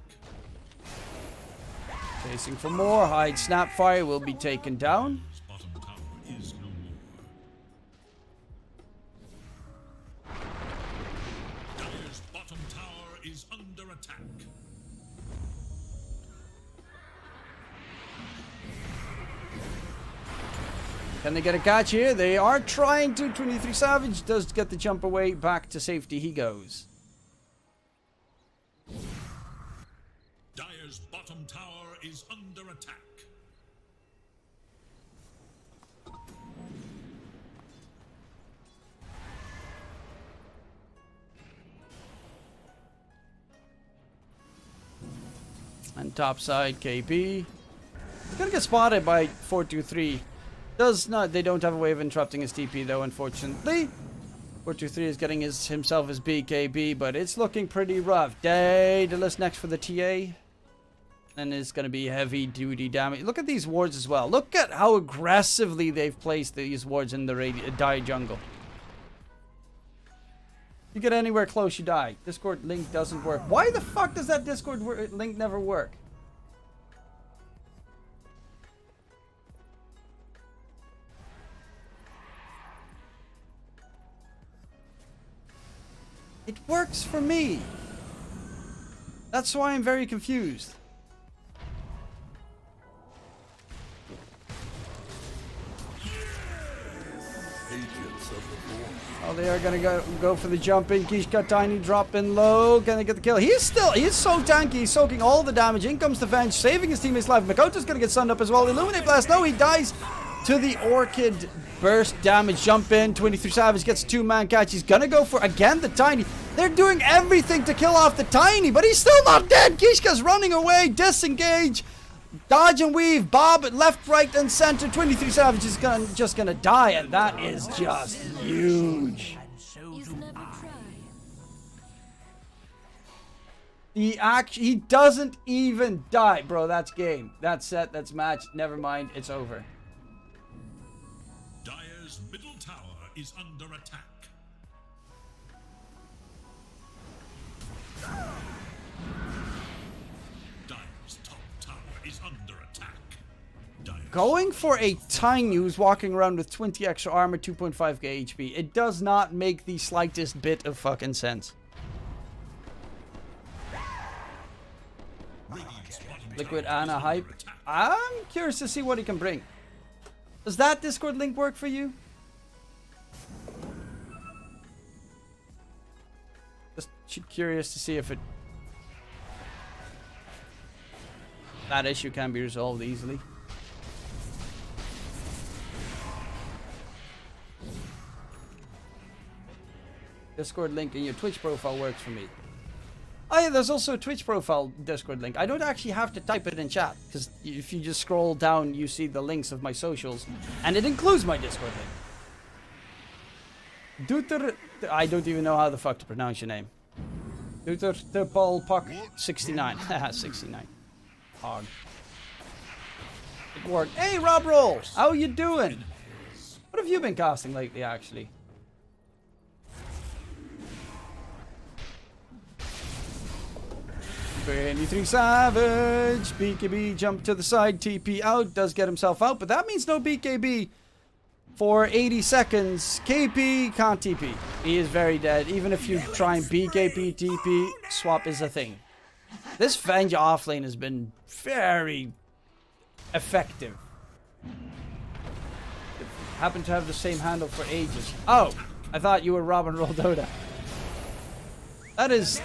Chasing for more. Hyde Snapfire will be taken down. Bottom tower is no more. Dire's bottom tower is under attack. Can they get a catch here? They are trying to. 23 Savage does get the jump away. Back to safety he goes. Dire's bottom tower is under attack. And topside KB. He's gonna get spotted by 423. Does not. They don't have a way of interrupting his TP though, unfortunately. 423 is getting himself his BKB, but it's looking pretty rough. Daedalus next for the TA. And it's going to be heavy duty damage. Look at these wards as well. Look at how aggressively they've placed these wards in the die jungle. You get anywhere close, you die. Discord link doesn't work. Why the fuck does that Discord link never work? It works for me. That's why I'm very confused. Oh, they are gonna go for the jump in. Kishka Tiny dropping low. Gonna get the kill. He's so tanky. He's soaking all the damage. In comes the Venge, saving his teammate's life. Makoto's gonna get stunned up as well. Illuminate Blast. No, he dies to the Orchid. Burst damage, jump in. 23 Savage gets a 2-man catch. He's gonna go for, again, the Tiny. They're doing everything to kill off the Tiny, but he's still not dead. Kishka's running away. Disengage. Dodge and weave. Bob left, right, and center. 23 Savage is just gonna die, and that is just huge. You've never tried. He doesn't even die. Bro, that's game. That's set. That's match. Never mind. It's over. Dire's middle tower is under attack. Dire's top tower is under attack. Dire's Going for a Tiny who's walking around with 20 extra armor, 2.5k HP. It does not make the slightest bit of fucking sense. Radiant's bottom Liquid tower is Ana under hype. attack. I'm curious to see what he can bring. Does that Discord link work for you? Just curious to see if it... that issue can be resolved easily. Discord link in your Twitch profile works for me. Oh yeah, there's also a Twitch profile Discord link. I don't actually have to type it in chat, because if you just scroll down, you see the links of my socials, and it includes my Discord link. Duter, I don't even know how the fuck to pronounce your name. Duter de Paul Puck 69. Haha, 69. Hog. It worked. Hey, Rob Roll! How you doing? What have you been casting lately, actually? "23 Savage, BKB jump to the side, TP out, does get himself out, but that means no BKB for 80 seconds. KP can't TP. He is very dead. Even if you try and BKP TP, swap is a thing. This Venge offlane has been very effective. Happen to have the same handle for ages. Oh, I thought you were Robin Roldoda. That is...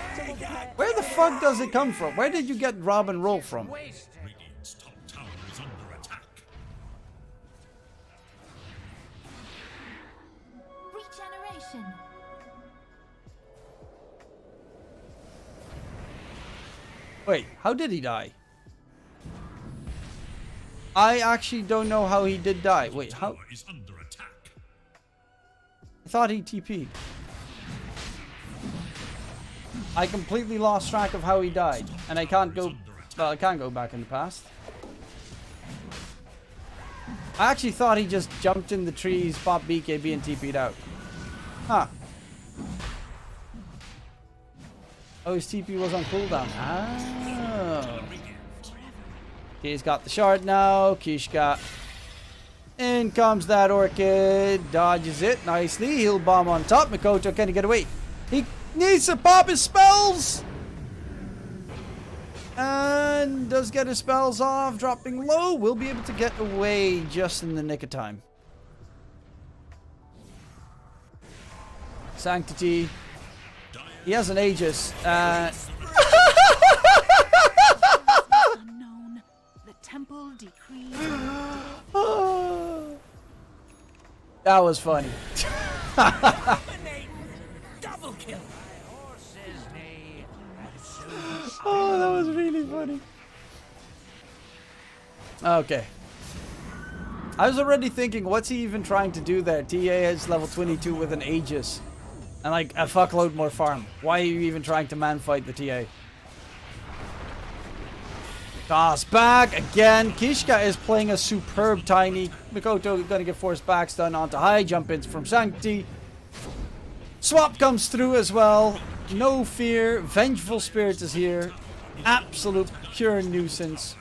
where the fuck does it come from? Where did you get Robin Roll from? Radiant's top tower is under attack. Regeneration. Wait, how did he die? I actually don't know how he did die. Wait, how? Tower is under attack. I thought he TP'd. I completely lost track of how he died, and I can't go... well, I can't go back in the past. I actually thought he just jumped in the trees, popped BKB, and TP'd out. Huh. Oh, his TP was on cooldown. Oh. He's got the shard now. Kishka. In comes that Orchid. Dodges it nicely. He'll bomb on top. Mikoto, can he get away? He needs to pop his spells! And does get his spells off. Dropping low. Will be able to get away just in the nick of time. Sanctity. He has an Aegis. Unknown. The temple decrees. That was funny. Double kill. Oh, that was really funny. Okay. I was already thinking, what's he even trying to do there? TA is level 22 with an Aegis. And like a fuckload more farm. Why are you even trying to man fight the TA? Toss back again. Kishka is playing a superb Tiny. Mikoto gonna get forced back stun onto high. Jump ins from Sanctity. Swap comes through as well. No fear. Vengeful Spirit is here. Absolute pure nuisance.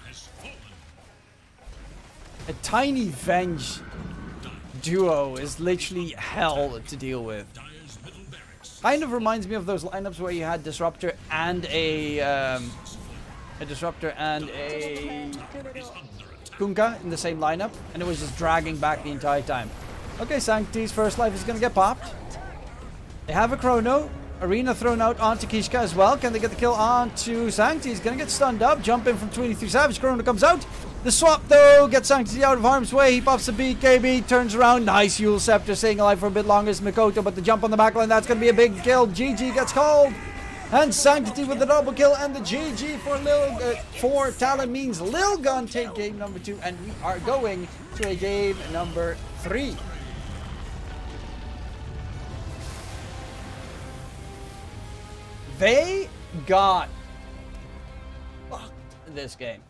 A Tiny Venge duo is literally hell to deal with. Kind of reminds me of those lineups where you had Disruptor and a Kunkka in the same lineup, and it was just dragging back the entire time. Okay, Sanctity's first life is gonna get popped. They have a Chrono. Arena thrown out onto Kishka as well. Can they get the kill onto Sanctity? He's gonna get stunned up. Jump in from 23 Savage. Chrono comes out. The swap, though, gets Sanctity out of harm's way. He pops the BKB, turns around. Nice Yule Scepter, staying alive for a bit longer as Mikoto, but the jump on the backline, that's going to be a big kill. GG gets called. And Sanctity with the double kill, and the GG for Talon means Lilgun take game number 2, and we are going to a game number 3. They got fucked this game.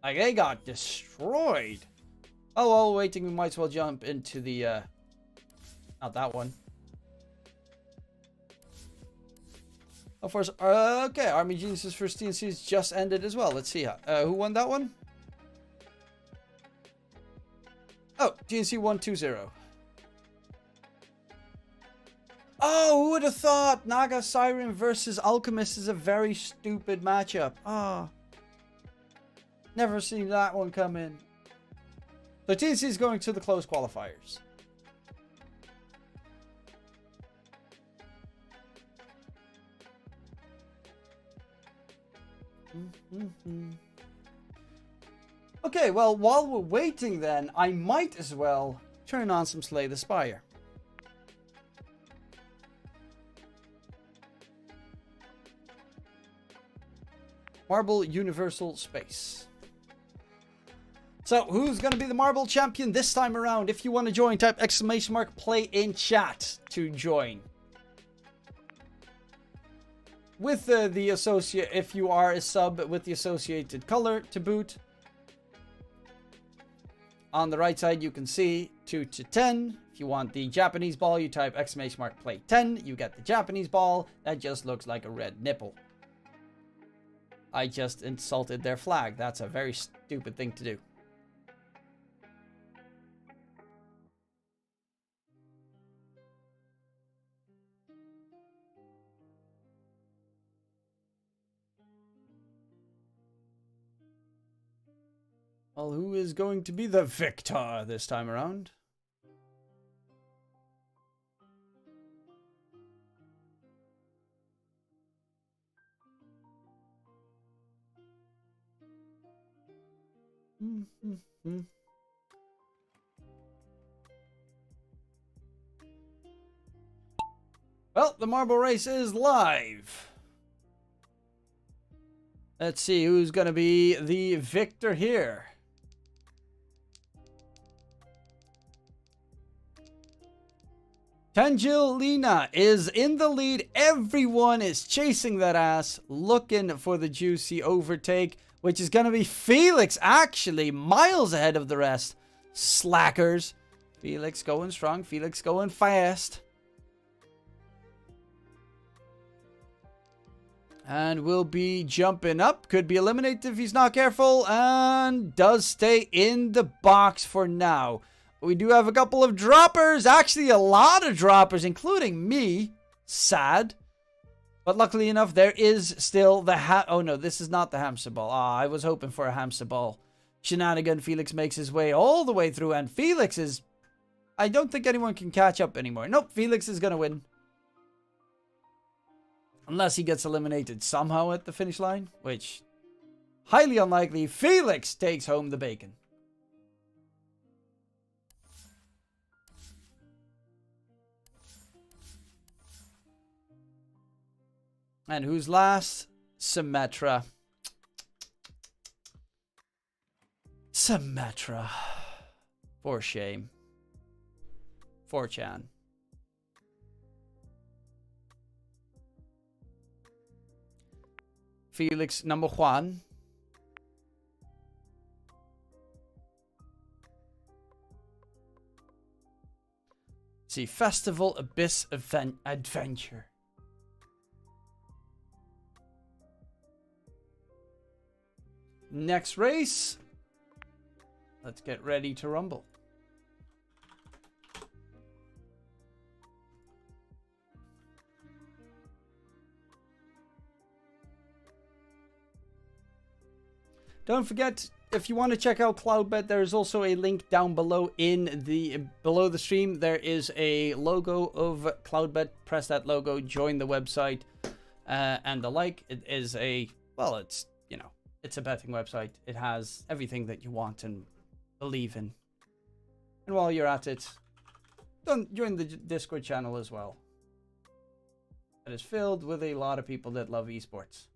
Like, they got destroyed. Oh, while waiting, we might as well jump into the, not that one. Of course, okay, Army Geniuses first TNCs just ended as well. Let's see who won that one. Oh, GNC 1-2-0. Oh, who would have thought Naga Siren versus Alchemist is a very stupid matchup. Ah. Oh. Never seen that one come in. So TNC is going to the close qualifiers. Okay, well, while we're waiting then, I might as well turn on some Slay the Spire. Marble Universal Space. So, who's going to be the Marble Champion this time around? If you want to join, type ! play in chat to join. With the associate, if you are a sub with the associated color to boot. On the right side, you can see 2 to 10. If you want the Japanese ball, you type ! play 10. You get the Japanese ball. That just looks like a red nipple. I just insulted their flag. That's a very stupid thing to do. Well, who is going to be the victor this time around? Well, the marble race is live. Let's see who's going to be the victor here. Tangelina is in the lead. Everyone is chasing that ass, looking for the juicy overtake, which is going to be Felix, actually, miles ahead of the rest. Slackers. Felix going strong. Felix going fast. And will be jumping up. Could be eliminated if he's not careful. And does stay in the box for now. We do have a couple of droppers. Actually, a lot of droppers, including me. Sad. But luckily enough, there is still the oh no, this is not the hamster ball. Ah, I was hoping for a hamster ball. Shenanigan. Felix makes his way all the way through. And Felix is... I don't think anyone can catch up anymore. Nope, Felix is going to win. Unless he gets eliminated somehow at the finish line. Which, highly unlikely. Felix takes home the bacon. And who's last? Symmetra. Symmetra. For shame. 4chan. Felix number one. See, Festival Abyss Adventure. Next race. Let's get ready to rumble. Don't forget, if you want to check out Cloudbet, there is also a link down below below the stream. There is a logo of Cloudbet. Press that logo, join the website, and the like. It is a, well, it's, you know, It's a betting website. It has everything that you want and believe in. And while you're at it, don't join the Discord channel as well. That is filled with a lot of people that love esports.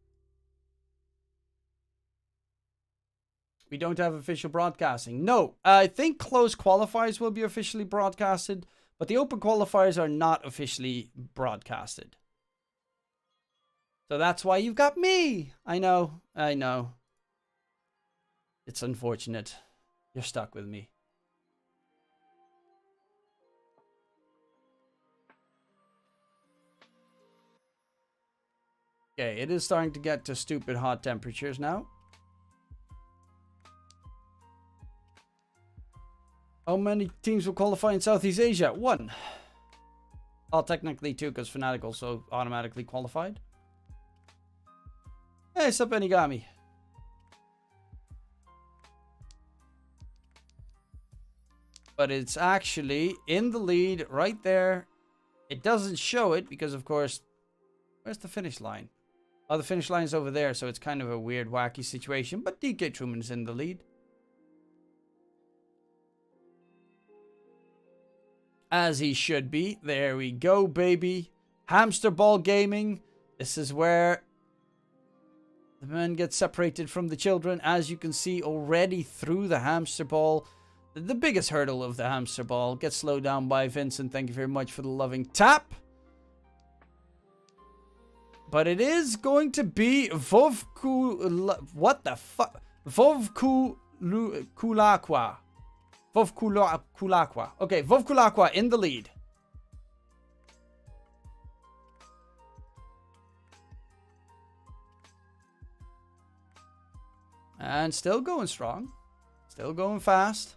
We don't have official broadcasting. No, I think closed qualifiers will be officially broadcasted, but the open qualifiers are not officially broadcasted. So that's why you've got me. I know. It's unfortunate. You're stuck with me. Okay, it is starting to get to stupid hot temperatures now. How many teams will qualify in Southeast Asia? 1. Well, technically 2, because Fnatic also automatically qualified. Hey, sup, Enigami? But it's actually in the lead right there. It doesn't show it because, of course, where's the finish line? Oh, the finish line is over there, so it's kind of a weird, wacky situation. But DK Truman's in the lead. As he should be. There we go, baby. Hamster ball gaming. This is where the men get separated from the children. As you can see already through the hamster ball. The biggest hurdle of the hamster ball gets slowed down by Vincent. Thank you very much for the loving tap. But it is going to be what the fuck? Vovkulakwa. Vovkulakwa. Okay, Vovkulakwa in the lead. And still going strong. Still going fast.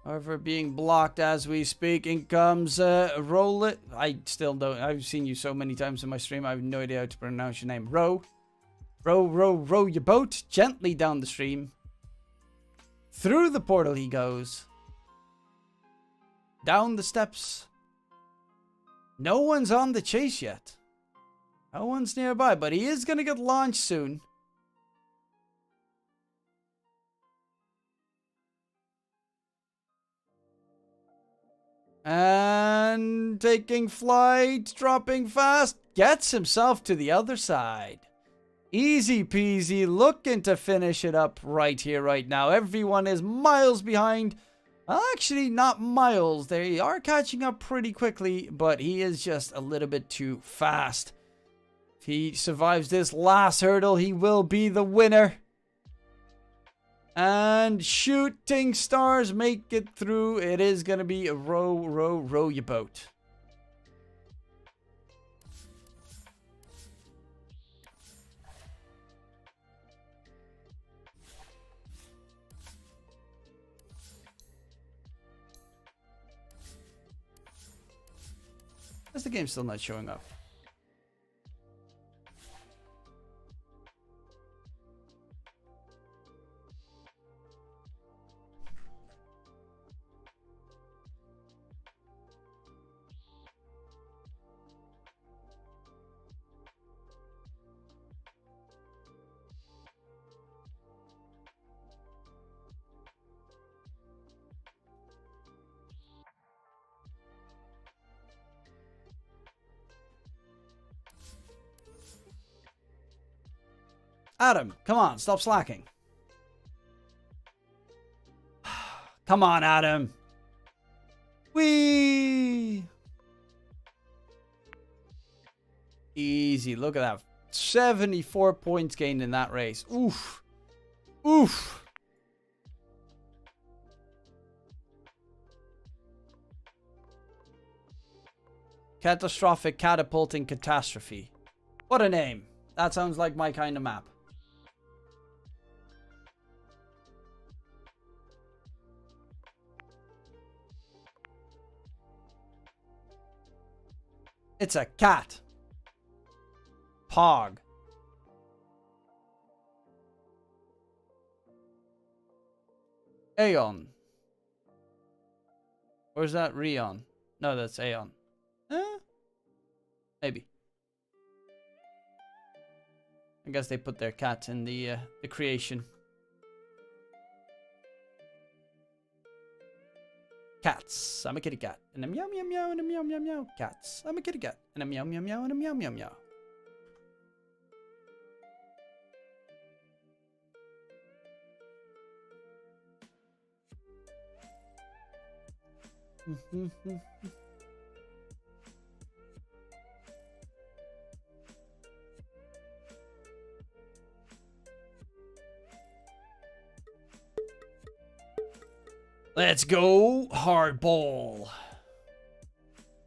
However, being blocked as we speak. In comes Roll It. I still don't. I've seen you so many times in my stream. I have no idea how to pronounce your name. Row your boat gently down the stream. Through the portal he goes. Down the steps. No one's on the chase yet. No one's nearby, but he is going to get launched soon. And taking flight, dropping fast, gets himself to the other side. Easy peasy, looking to finish it up right here, right now. Everyone is miles behind. Well, actually, not miles. They are catching up pretty quickly, but he is just a little bit too fast. If he survives this last hurdle, he will be the winner. And shooting stars make it through. It is going to be a row your boat. Is the game still not showing up? Adam, come on, stop slacking. Come on, Adam. Whee! Easy, look at that. 74 points gained in that race. Oof. Oof. Catastrophic catapulting catastrophe. What a name. That sounds like my kind of map. It's a cat. Pog. Aeon. Or is that Rion? No, that's Aeon. Maybe. I guess they put their cat in the creation. Cats. I'm a kitty cat. And a meow meow meow and a meow meow meow. Cats. I'm a kitty cat. And a meow meow meow and a meow meow meow. Let's go hardball.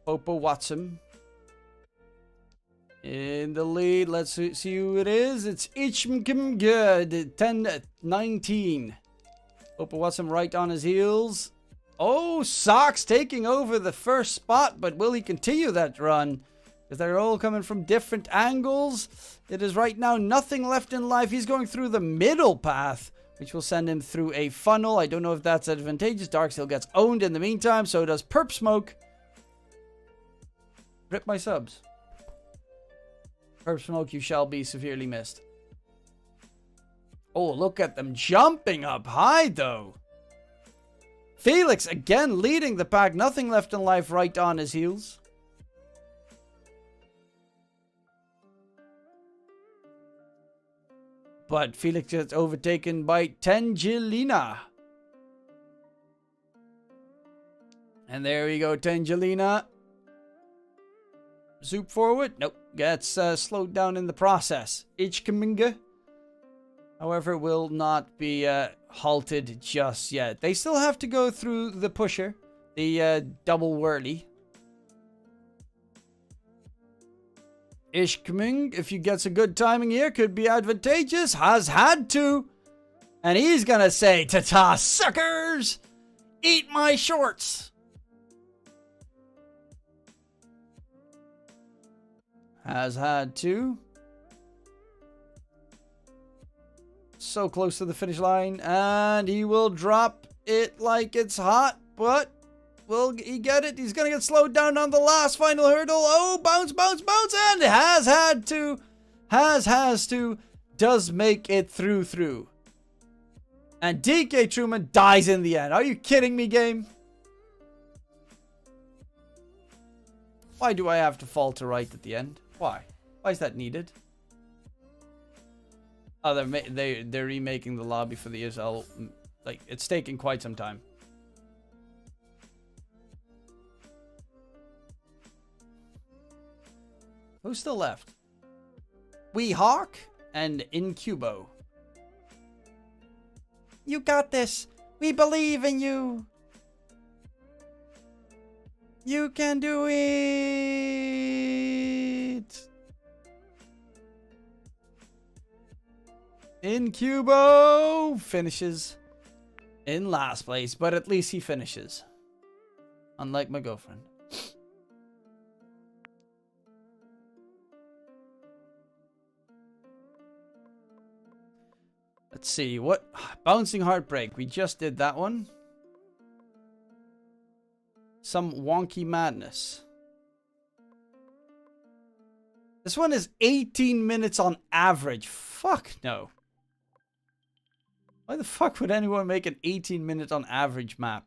Popo Watson in the lead. Let's see who it is. It's Ichmkim Good 10-19. Popo Watson right on his heels. Oh, Sox taking over the first spot, but will he continue that run? Because they're all coming from different angles. It is right now nothing left in life. He's going through the middle path, which will send him through a funnel. I don't know if that's advantageous. Darksteel gets owned in the meantime. So does Perp Smoke. Rip my subs. Perp Smoke, you shall be severely missed. Oh, look at them jumping up high, though. Felix again leading the pack. Nothing left in life right on his heels. But Felix gets overtaken by Tangelina. And there we go, Tangelina. Zoop forward. Nope. Gets slowed down in the process. Ichkaminga, however, will not be halted just yet. They still have to go through the pusher. The double whirly. Ishkming, if he gets a good timing here, could be advantageous. Has had to. And he's going to say, ta-ta, suckers! Eat my shorts! Has had to. So close to the finish line. And he will drop it like it's hot. But will he get it? He's going to get slowed down on the last final hurdle. Oh, bounce, bounce, bounce. And has had to. Has to. Does make it through. And DK Truman dies in the end. Are you kidding me, game? Why do I have to falter right at the end? Why? Why is that needed? Oh, they're remaking the lobby for the ESL. Like, it's taking quite some time. Who's still left? Wee Hawk and Incubo. You got this. We believe in you. You can do it. Incubo finishes in last place, but at least he finishes. Unlike my girlfriend. Let's see, what? Bouncing Heartbreak. We just did that one. Some wonky madness. This one is 18 minutes on average. Fuck no. Why the fuck would anyone make an 18 minute on average map?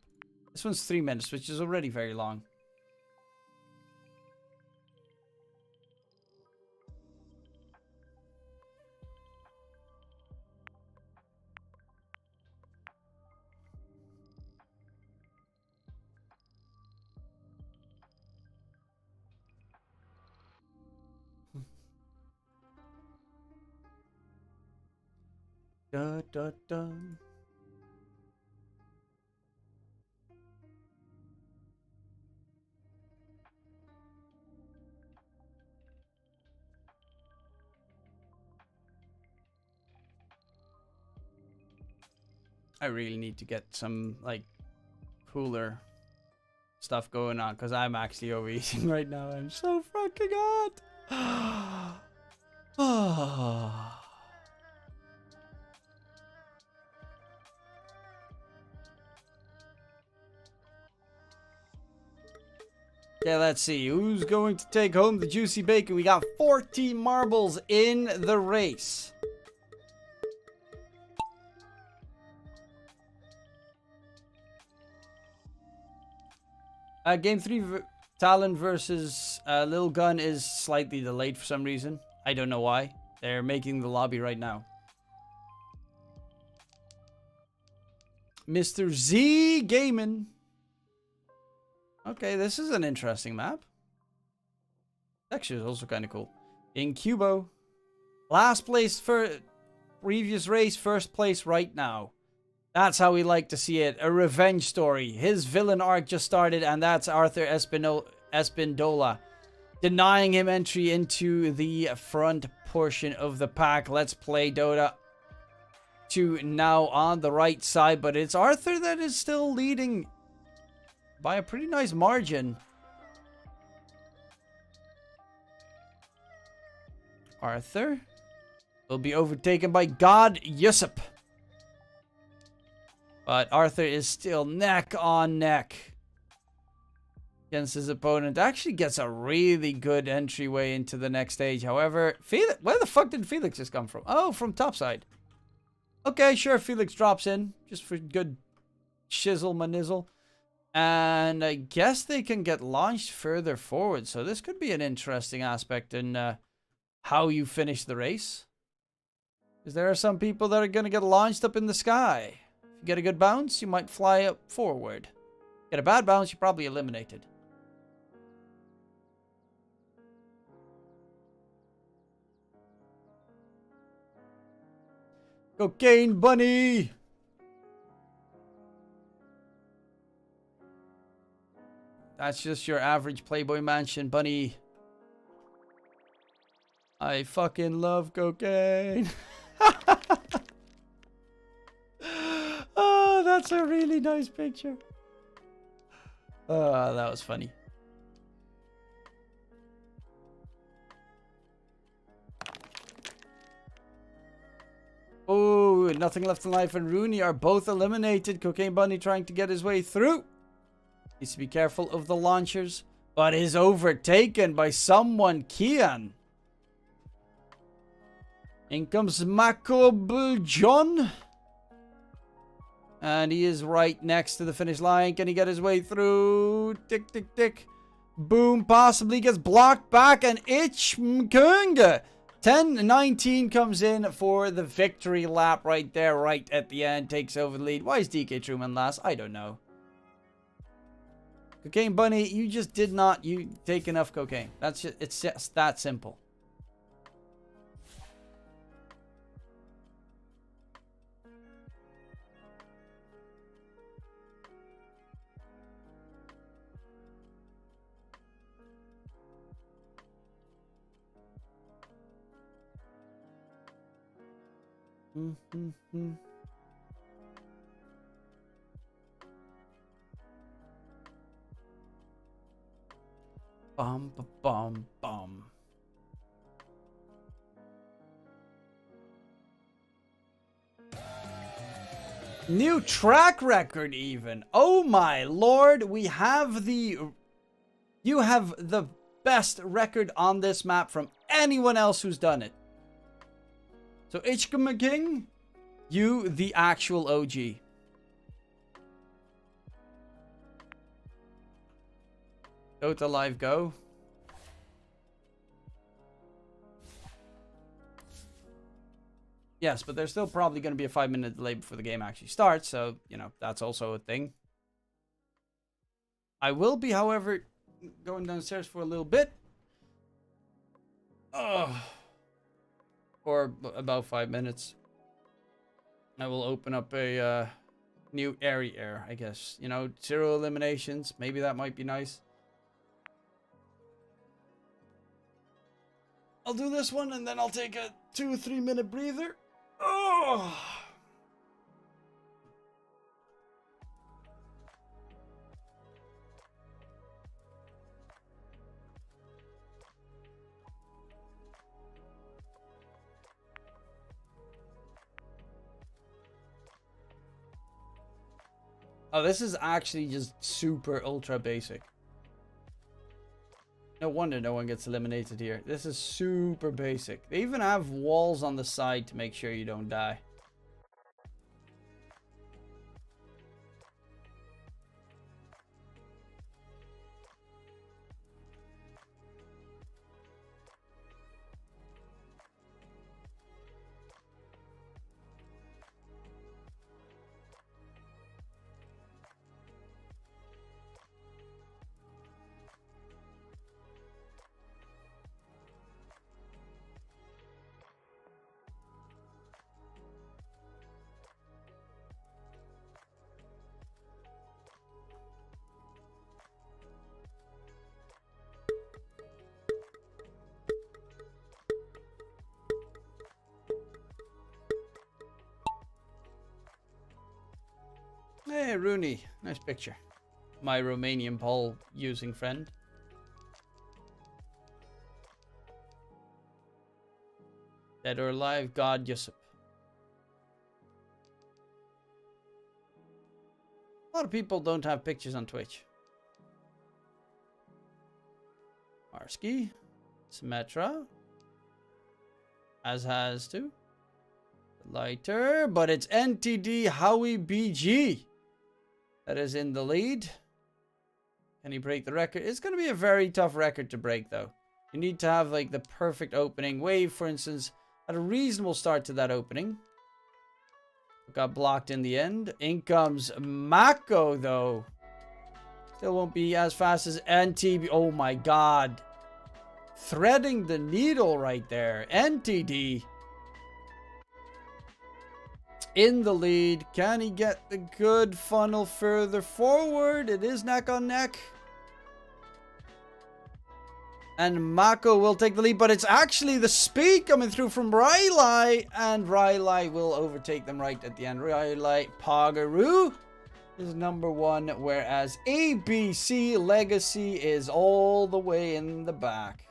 This one's 3 minutes, which is already very long. Da, da, da. I really need to get some, like, cooler stuff going on, because I'm actually overeating right now. I'm so fucking hot. Oh. Okay, let's see. Who's going to take home the juicy bacon? We got 14 marbles in the race. Game 3, Talon versus Lilgun is slightly delayed for some reason. I don't know why. They're making the lobby right now. Mr. Z Gaming. Okay, this is an interesting map. Texture is also kind of cool. In Cubo. Last place for previous race, first place right now. That's how we like to see it. A revenge story. His villain arc just started, and that's Arthur Espindola. Denying him entry into the front portion of the pack. Let's play Dota 2 now on the right side, but it's Arthur that is still leading by a pretty nice margin. Arthur will be overtaken by God Yusuf. But Arthur is still neck on neck against his opponent. Actually gets a really good entryway into the next stage. However, Felix, where the fuck did Felix just come from? Oh, from topside. Okay, sure, Felix drops in just for good shizzle manizzle. And I guess they can get launched further forward. So this could be an interesting aspect in how you finish the race. Because there are some people that are going to get launched up in the sky. If you get a good bounce, you might fly up forward. Get a bad bounce, you're probably eliminated. Cocaine Bunny! That's just your average Playboy Mansion bunny. I fucking love cocaine. Oh, that's a really nice picture. Oh, that was funny. Oh, Nothing Left in Life and Rooney are both eliminated. Cocaine Bunny trying to get his way through. Needs to be careful of the launchers, but is overtaken by someone, Kian. In comes Mako John. And he is right next to the finish line. Can he get his way through? Tick, tick, tick. Boom. Possibly gets blocked back. And Ich Mkunga. 10-19 comes in for the victory lap right there. Right at the end. Takes over the lead. Why is DK Truman last? I don't know. Cocaine Bunny, you just did not take enough cocaine. That's just, it's just that simple. Bum, bum, bum. New track record even. Oh my lord, we have you have the best record on this map from anyone else who's done it. So Ichka King, you the actual OG. Dota Live go. Yes, but there's still probably going to be a 5-minute delay before the game actually starts, so, you know, that's also a thing. I will be, however, going downstairs for a little bit. For about 5 minutes. I will open up a new area, I guess. You know, 0 eliminations. Maybe that might be nice. I'll do this one and then I'll take a 2-3 minute breather. Oh. Oh, this is actually just super ultra basic. No wonder no one gets eliminated here. This is super basic. They even have walls on the side to make sure you don't die. Hey, Rooney. Nice picture. My Romanian pole using friend. Dead or alive, God Yusuf. A lot of people don't have pictures on Twitch. Marsky. Symmetra. As has to. Lighter, but it's NTD Howie BG that is in the lead. Can he break the record? It's going to be a very tough record to break, though. You need to have like the perfect opening. Wave, for instance, had a reasonable start to that opening. Got blocked in the end. In comes Mako, though. Still won't be as fast as NTB. Oh my god. Threading the needle right there. NTD. In the lead. Can he get the good funnel further forward? It is neck on neck. And Mako will take the lead, but it's actually the speed coming through from Riley, and Riley will overtake them right at the end. Riley Pagaru is number one, whereas ABC Legacy is all the way in the back.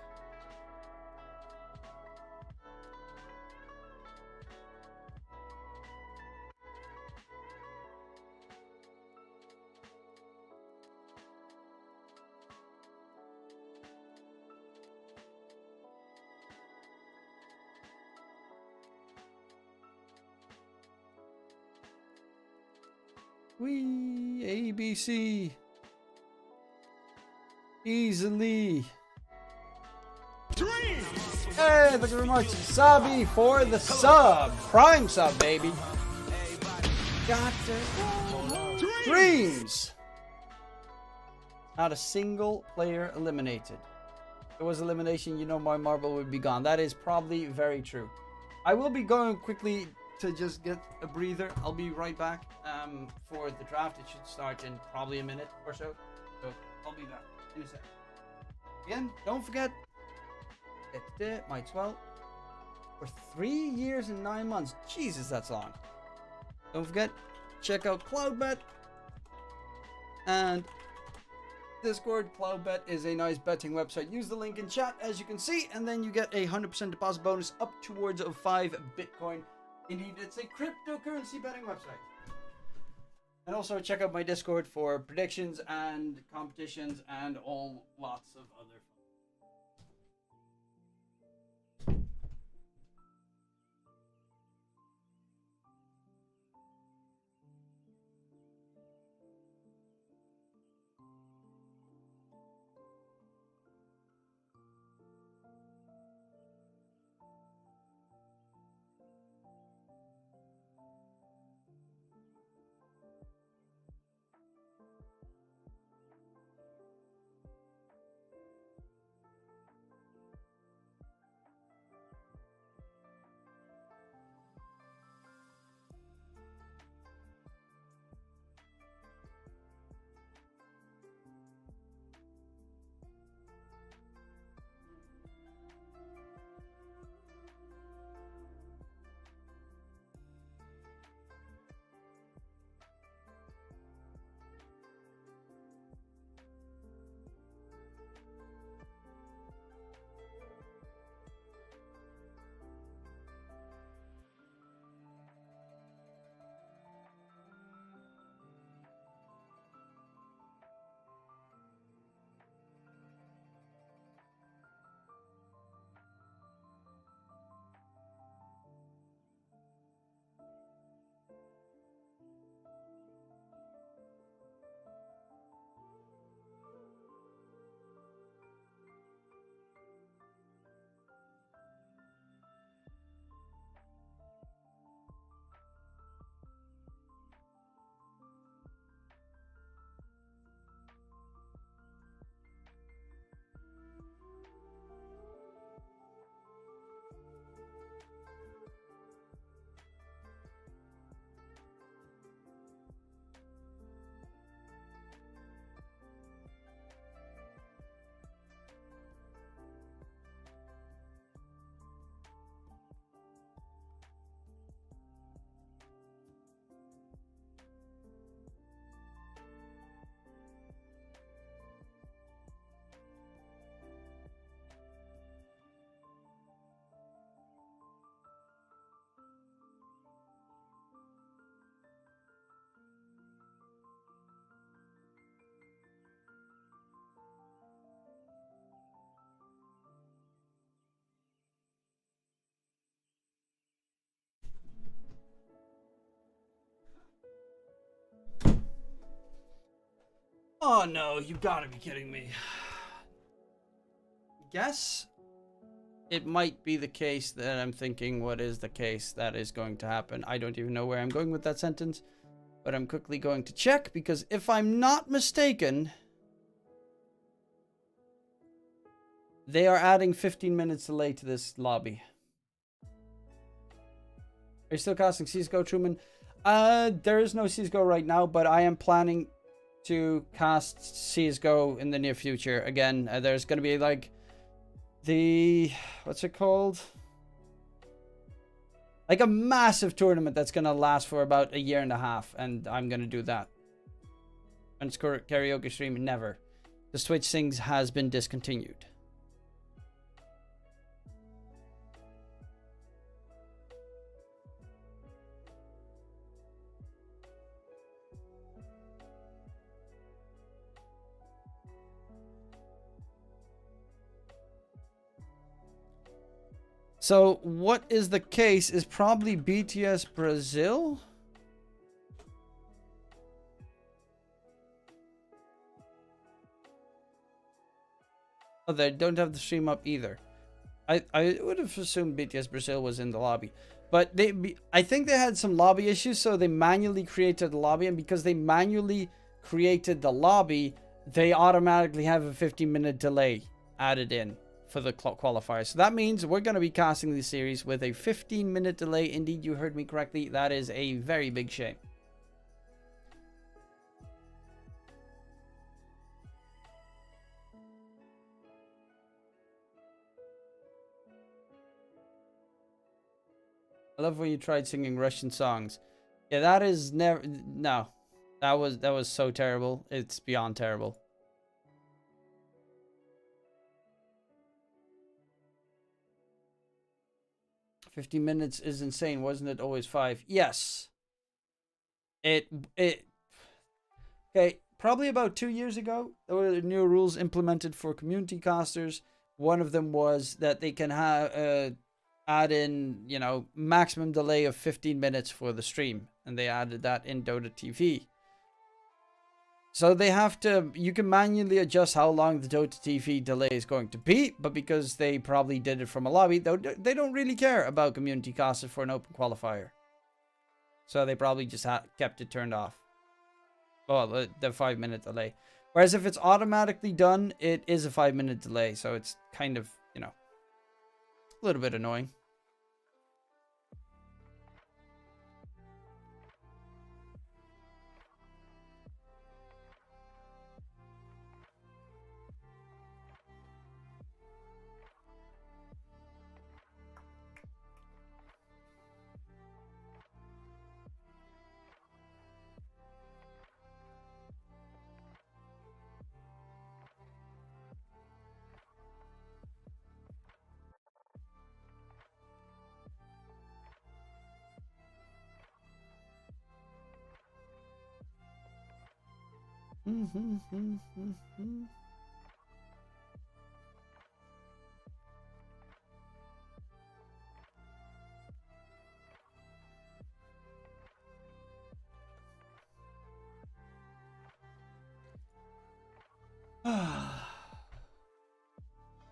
Wee, ABC. Easily. Hey, thank you very much. Sabi for the sub. Prime sub, baby. Got to Dreams. Not a single player eliminated. If there was elimination, you know my marble would be gone. That is probably very true. I will be going quickly to just get a breather. I'll be right back for the draft. It should start in probably a minute or so. So I'll be back in a sec. Again, don't forget, might as well. For 3 years and 9 months. Jesus, that's long. Don't forget, check out Cloudbet and Discord. Cloudbet is a nice betting website. Use the link in chat, as you can see, and then you get a 100% deposit bonus up towards 5 Bitcoin. Indeed, it's a cryptocurrency betting website. And also check out my Discord for predictions and competitions and all lots of other fun. Oh no, you gotta be kidding me. Guess it might be the case that I'm thinking what is the case that is going to happen. I don't even know where I'm going with that sentence, but I'm quickly going to check because if I'm not mistaken, they are adding 15 minutes delay to this lobby. Are you still casting CSGO, Truman? There is no CSGO right now, but I am planning to cast CSGO in the near future. Again, there's going to be like the... what's it called? Like a massive tournament that's going to last for about 1.5 years, and I'm going to do that. And karaoke stream, never. The Switch things has been discontinued. So what is the case is probably BTS Brazil. Oh, they don't have the stream up either. I would have assumed BTS Brazil was in the lobby. But I think they had some lobby issues, so they manually created the lobby. And because they manually created the lobby, they automatically have a 15-minute delay added in for the qualifiers. So that means we're going to be casting the series with a 15-minute delay. Indeed, you heard me correctly. That is a very big shame. I love when you tried singing Russian songs. Yeah, that is never... no. That was so terrible. It's beyond terrible. 50 minutes is insane, wasn't it? Always 5. Yes. Okay, probably about 2 years ago, there were new rules implemented for community casters. One of them was that they can have add in, you know, maximum delay of 15 minutes for the stream, and they added that in Dota TV. So they have to, you can manually adjust how long the Dota TV delay is going to be, but because they probably did it from a lobby, they don't really care about community casters for an open qualifier. So they probably just kept it turned off. Well, the 5-minute delay. Whereas if it's automatically done, it is a 5-minute delay. So it's kind of, you know, a little bit annoying.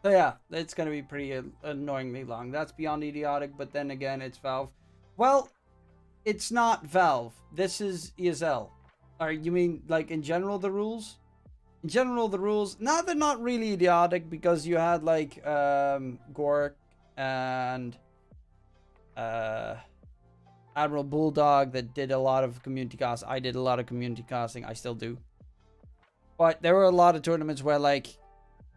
So yeah, it's going to be pretty annoyingly long. That's beyond idiotic, but then again, it's Valve. Well, it's not Valve. This is ESL. Or you mean like in general the rules? In general the rules, no, they're not really idiotic because you had like Gork and Admiral Bulldog that did a lot of community cast. I did a lot of community casting. I still do. But there were a lot of tournaments where like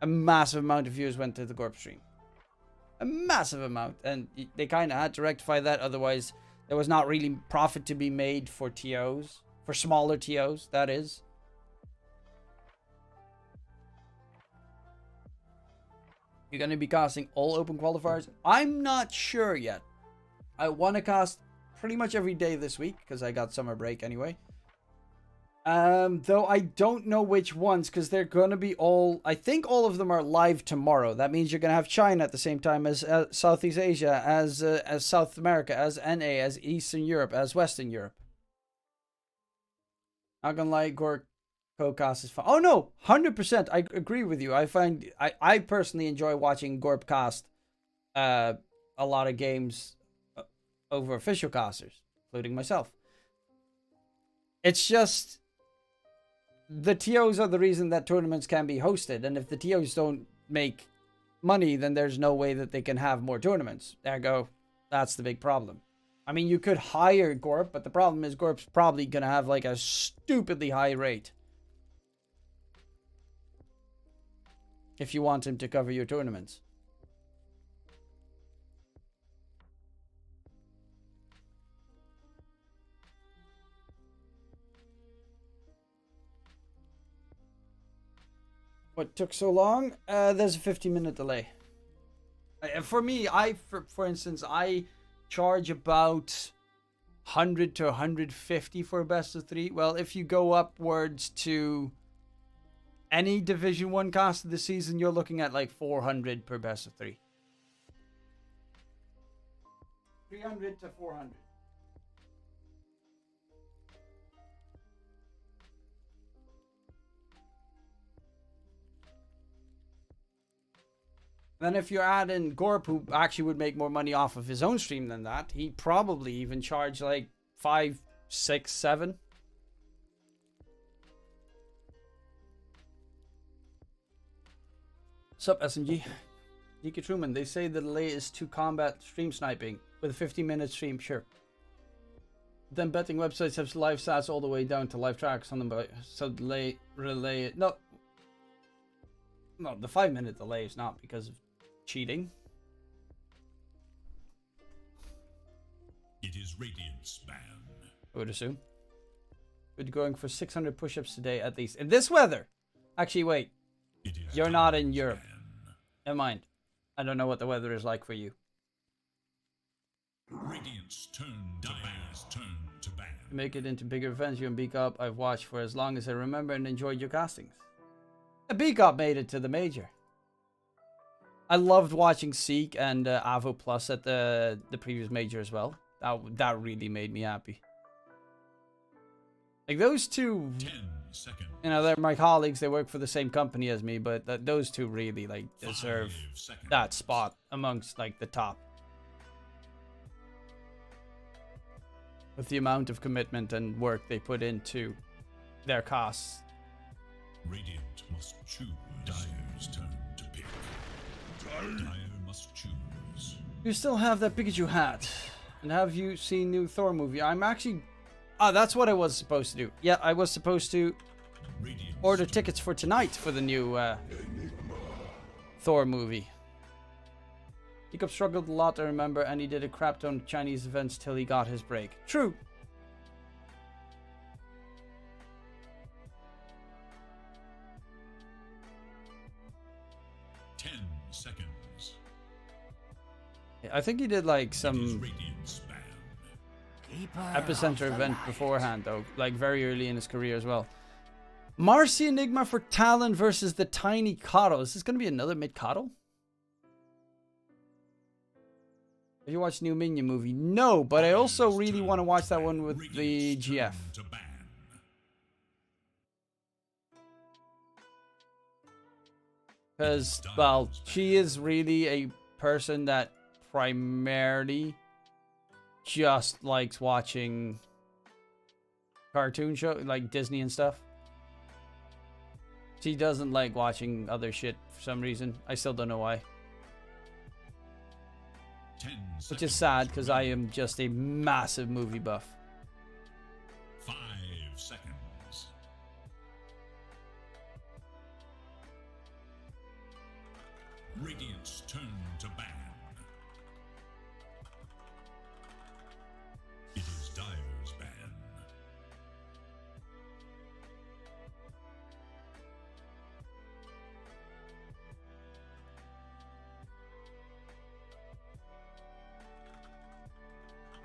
a massive amount of viewers went to the Gorp stream. A massive amount. And they kind of had to rectify that. Otherwise, there was not really profit to be made for TOs. For smaller TOs, that is. You're going to be casting all open qualifiers? I'm not sure yet. I want to cast pretty much every day this week because I got summer break anyway. Though I don't know which ones because they're going to be all... I think all of them are live tomorrow. That means you're going to have China at the same time as Southeast Asia, as South America, as NA, as Eastern Europe, as Western Europe. Not gonna lie, Gork co-cast is fun. Oh no, 100%. I agree with you. I personally enjoy watching Gorp cast a lot of games over official casters, including myself. It's just the TOs are the reason that tournaments can be hosted, and if the TOs don't make money, then there's no way that they can have more tournaments. Ergo, that's the big problem. I mean, you could hire Gorp, but the problem is Gorp's probably gonna have like a stupidly high rate if you want him to cover your tournaments. What took so long? There's a 15-minute delay. For me, for instance, I charge about 100 to 150 for a best of 3. Well, if you go upwards to any Division 1 cast of the season, you're looking at like 400 per best of 3. 300 to 400. Then if you add in Gorp, who actually would make more money off of his own stream than that, he'd probably even charge like 5, 6, 7. Sup, SMG? DK Truman, they say the delay is to combat stream sniping. With a 15-minute stream, sure. Then betting websites have live stats all the way down to live tracks on them, but so delay, relay... No, the 5-minute delay is not because of cheating. It is Radiant's ban. I would assume. We're going for 600 push-ups today at least. In this weather! Actually, wait. You're not in Europe. Never mind. I don't know what the weather is like for you. Radiant's turn to Dire's turn to ban. Make it into bigger events. You and Beak-Up I've watched for as long as I remember and enjoyed your castings. Beak-Up made it to the major. I loved watching Seek and Avo Plus at the previous major as well. That really made me happy. Like those two, 10 seconds. you know, they're my colleagues. They work for the same company as me, but those two really like deserve 5 seconds. that spot amongst like the top. With the amount of commitment and work they put into their casts. Radiant must choose. Dire's turn to pick. Dire must choose. You still have that Pikachu hat. And have you seen new Thor movie? I'm actually... Ah, that's what I was supposed to do. Yeah, I was supposed to Radiant's order tickets for tonight for the new Thor movie. Hiccup struggled a lot, I remember, and he did a crap ton of Chinese events till he got his break. True. seconds. I think he did like It is some Radiant's ban. Keep her epicenter off the event light. beforehand though, like very early in his career as well. Marcy Enigma for Talon versus the Tiny Coddle. Is this going to be another mid Coddle? Have you watched new Minion movie? No, but I also Dire's really turn want to watch to that ban. one with the Radiant's GF. turn to ban. Because, well, she is really a person that primarily just likes watching cartoon show like Disney and stuff. She doesn't like watching other shit for some reason. I still don't know why. 10 Which is seconds sad because I remaining. am just a massive movie buff. 5 seconds. Radiant's turn to ban. It is Dire's ban.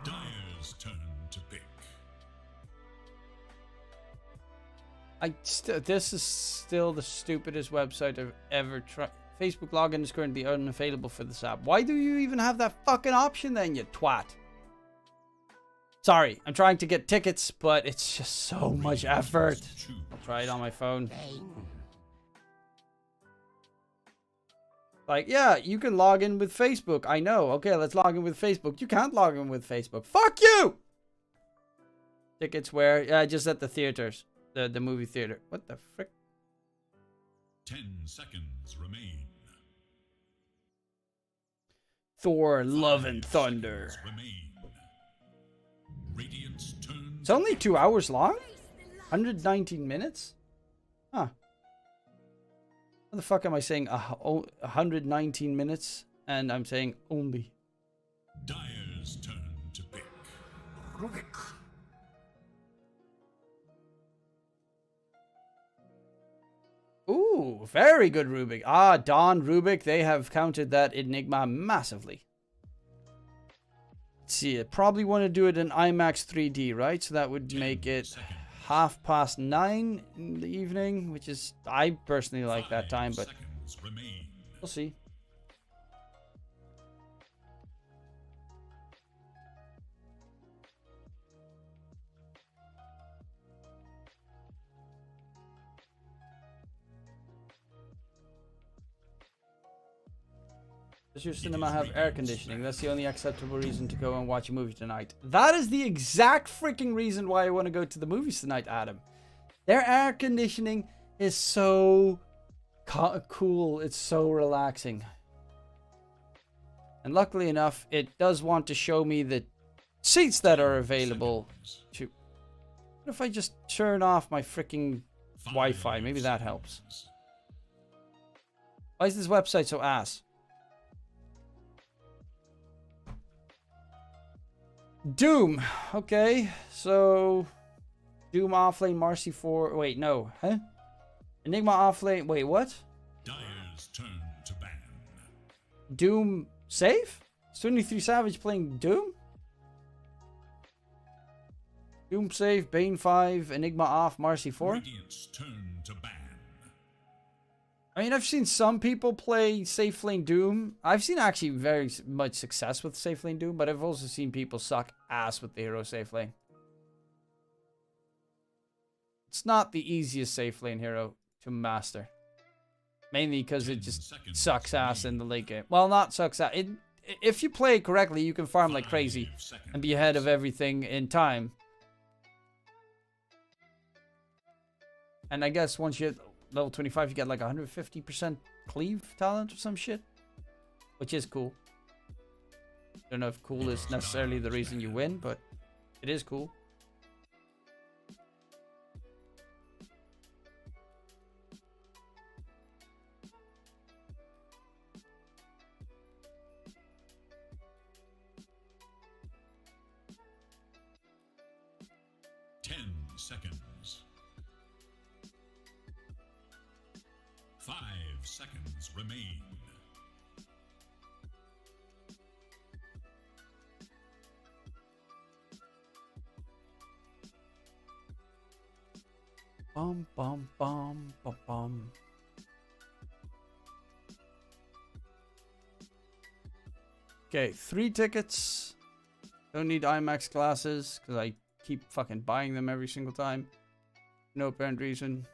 Dire's turn to pick. This is still the stupidest website I've ever tried. Facebook login is currently unavailable for this app. Why do you even have that fucking option then, you twat? Sorry, I'm trying to get tickets, but it's just so much effort. I'll try it on my phone. Like, yeah, you can log in with Facebook. I know. Okay, let's log in with Facebook. You can't log in with Facebook. Fuck you! Tickets where? Yeah, just at the theaters. The movie theater. What the frick? 10 seconds remain. Thor, Love 5 and Thunder. seconds remain. Radiant's turn. It's only 2 hours long? 119 minutes? Huh. What the fuck am I saying? 119 minutes? And I'm saying only. Dire's turn to pick. Ooh, very good Rubik. Ah, Don Rubik. They have counted that Enigma massively. Let's see, I probably want to do it in IMAX 3D, right? So that would make it 9:30 in the evening, which is, I personally like that time, but we'll see. Does your cinema have air conditioning? That's the only acceptable reason to go and watch a movie tonight. That is the exact freaking reason why I want to go to the movies tonight, Adam. Their air conditioning is so cool. It's so relaxing. And luckily enough, it does want to show me the seats that are available. To... What if I just turn off my freaking Wi-Fi? Maybe that helps. Why is this website so ass? Doom. Okay, so Doom offlane, Marcy 4. Wait, no. Huh? Enigma offlane. Wait, what? Dire's turn to ban. Doom safe? Is 23 Savage playing Doom? Doom safe, Bane 5, Enigma off, Marcy 4. Radiant's turn to ban. I mean, I've seen some people play safe lane Doom. I've seen actually very much success with safe lane Doom, but I've also seen people suck ass with the hero safe lane. It's not the easiest safe lane hero to master. Mainly because it just sucks ass in the late game. Well, not sucks ass. If you play it correctly, you can farm like crazy and be ahead of everything in time. And I guess once you hit level 25, you get like 150% cleave talent or some shit, which is cool. Don't know if cool is necessarily the reason you win, but it is cool. Seconds. 5 seconds remain. Bum bum bum bum bum. Okay, 3 tickets. Don't need IMAX glasses because I keep fucking buying them every single time. No apparent reason.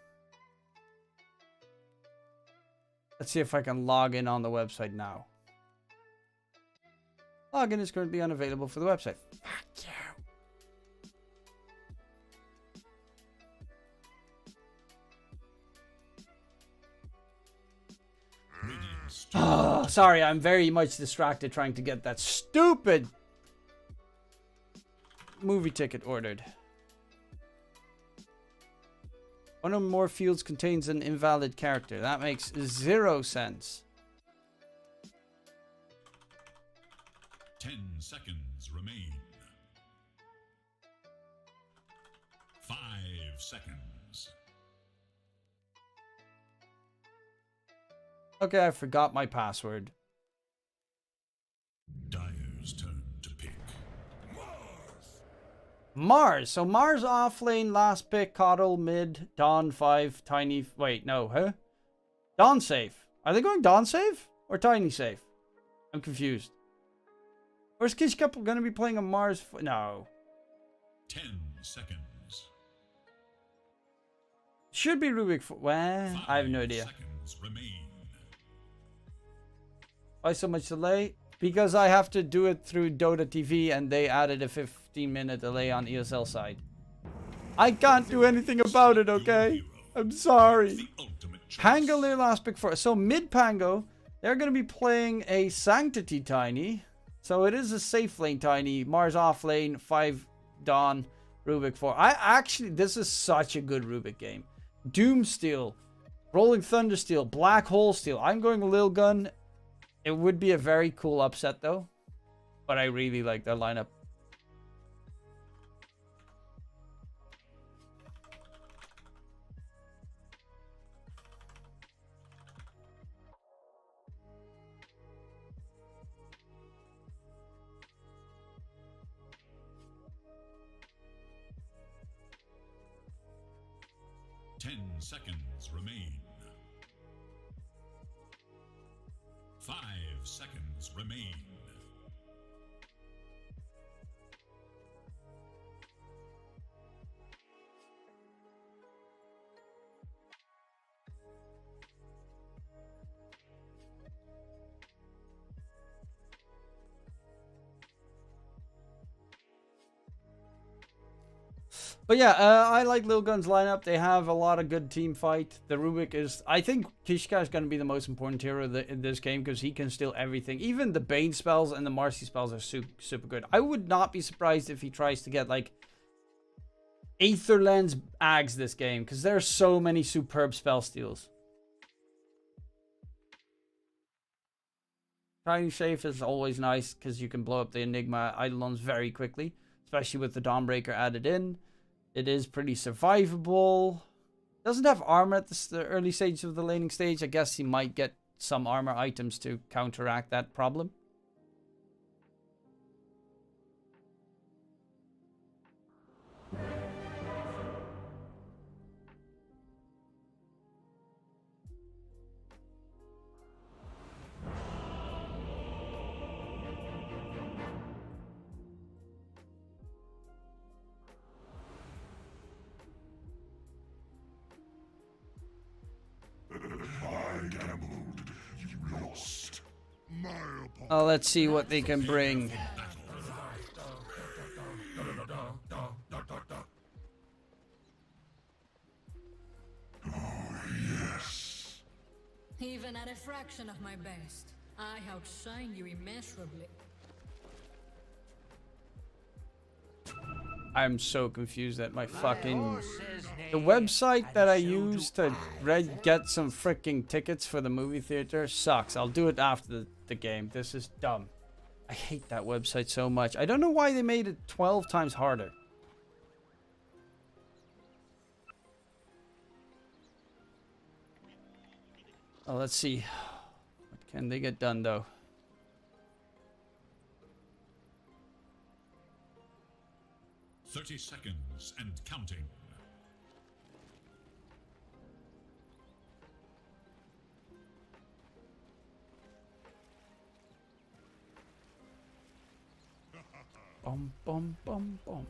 Let's see if I can log in on the website now. Login is currently unavailable for the website. Fuck you. Oh, sorry, I'm very much distracted trying to get that stupid movie ticket ordered. One or more fields contains an invalid character. That makes 0 sense. 10 seconds remain. 5 seconds. Okay, I forgot my password. Dire's turn to pick. Mars. So Mars off lane, last pick, Coddle, mid, Dawn 5, Tiny. Wait, no, huh? Dawn safe. Are they going Dawn safe or Tiny safe? I'm confused. Where's Kish Couple gonna be playing a Mars? No. 10 seconds. Should be Rubik for... Well, I have no 5 idea. seconds remain. Why so much delay? Because I have to do it through Dota TV and they added a 15-minute delay on ESL side. I can't do anything about it, okay? I'm sorry. The ultimate choice. Pango their last pick for... So mid Pango, they're going to be playing a Sanctity Tiny. So it is a safe lane Tiny. Mars off lane, 5 Dawn, Rubik 4. This is such a good Rubik game. Doom Steel, Rolling Thunder Steel, Black Hole Steel. I'm going Lilgun. It would be a very cool upset though. But I really like their lineup. Ten seconds remain. 5 seconds remain. But yeah, I like Lilgun's lineup. They have a lot of good team fight. The Rubik is... I think Kishka is going to be the most important hero in this game because he can steal everything. Even the Bane spells and the Marcy spells are super good. I would not be surprised if he tries to get like Aether Lens Ags this game because there are so many superb spell steals. Trying safe is always nice because you can blow up the Enigma Eidolons very quickly, especially with the Dawnbreaker added in. It is pretty survivable. Doesn't have armor at the early stage of the laning stage. I guess he might get some armor items to counteract that problem. Let's see what they can bring. Even at a fraction of my best, I outshine you immeasurably. I'm so confused at my fucking... The website that I use to get some freaking tickets for the movie theater sucks. I'll do it after the game. This is dumb. I hate that website so much. I don't know why they made it 12 times harder. Oh, let's see. What can they get done, though? "30 seconds and counting. Bum, bum, bum, bum.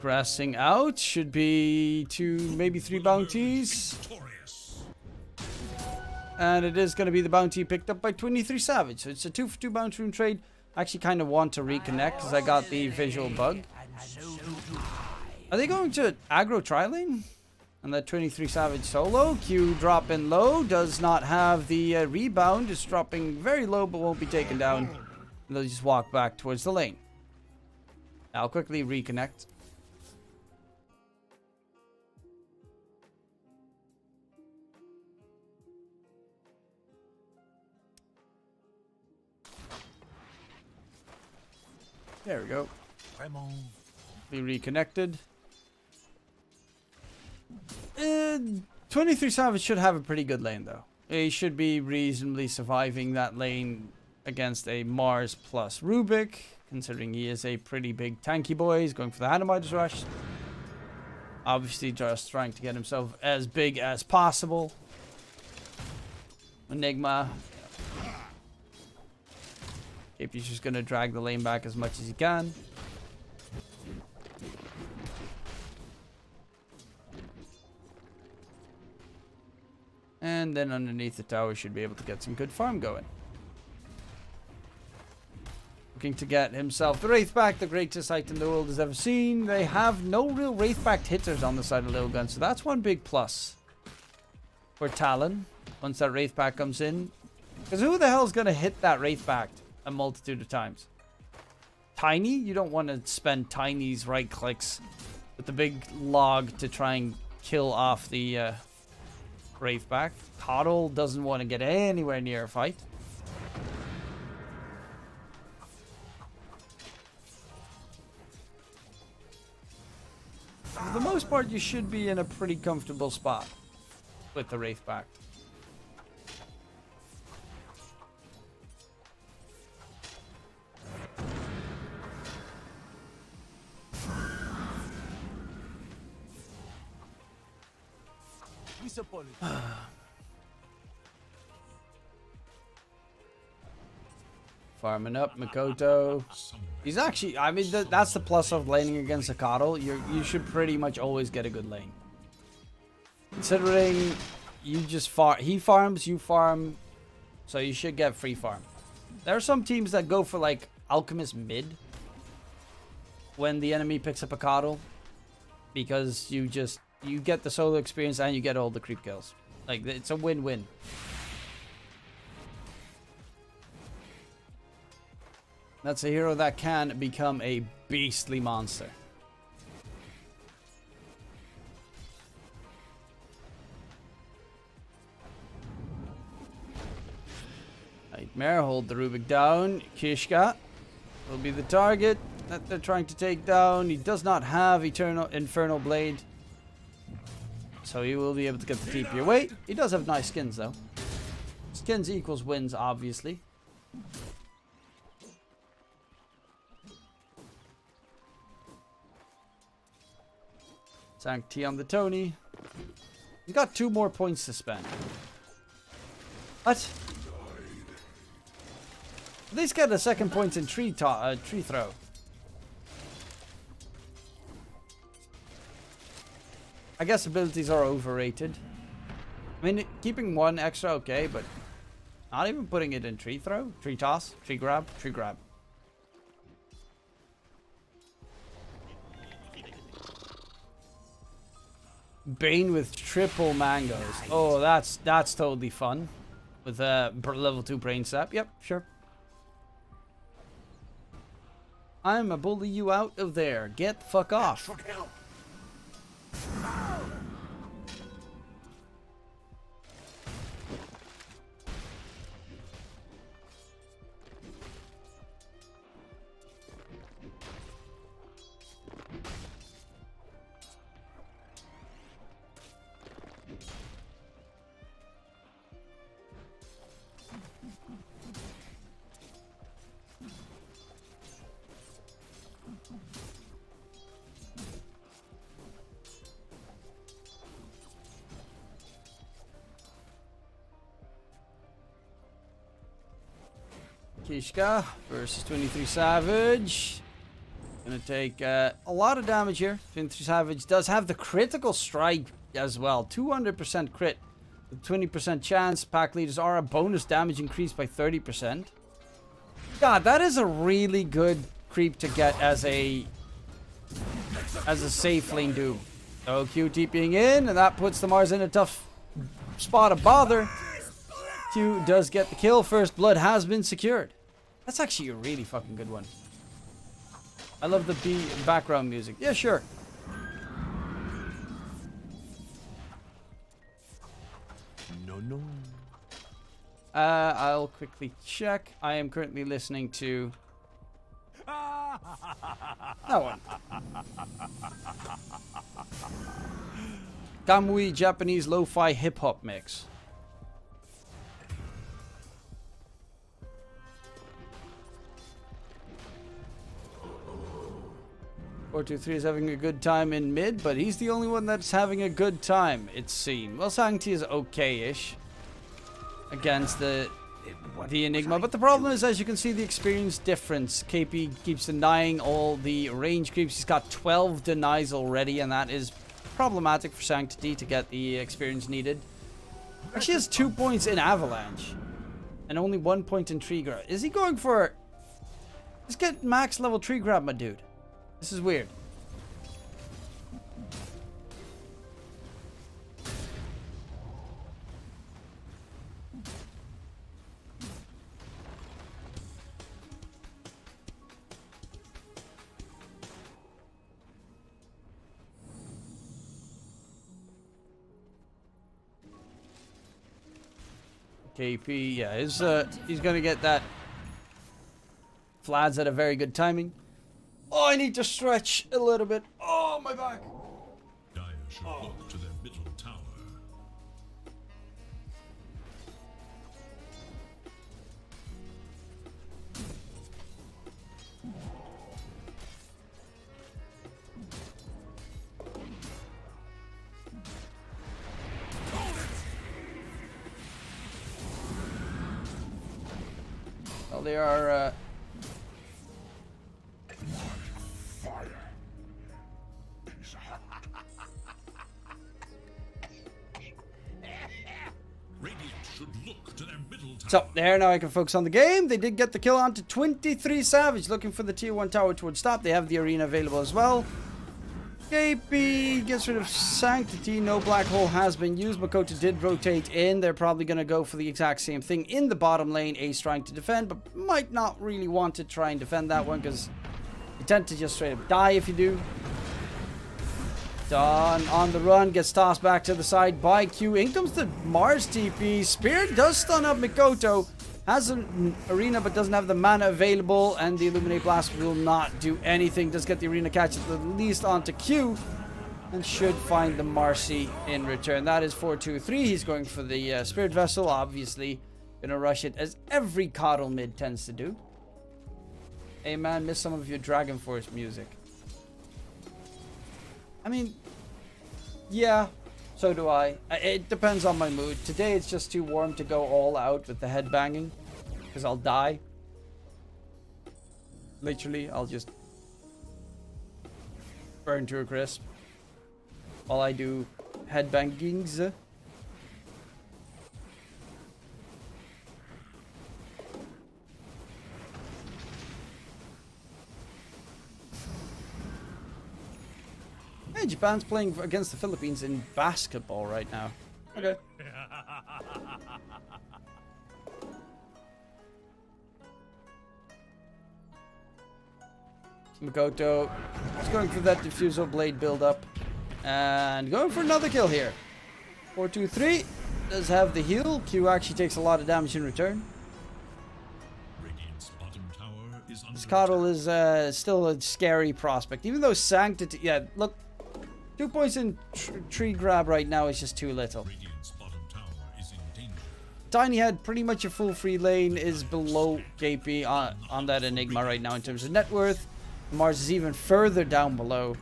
Grassing out should be 2, maybe 3 bounties. Victorious. And it is going to be the bounty picked up by 23 Savage. So it's a 2 for 2 bounty room trade. I actually kind of want to reconnect because I got the visual bug. Are they going to aggro tri-lane? And that 23 Savage solo. Q drop in low. Does not have the rebound. It's dropping very low but won't be taken down. And they'll just walk back towards the lane. I'll quickly reconnect. There we go. Be reconnected. 23 Savage should have a pretty good lane though. He should be reasonably surviving that lane against a Mars plus Rubik, considering he is a pretty big tanky boy. He's going for the Hanamider's Rush. Obviously just trying to get himself as big as possible. Enigma. KP's just going to drag the lane back as much as he can. And then underneath the tower should be able to get some good farm going. Looking to get himself the Wraith back, the greatest item the world has ever seen. They have no real Wraith-backed hitters on the side of Lilgun, so that's one big plus for Talon once that Wraith back comes in. Because who the hell is going to hit that Wraith back a multitude of times? Tiny? You don't want to spend Tiny's right clicks with the big log to try and kill off the Wraith back. Coddle doesn't want to get anywhere near a fight. For the most part, you should be in a pretty comfortable spot with the Wraith back. Farming up Makoto. He's actually, I mean, that's the plus of laning against a Coddle. You should pretty much always get a good lane. Considering you just he farms, you farm, so you should get free farm. There are some teams that go for like Alchemist mid when the enemy picks up a Coddle, because you get the solo experience and you get all the creep kills. Like, it's a win-win. That's a hero that can become a beastly monster. Nightmare, hold the Rubik down. Kishka will be the target that they're trying to take down. He does not have Infernal Blade, so he will be able to get the TP away. He does have nice skins though. Skins equals wins, obviously. Sank T on the Tony. He's got 2 more points to spend. What? At least get a second point in tree throw. I guess abilities are overrated. I mean, keeping 1 extra, okay, but not even putting it in tree throw, tree toss, tree grab, tree grab. Bane with triple mangoes. Oh, that's totally fun. With a level 2 brain sap. Yep, sure. I'm a bully you out of there. Get the fuck off. Kishka versus 23 Savage. Gonna take a lot of damage here. 23 Savage does have the critical strike as well. 200% crit with 20% chance. Pack leaders are a bonus damage increase by 30%. God, that is a really good creep to get as a safe lane do. So Q TPing in, and that puts the Mars in a tough spot of bother. Q does get the kill. First blood has been secured. That's actually a really fucking good one. I love the background music. Yeah, sure. No. I'll quickly check. I am currently listening to that one. Kamui Japanese lo-fi hip-hop mix. 423 is having a good time in mid, but he's the only one that's having a good time, it seems. Well, Sancti is okay-ish against the Enigma, but the problem is, as you can see, the experience difference. KP keeps denying all the range creeps. He's got 12 denies already, and that is problematic for Sanctity to get the experience needed. Actually has 2 points in Avalanche and only 1 point in Tree Grab. Is he going for... Let's get max level Tree Grab, my dude. This is weird. KP, yeah, he's gonna get that. Vlad's at a very good timing. Oh, I need to stretch a little bit. Oh, my back. Dire should look to their middle tower. Well, they are. Radiant should look to their middle tower. So, there, now I can focus on the game. They did get the kill on to 23 Savage, looking for the tier 1 tower towards top. They have the arena available as well. KP gets rid of Sanctity. No black hole has been used. Makoto did rotate in. They're probably going to go for the exact same thing in the bottom lane. Ace trying to defend, but might not really want to try and defend that one because you tend to just straight up die if you do. Dawn on the run, gets tossed back to the side by Q. In comes the Mars TP. Spirit does stun up Mikoto. Has an arena but doesn't have the mana available, and the Illuminate Blast will not do anything. Does get the arena catch at least onto Q, and should find the Marcy in return. That is 4-2-3. He's going for the Spirit Vessel, obviously. Gonna rush it as every Coddle mid tends to do. Hey man, miss some of your Dragon Force music. I mean, yeah, so do I. It depends on my mood. Today it's just too warm to go all out with the headbanging, because I'll die. Literally, I'll just burn to a crisp while I do headbangings. Hey, Japan's playing against the Philippines in basketball right now. Okay. Makoto is going for that Diffusal Blade build up. And going for another kill here. 4-2-3. Does have the heal. Q actually takes a lot of damage in return. Radiant's bottom tower is under This Coddle is still a scary prospect. Even though Sanctity... Yeah, look. 2 points in Tree Grab right now is just too little. Radiant's bottom tower is in danger. Tiny Head, pretty much a full free lane, is below KP on that Enigma right now in terms of net worth. Mars is even further down below.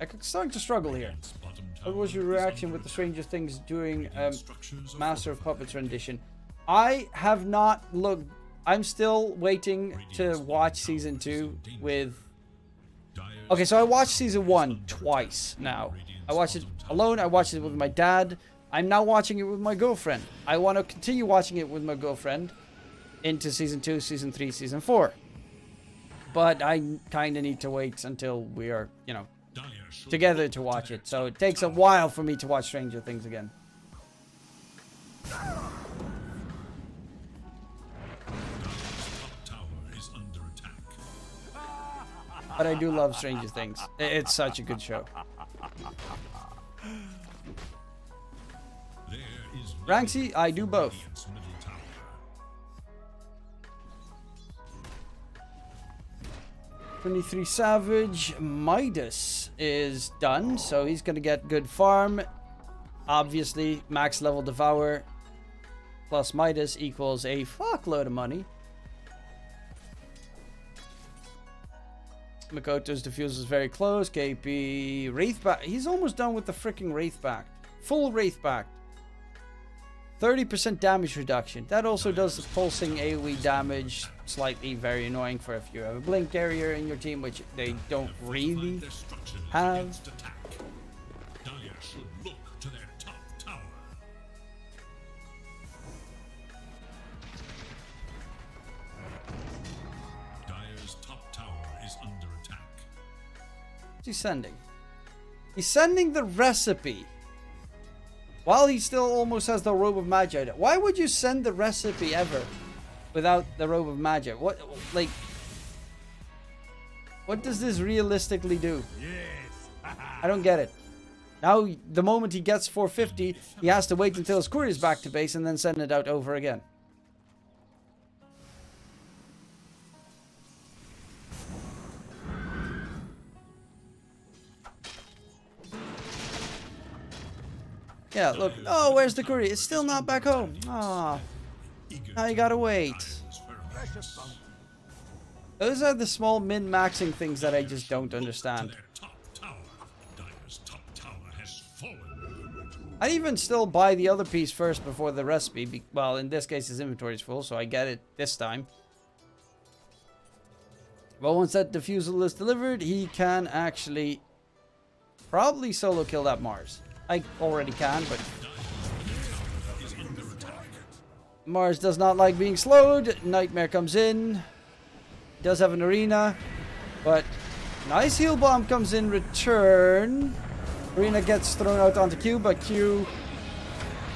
I'm starting to struggle here. Radiant's bottom What tower was your is reaction under with the Stranger Things doing structures are Master of Puppets rendition? I have not looked. I'm still waiting to watch season 2 with... Okay, so I watched season 1 twice now. I watched it alone, I watched it with my dad. I'm now watching it with my girlfriend. I want to continue watching it with my girlfriend into season 2, season 3, season 4. But I kind of need to wait until we are, you know, Dire should together look to watch their it. So it top takes a tower. while for me to watch Stranger Things again. Dire's top tower is under attack. But I do love Stranger Things. It's such a good show. There is Ranksy, I do both. Radiant's middle tower. 23 Savage. Midas is done, so he's going to get good farm. Obviously, max level Devour plus Midas equals a fuckload of money. Makoto's defuse is very close. KP Wraithback. He's almost done with the freaking Wraithback. Full Wraithback. 30% damage reduction. That also does the pulsing AoE damage. Slightly very annoying for if you have a blink carrier in your team, which they don't really Their structures have. against attack. Dire should look to their top tower. Dire's top tower is under attack. What's he sending? He's sending the recipe. While he still almost has the Robe of Magi. Why would you send the recipe ever without the Robe of Magi? What, like, what does this realistically do? Yes. I don't get it. Now, the moment he gets 450, he has to wait until his courier's back to base and then send it out over again. Yeah, look. Oh, where's the courier? It's still not back home. Ah, now you gotta wait. Those are the small min-maxing things that I just don't understand. Their top tower. Dire's top tower has fallen. I even still buy the other piece first before the recipe. Well, in this case, his inventory is full, so I get it this time. Well, once that diffusal is delivered, he can actually probably solo kill that Mars. I already can, but Mars does not like being slowed. Nightmare comes in. Does have an arena, but nice heal bomb comes in return. Arena gets thrown out onto Q, but Q,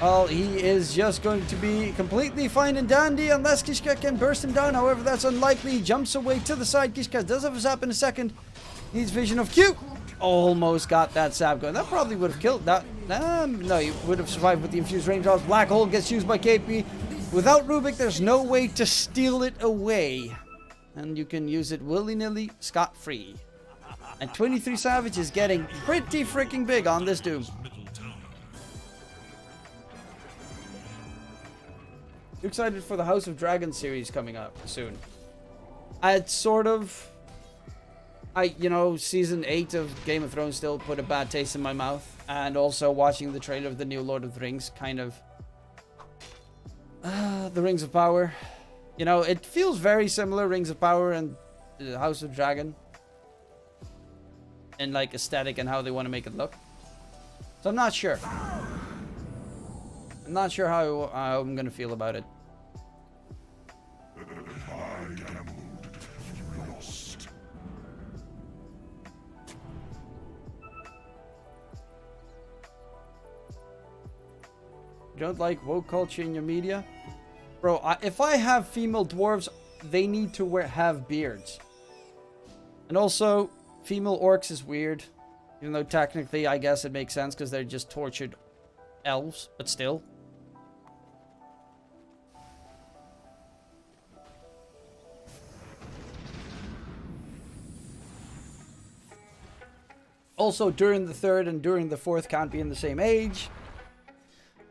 well, he is just going to be completely fine and dandy unless Kishka can burst him down. However, that's unlikely. He jumps away to the side. Kishka does have a zap in a second. Needs vision of Q. Almost got that zap going. That probably would have killed that. No, he would have survived with the infused range off. Black hole gets used by KP. Without Rubik, there's no way to steal it away. And you can use it willy-nilly, scot-free. And 23 Savage is getting pretty freaking big on this Doom. You excited for the House of Dragons series coming up soon? It's sort of... you know, season 8 of Game of Thrones still put a bad taste in my mouth. And also watching the trailer of the new Lord of the Rings kind of... the Rings of Power. You know, it feels very similar, Rings of Power and the House of Dragon. And like aesthetic and how they want to make it look. So I'm not sure. I'm not sure how I'm going to feel about it. You don't like woke culture in your media? Bro, if I have female dwarves, they need to have beards. And also, female orcs is weird. Even though technically, I guess it makes sense because they're just tortured elves, but still. Also, during the third and during the fourth can't be in the same age.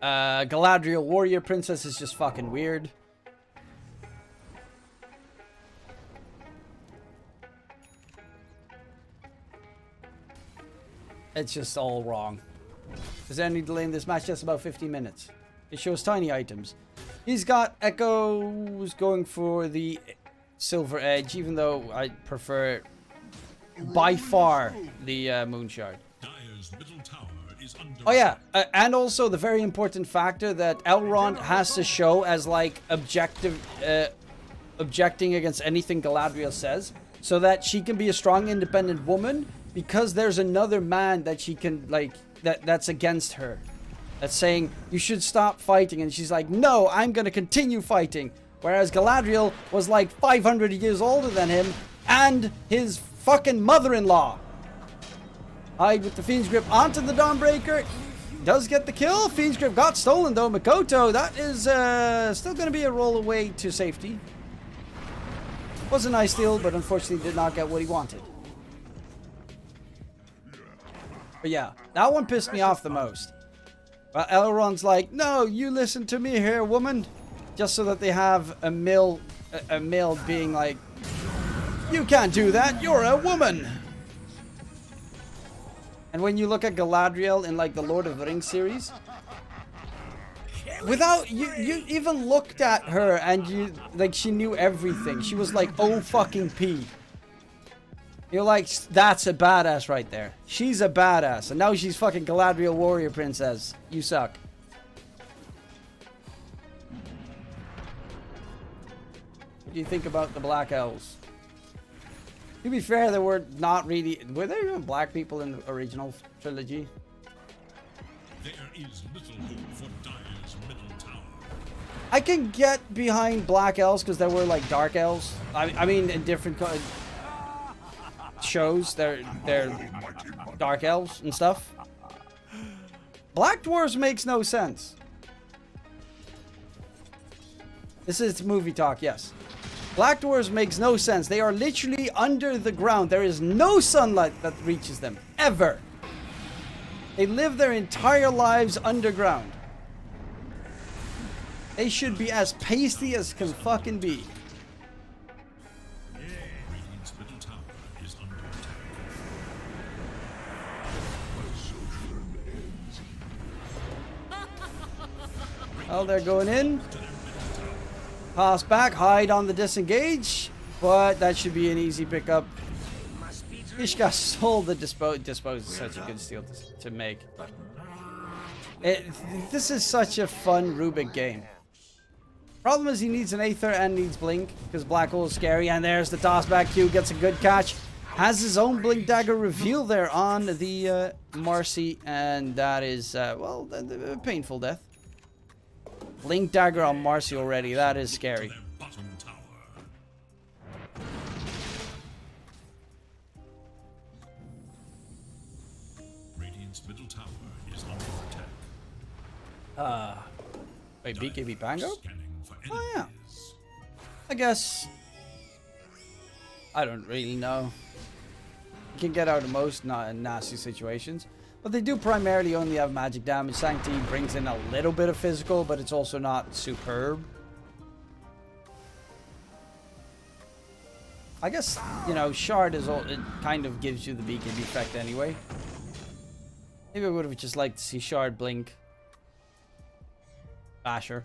Galadriel Warrior Princess is just fucking weird. It's just all wrong. Is there any delay in this match? Just about 15 minutes. It shows tiny items. He's got Echoes going for the Silver Edge, even though I prefer by far the Moonshard. Dire's middle tower is under Oh yeah, and also the very important factor that Elrond has to show as like objecting against anything Galadriel says, so that she can be a strong, independent woman, because there's another man that she can like that's against her, that's saying you should stop fighting, and she's like, no, I'm gonna continue fighting. Whereas Galadriel was like 500 years older than him and his fucking mother-in-law. Hide with the Fiend's Grip onto the Dawnbreaker. Does get the kill. Fiend's Grip got stolen though. Makoto, that is still going to be a roll away to safety. Was a nice steal, but unfortunately did not get what he wanted. But yeah, that one pissed me off the most. Well, Elrond's like, no, you listen to me here, woman. Just so that they have a male being like, You can't do that. You're a woman. And when you look at Galadriel in like the Lord of the Rings series, without you even looked at her and you like she knew everything. She was like, oh fucking P. You're like, that's a badass right there. She's a badass. And now she's fucking Galadriel warrior princess. You suck. What do you think about the Black Elves? To be fair, there were not really... Were there even black people in the original trilogy? There is little hope for Dire's middle tower. I can get behind Black Elves because there were like Dark Elves. I mean, in different shows, they're Dark Elves and stuff. Black Dwarves makes no sense. This is movie talk, yes. Black Dwarves makes no sense. They are literally under the ground. There is no sunlight that reaches them, ever. They live their entire lives underground. They should be as pasty as can fucking be. Radiant's middle tower is under attack. Oh, they're going in. Pass back, hide on the disengage. But that should be an easy pickup. Ishka sold the dispose is such a good steal to make. This is such a fun Rubik game. Problem is he needs an Aether and needs Blink because Black Hole is scary. And there's the toss back Q, gets a good catch. Has his own Blink Dagger reveal there on the Marcy. And that is, well, a painful death. Blink Dagger on Marcy already. That is scary. Their bottom tower. Radiant's middle tower is under attack. Wait, BKB Pango? Scanning for Oh, yeah. enemies. I guess. I don't really know. You can get out of most nasty situations. But they do primarily only have magic damage. Sanctity brings in a little bit of physical, but it's also not superb. I guess, you know, Shard is all, it kind of gives you the BKB effect anyway. Maybe I would have just liked to see Shard blink. Basher.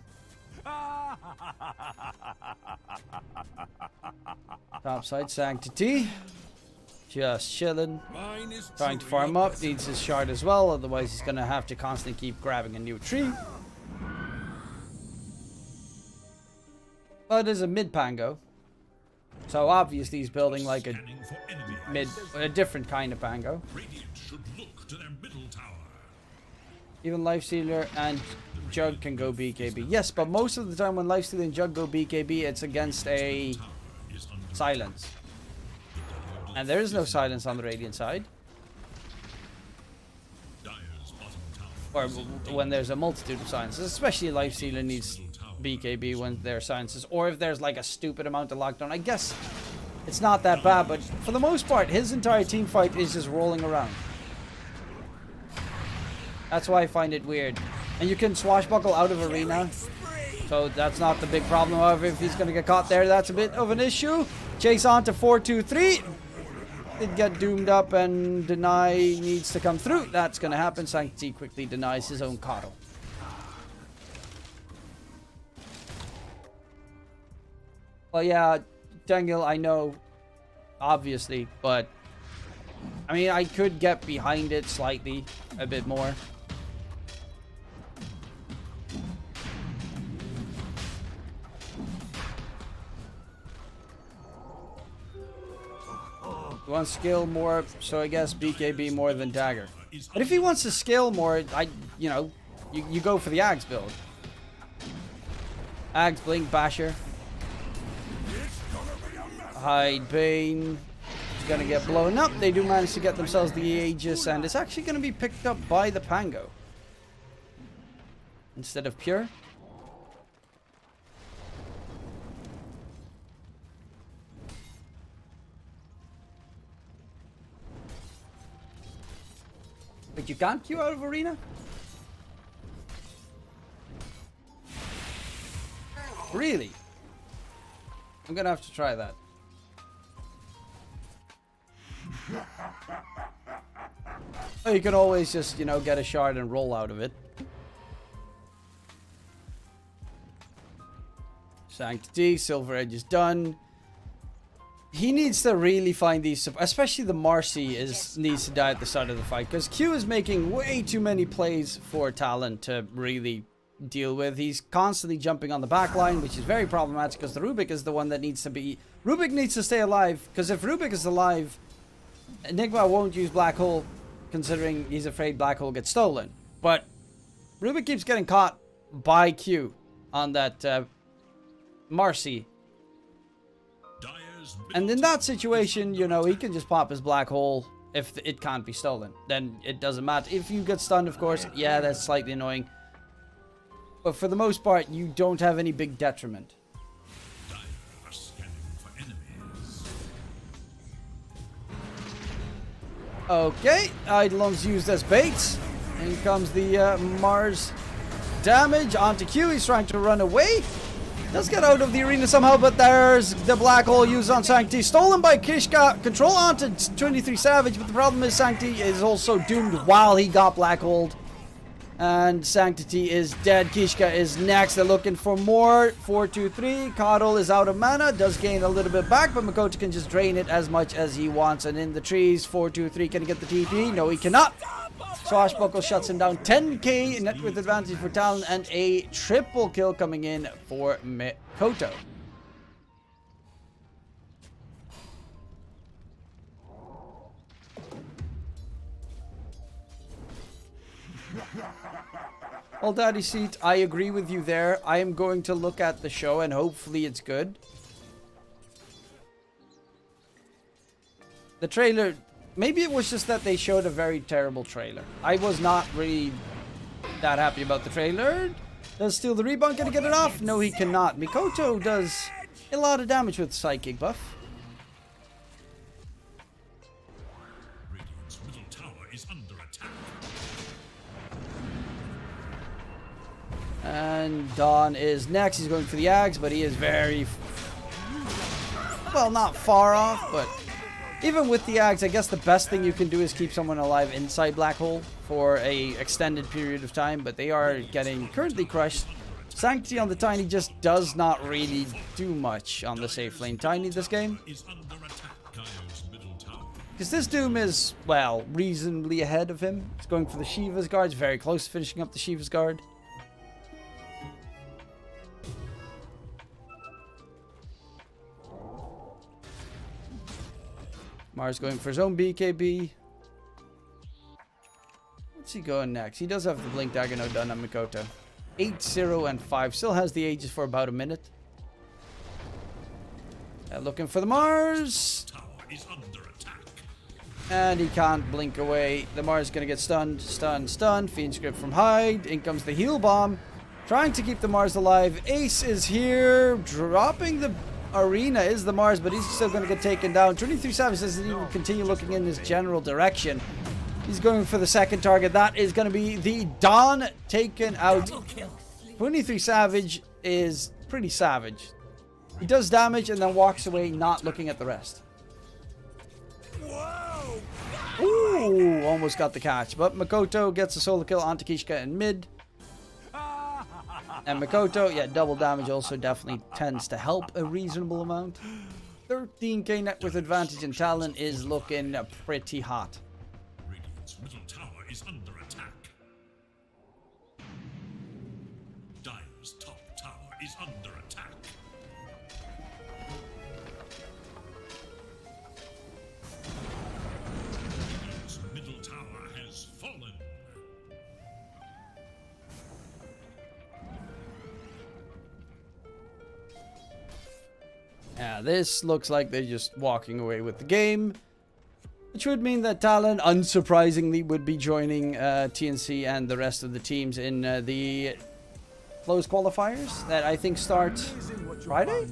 Topside Sanctity. Just chilling. Trying to farm up. Needs his shard as well. Otherwise, he's going to have to constantly keep grabbing a new tree. But it is a mid Pango. So obviously he's building like a Scanning for enemies. a different kind of Pango. Radiant should look to their middle tower. Even Lifestealer and Jug can go BKB. Yes, but most of the time when Lifestealer and Jug go BKB, it's against a Tower is under silence. And there is no silence on the Radiant side. Dire's bottom tower. Or when there's a multitude of silences. Especially Lifestealer needs BKB when there are silences. Or if there's like a stupid amount of lockdown. I guess it's not that bad, but for the most part, his entire team fight is just rolling around. That's why I find it weird. And you can swashbuckle out of arena. So that's not the big problem. However, if he's going to get caught there, that's a bit of an issue. Chase on to 4-2-3. Did get doomed up and deny needs to come through. That's going to happen. Sanctity quickly denies his own coddle. Well, yeah, Daniel, I know, obviously, but I mean, I could get behind it slightly, a bit more. He wants skill more, so I guess BKB more than Dagger. But if he wants to skill more, you know, you go for the Ags build. Ags, Blink, Basher. Hide Bane. He's gonna get blown up. They do manage to get themselves the Aegis, and it's actually gonna be picked up by the Pango. Instead of Pure. But you can't queue out of arena? Really? I'm gonna have to try that. You can always just, you know, get a shard and roll out of it. Sanctity, Silver Edge is done. He needs to really find these, especially the Marcy needs to die at the start of the fight, because Q is making way too many plays for Talon to really deal with. He's constantly jumping on the back line, which is very problematic because the Rubik is the one that needs to be... Rubik needs to stay alive, because if Rubik is alive, Enigma won't use Black Hole, considering he's afraid Black Hole gets stolen. But Rubik keeps getting caught by Q on that Marcy. And in that situation, you know, he can just pop his Black Hole if it can't be stolen. Then it doesn't matter. If you get stunned, of course, yeah, that's slightly annoying. But for the most part, you don't have any big detriment. Okay, Eidolon's used as bait. In comes the Mars damage onto Q. He's trying to run away. Does get out of the arena somehow, but there's the Black Hole used on Sanctity. Stolen by Kishka. Control onto 23 Savage, but the problem is Sanctity is also doomed while he got Black Holed. And Sanctity is dead. Kishka is next. They're looking for more. 4-2-3. Coddle is out of mana. Does gain a little bit back, but Makoto can just drain it as much as he wants. And in the trees, 4-2-3. Can he get the TP? No, he cannot. Swashbuckle shuts him down. 10k net with advantage for Talon, and a triple kill coming in for Makoto. Well, Daddy Seat, I agree with you there. I am going to look at the show and hopefully it's good. The trailer... Maybe it was just that they showed a very terrible trailer. I was not really that happy about the trailer. Does Steal the Rebound gonna get it off? No, he cannot. Makoto does a lot of damage with Psychic buff. Radiant's middle tower is under attack. And Dawn is next. He's going for the Ags, but he is very... well, not far off, but... even with the Ags, I guess the best thing you can do is keep someone alive inside Black Hole for a extended period of time, but they are getting currently crushed. Sanctity on the Tiny just does not really do much on the safe lane Tiny this game. Because this Doom is, well, reasonably ahead of him. He's going for the Shiva's Guard. He's very close to finishing up the Shiva's Guard. Mars going for his own BKB. What's he going next? He does have the Blink Dagger now done on Makoto. 8-0 and 5. Still has the Aegis for about a minute. Looking for the Mars. And he can't blink away. The Mars is going to get stunned. Stunned. Fiend Script from Hyde. In comes the Heal Bomb. Trying to keep the Mars alive. Ace is here. Dropping the... arena is the Mars, but he's still going to get taken down. 23 Savage doesn't even continue looking in his general direction. He's going for the second target. That is going to be the Dawn taken out. 23 Savage is pretty savage. He does damage and then walks away, not looking at the rest. Ooh, almost got the catch, but Makoto gets a solo kill onto Kishka in mid. And Makoto, yeah, double damage also definitely tends to help a reasonable amount. 13k net with advantage, and Talon is looking pretty hot. Radiant's middle tower is under attack. Dire's top tower is under attack. Radiant's middle tower has fallen. Yeah, this looks like they're just walking away with the game. Which would mean that Talon, unsurprisingly, would be joining TNC and the rest of the teams in the closed qualifiers that I think start Friday?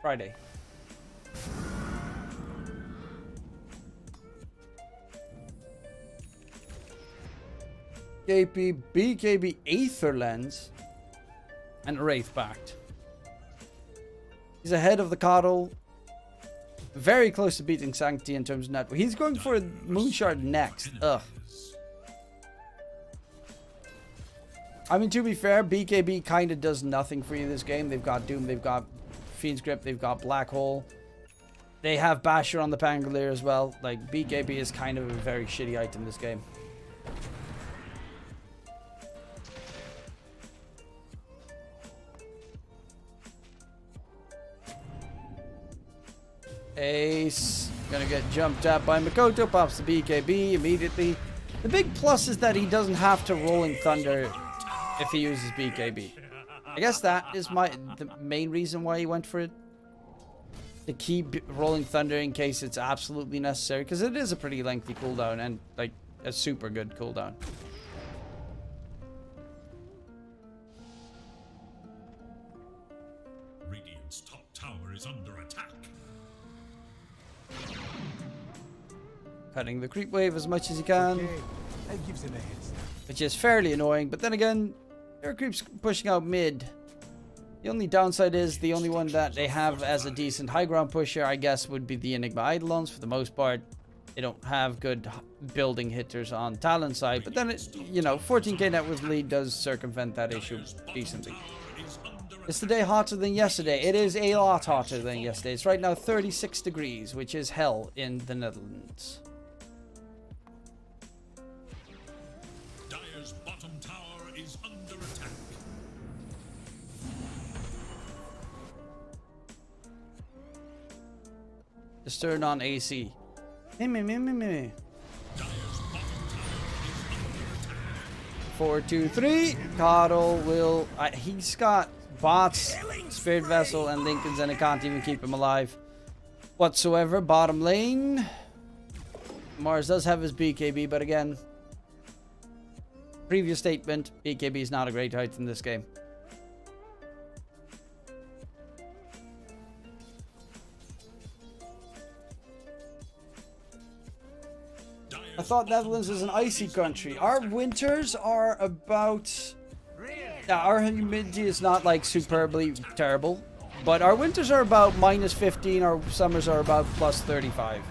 Friday. KP, BKB, Aether Lens, and Wraith backed. He's ahead of the Coddle. Very close to beating Sanctity in terms of net. He's going for a Moonshard next. Ugh. I mean, to be fair, BKB kind of does nothing for you this game. They've got Doom, they've got Fiend's Grip, they've got Black Hole. They have Basher on the Pangolier as well. Like, BKB is kind of a very shitty item this game. Ace. Gonna get jumped at by Makoto. Pops the BKB immediately. The big plus is that he doesn't have to Rolling Thunder if he uses BKB. I guess that is the main reason why he went for it. To keep Rolling Thunder in case it's absolutely necessary. Because it is a pretty lengthy cooldown and like a super good cooldown. Radiant's top tower is under attack. Cutting the creep wave as much as he can. Okay, that gives him a head start. Which is fairly annoying. But then again, there are creeps pushing out mid. The only downside is the only one that they have as a decent high ground pusher, I guess, would be the Enigma Eidolons. For the most part, they don't have good building hitters on Talon's side. But then, you know, 14k net with lead does circumvent that issue decently. Is today hotter than yesterday? It is a lot hotter than yesterday. It's right now 36 degrees, which is hell in the Netherlands. Dire's bottom tower is under attack. Just turn on AC. Me. Dire's bottom tower is under attack. 4, 2, 3. Coddle will... he's got bots, Spirit Vessel, and Lincolns, and it can't even keep him alive whatsoever. Bottom lane. Mars does have his BKB, but again, previous statement, BKB is not a great item in this game. I thought Netherlands was an icy country. Our winters are about... Now, our humidity is not like superbly terrible, but our winters are about -15, our summers are about +35.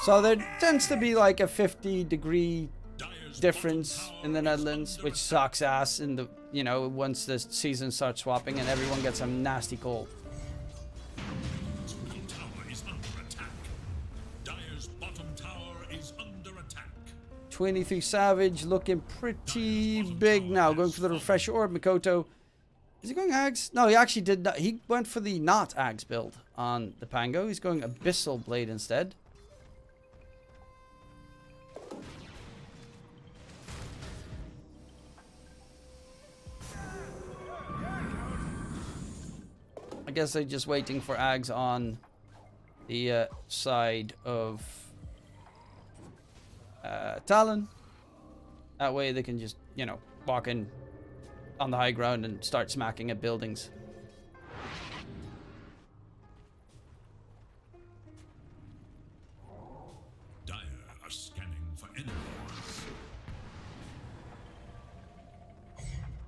So there tends to be like a 50-degree difference in the Netherlands, which sucks ass in the, you know, once the season starts swapping and everyone gets a nasty cold. Middle tower is under attack. Dire's bottom tower is under attack. 23 Savage looking pretty big now. Going for the Refresher Orb. Makoto. Is he going Ags? No, he actually did not. He went for the not Ags build on the Pango. He's going Abyssal Blade instead. I guess they're just waiting for Ags on the side of Talon. That way they can just, you know, walk in on the high ground and start smacking at buildings. Dire are scanning for enemies.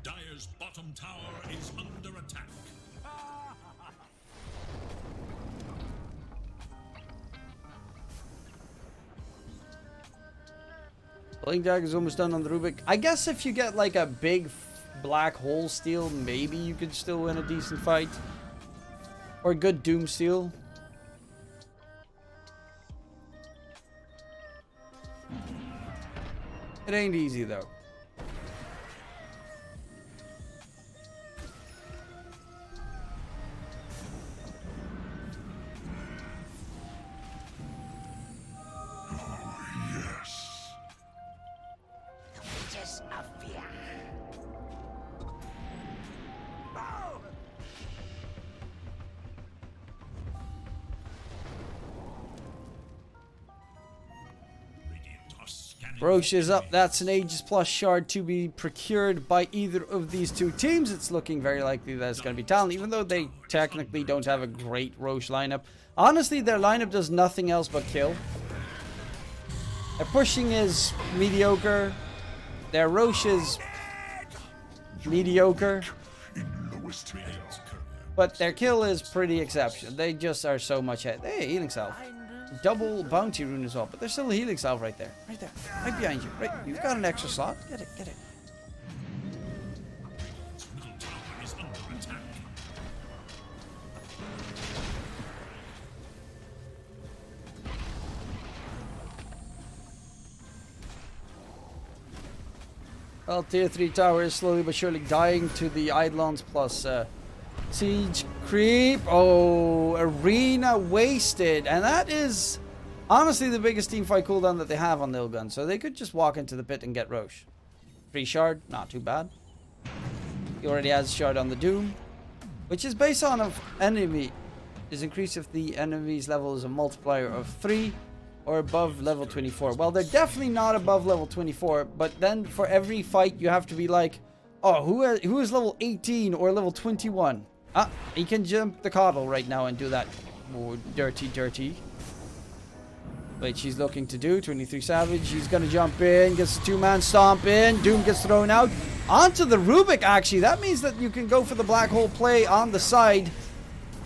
Dire's bottom tower is under attack. Blink Dagger is almost done on the Rubik. I guess if you get like a big black hole steal, maybe you could still win a decent fight. Or a good Doom steal. It ain't easy though. Roche is up. That's an Aegis Plus shard to be procured by either of these two teams. It's looking very likely that it's going to be Talon, even though they technically don't have a great Roche lineup. Honestly, their lineup does nothing else but kill. Their pushing is mediocre. Their Roche is mediocre. Radiant's courier But their kill is pretty exceptional. They just are so much ahead. Hey, healing salve. Double bounty rune as well, but there's still a healing salve right there. Right there. Right behind you. Right. You've got an extra slot. Get it. Get it. Middle tower is under attack. Well, tier 3 tower is slowly but surely dying to the Eidolons plus siege creep. Oh, arena wasted. And that is honestly the biggest teamfight cooldown that they have on Lilgun. So they could just walk into the pit and get Roche. Free shard, not too bad. He already has shard on the Doom, which is based on of enemy is increased if the enemy's level is a multiplier of 3 or above level 24. Well, they're definitely not above level 24, but then for every fight you have to be like, oh, who is level 18 or level 21? Ah, he can jump the coddle right now and do that. Oh, dirty. Which he's looking to do. 23 Savage, he's gonna jump in, gets the 2-man stomp in, Doom gets thrown out. Onto the Rubik, actually. That means that you can go for the black hole play on the side.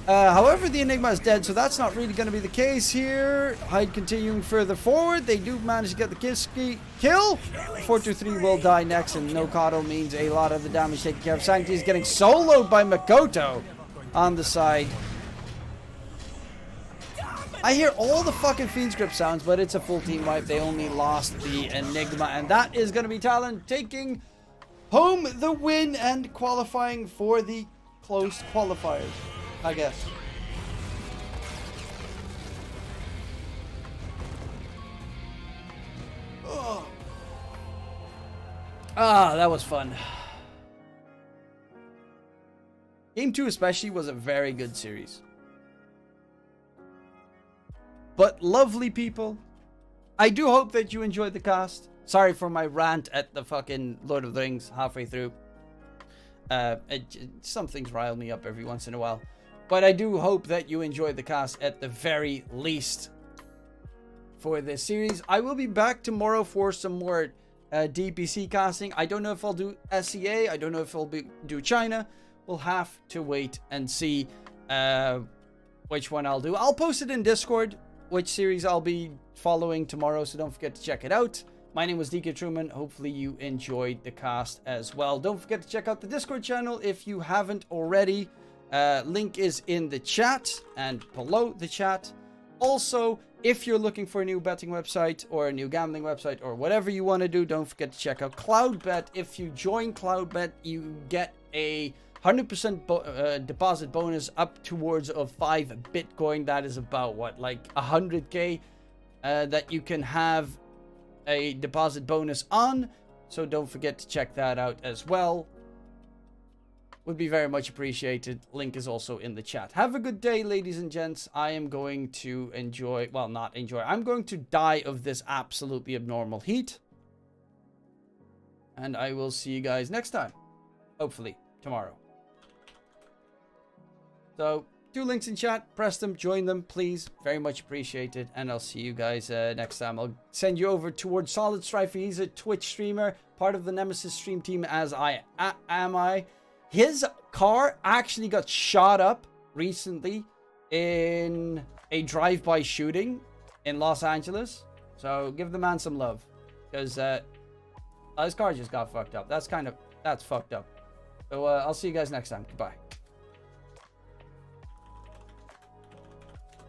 However, the Enigma is dead, so that's not really going to be the case here. Hyde continuing further forward. They do manage to get the kill. 423 will die next, and no coddle means a lot of the damage taken care of. Sanctity is getting soloed by Makoto on the side. I hear all the fucking Fiend Script sounds, but it's a full team wipe. They only lost the Enigma, and that is going to be Talon taking home the win and qualifying for the close qualifiers, I guess. Oh. Ah, that was fun. Game 2 especially was a very good series. But lovely people. I do hope that you enjoyed the cast. Sorry for my rant at the fucking Lord of the Rings halfway through. Some things rile me up every once in a while. But I do hope that you enjoyed the cast at the very least for this series. I will be back tomorrow for some more DPC casting. I don't know if I'll do SEA. I don't know if I'll do China. We'll have to wait and see which one I'll do. I'll post it in Discord, which series I'll be following tomorrow, so don't forget to check it out. My name was DK Truman. Hopefully you enjoyed the cast as well. Don't forget to check out the Discord channel if you haven't already. Link is in the chat and below the chat. Also, if you're looking for a new betting website or a new gambling website or whatever you want to do, don't forget to check out Cloudbet. If you join Cloudbet, you get a 100% deposit bonus up towards of 5 Bitcoin. That is about what, like 100k that you can have a deposit bonus on. So don't forget to check that out as well. Would be very much appreciated. Link is also in the chat. Have a good day, ladies and gents. I am going to enjoy, well, not enjoy. I'm going to die of this absolutely abnormal heat. And I will see you guys next time. Hopefully tomorrow. So, 2 links in chat. Press them, join them, please. Very much appreciated. And I'll see you guys next time. I'll send you over towards Solid Strife. He's a Twitch streamer, part of the Nemesis stream team as am I. His car actually got shot up recently in a drive-by shooting in Los Angeles. So give the man some love, because his car just got fucked up. That's fucked up. So I'll see you guys next time. Goodbye.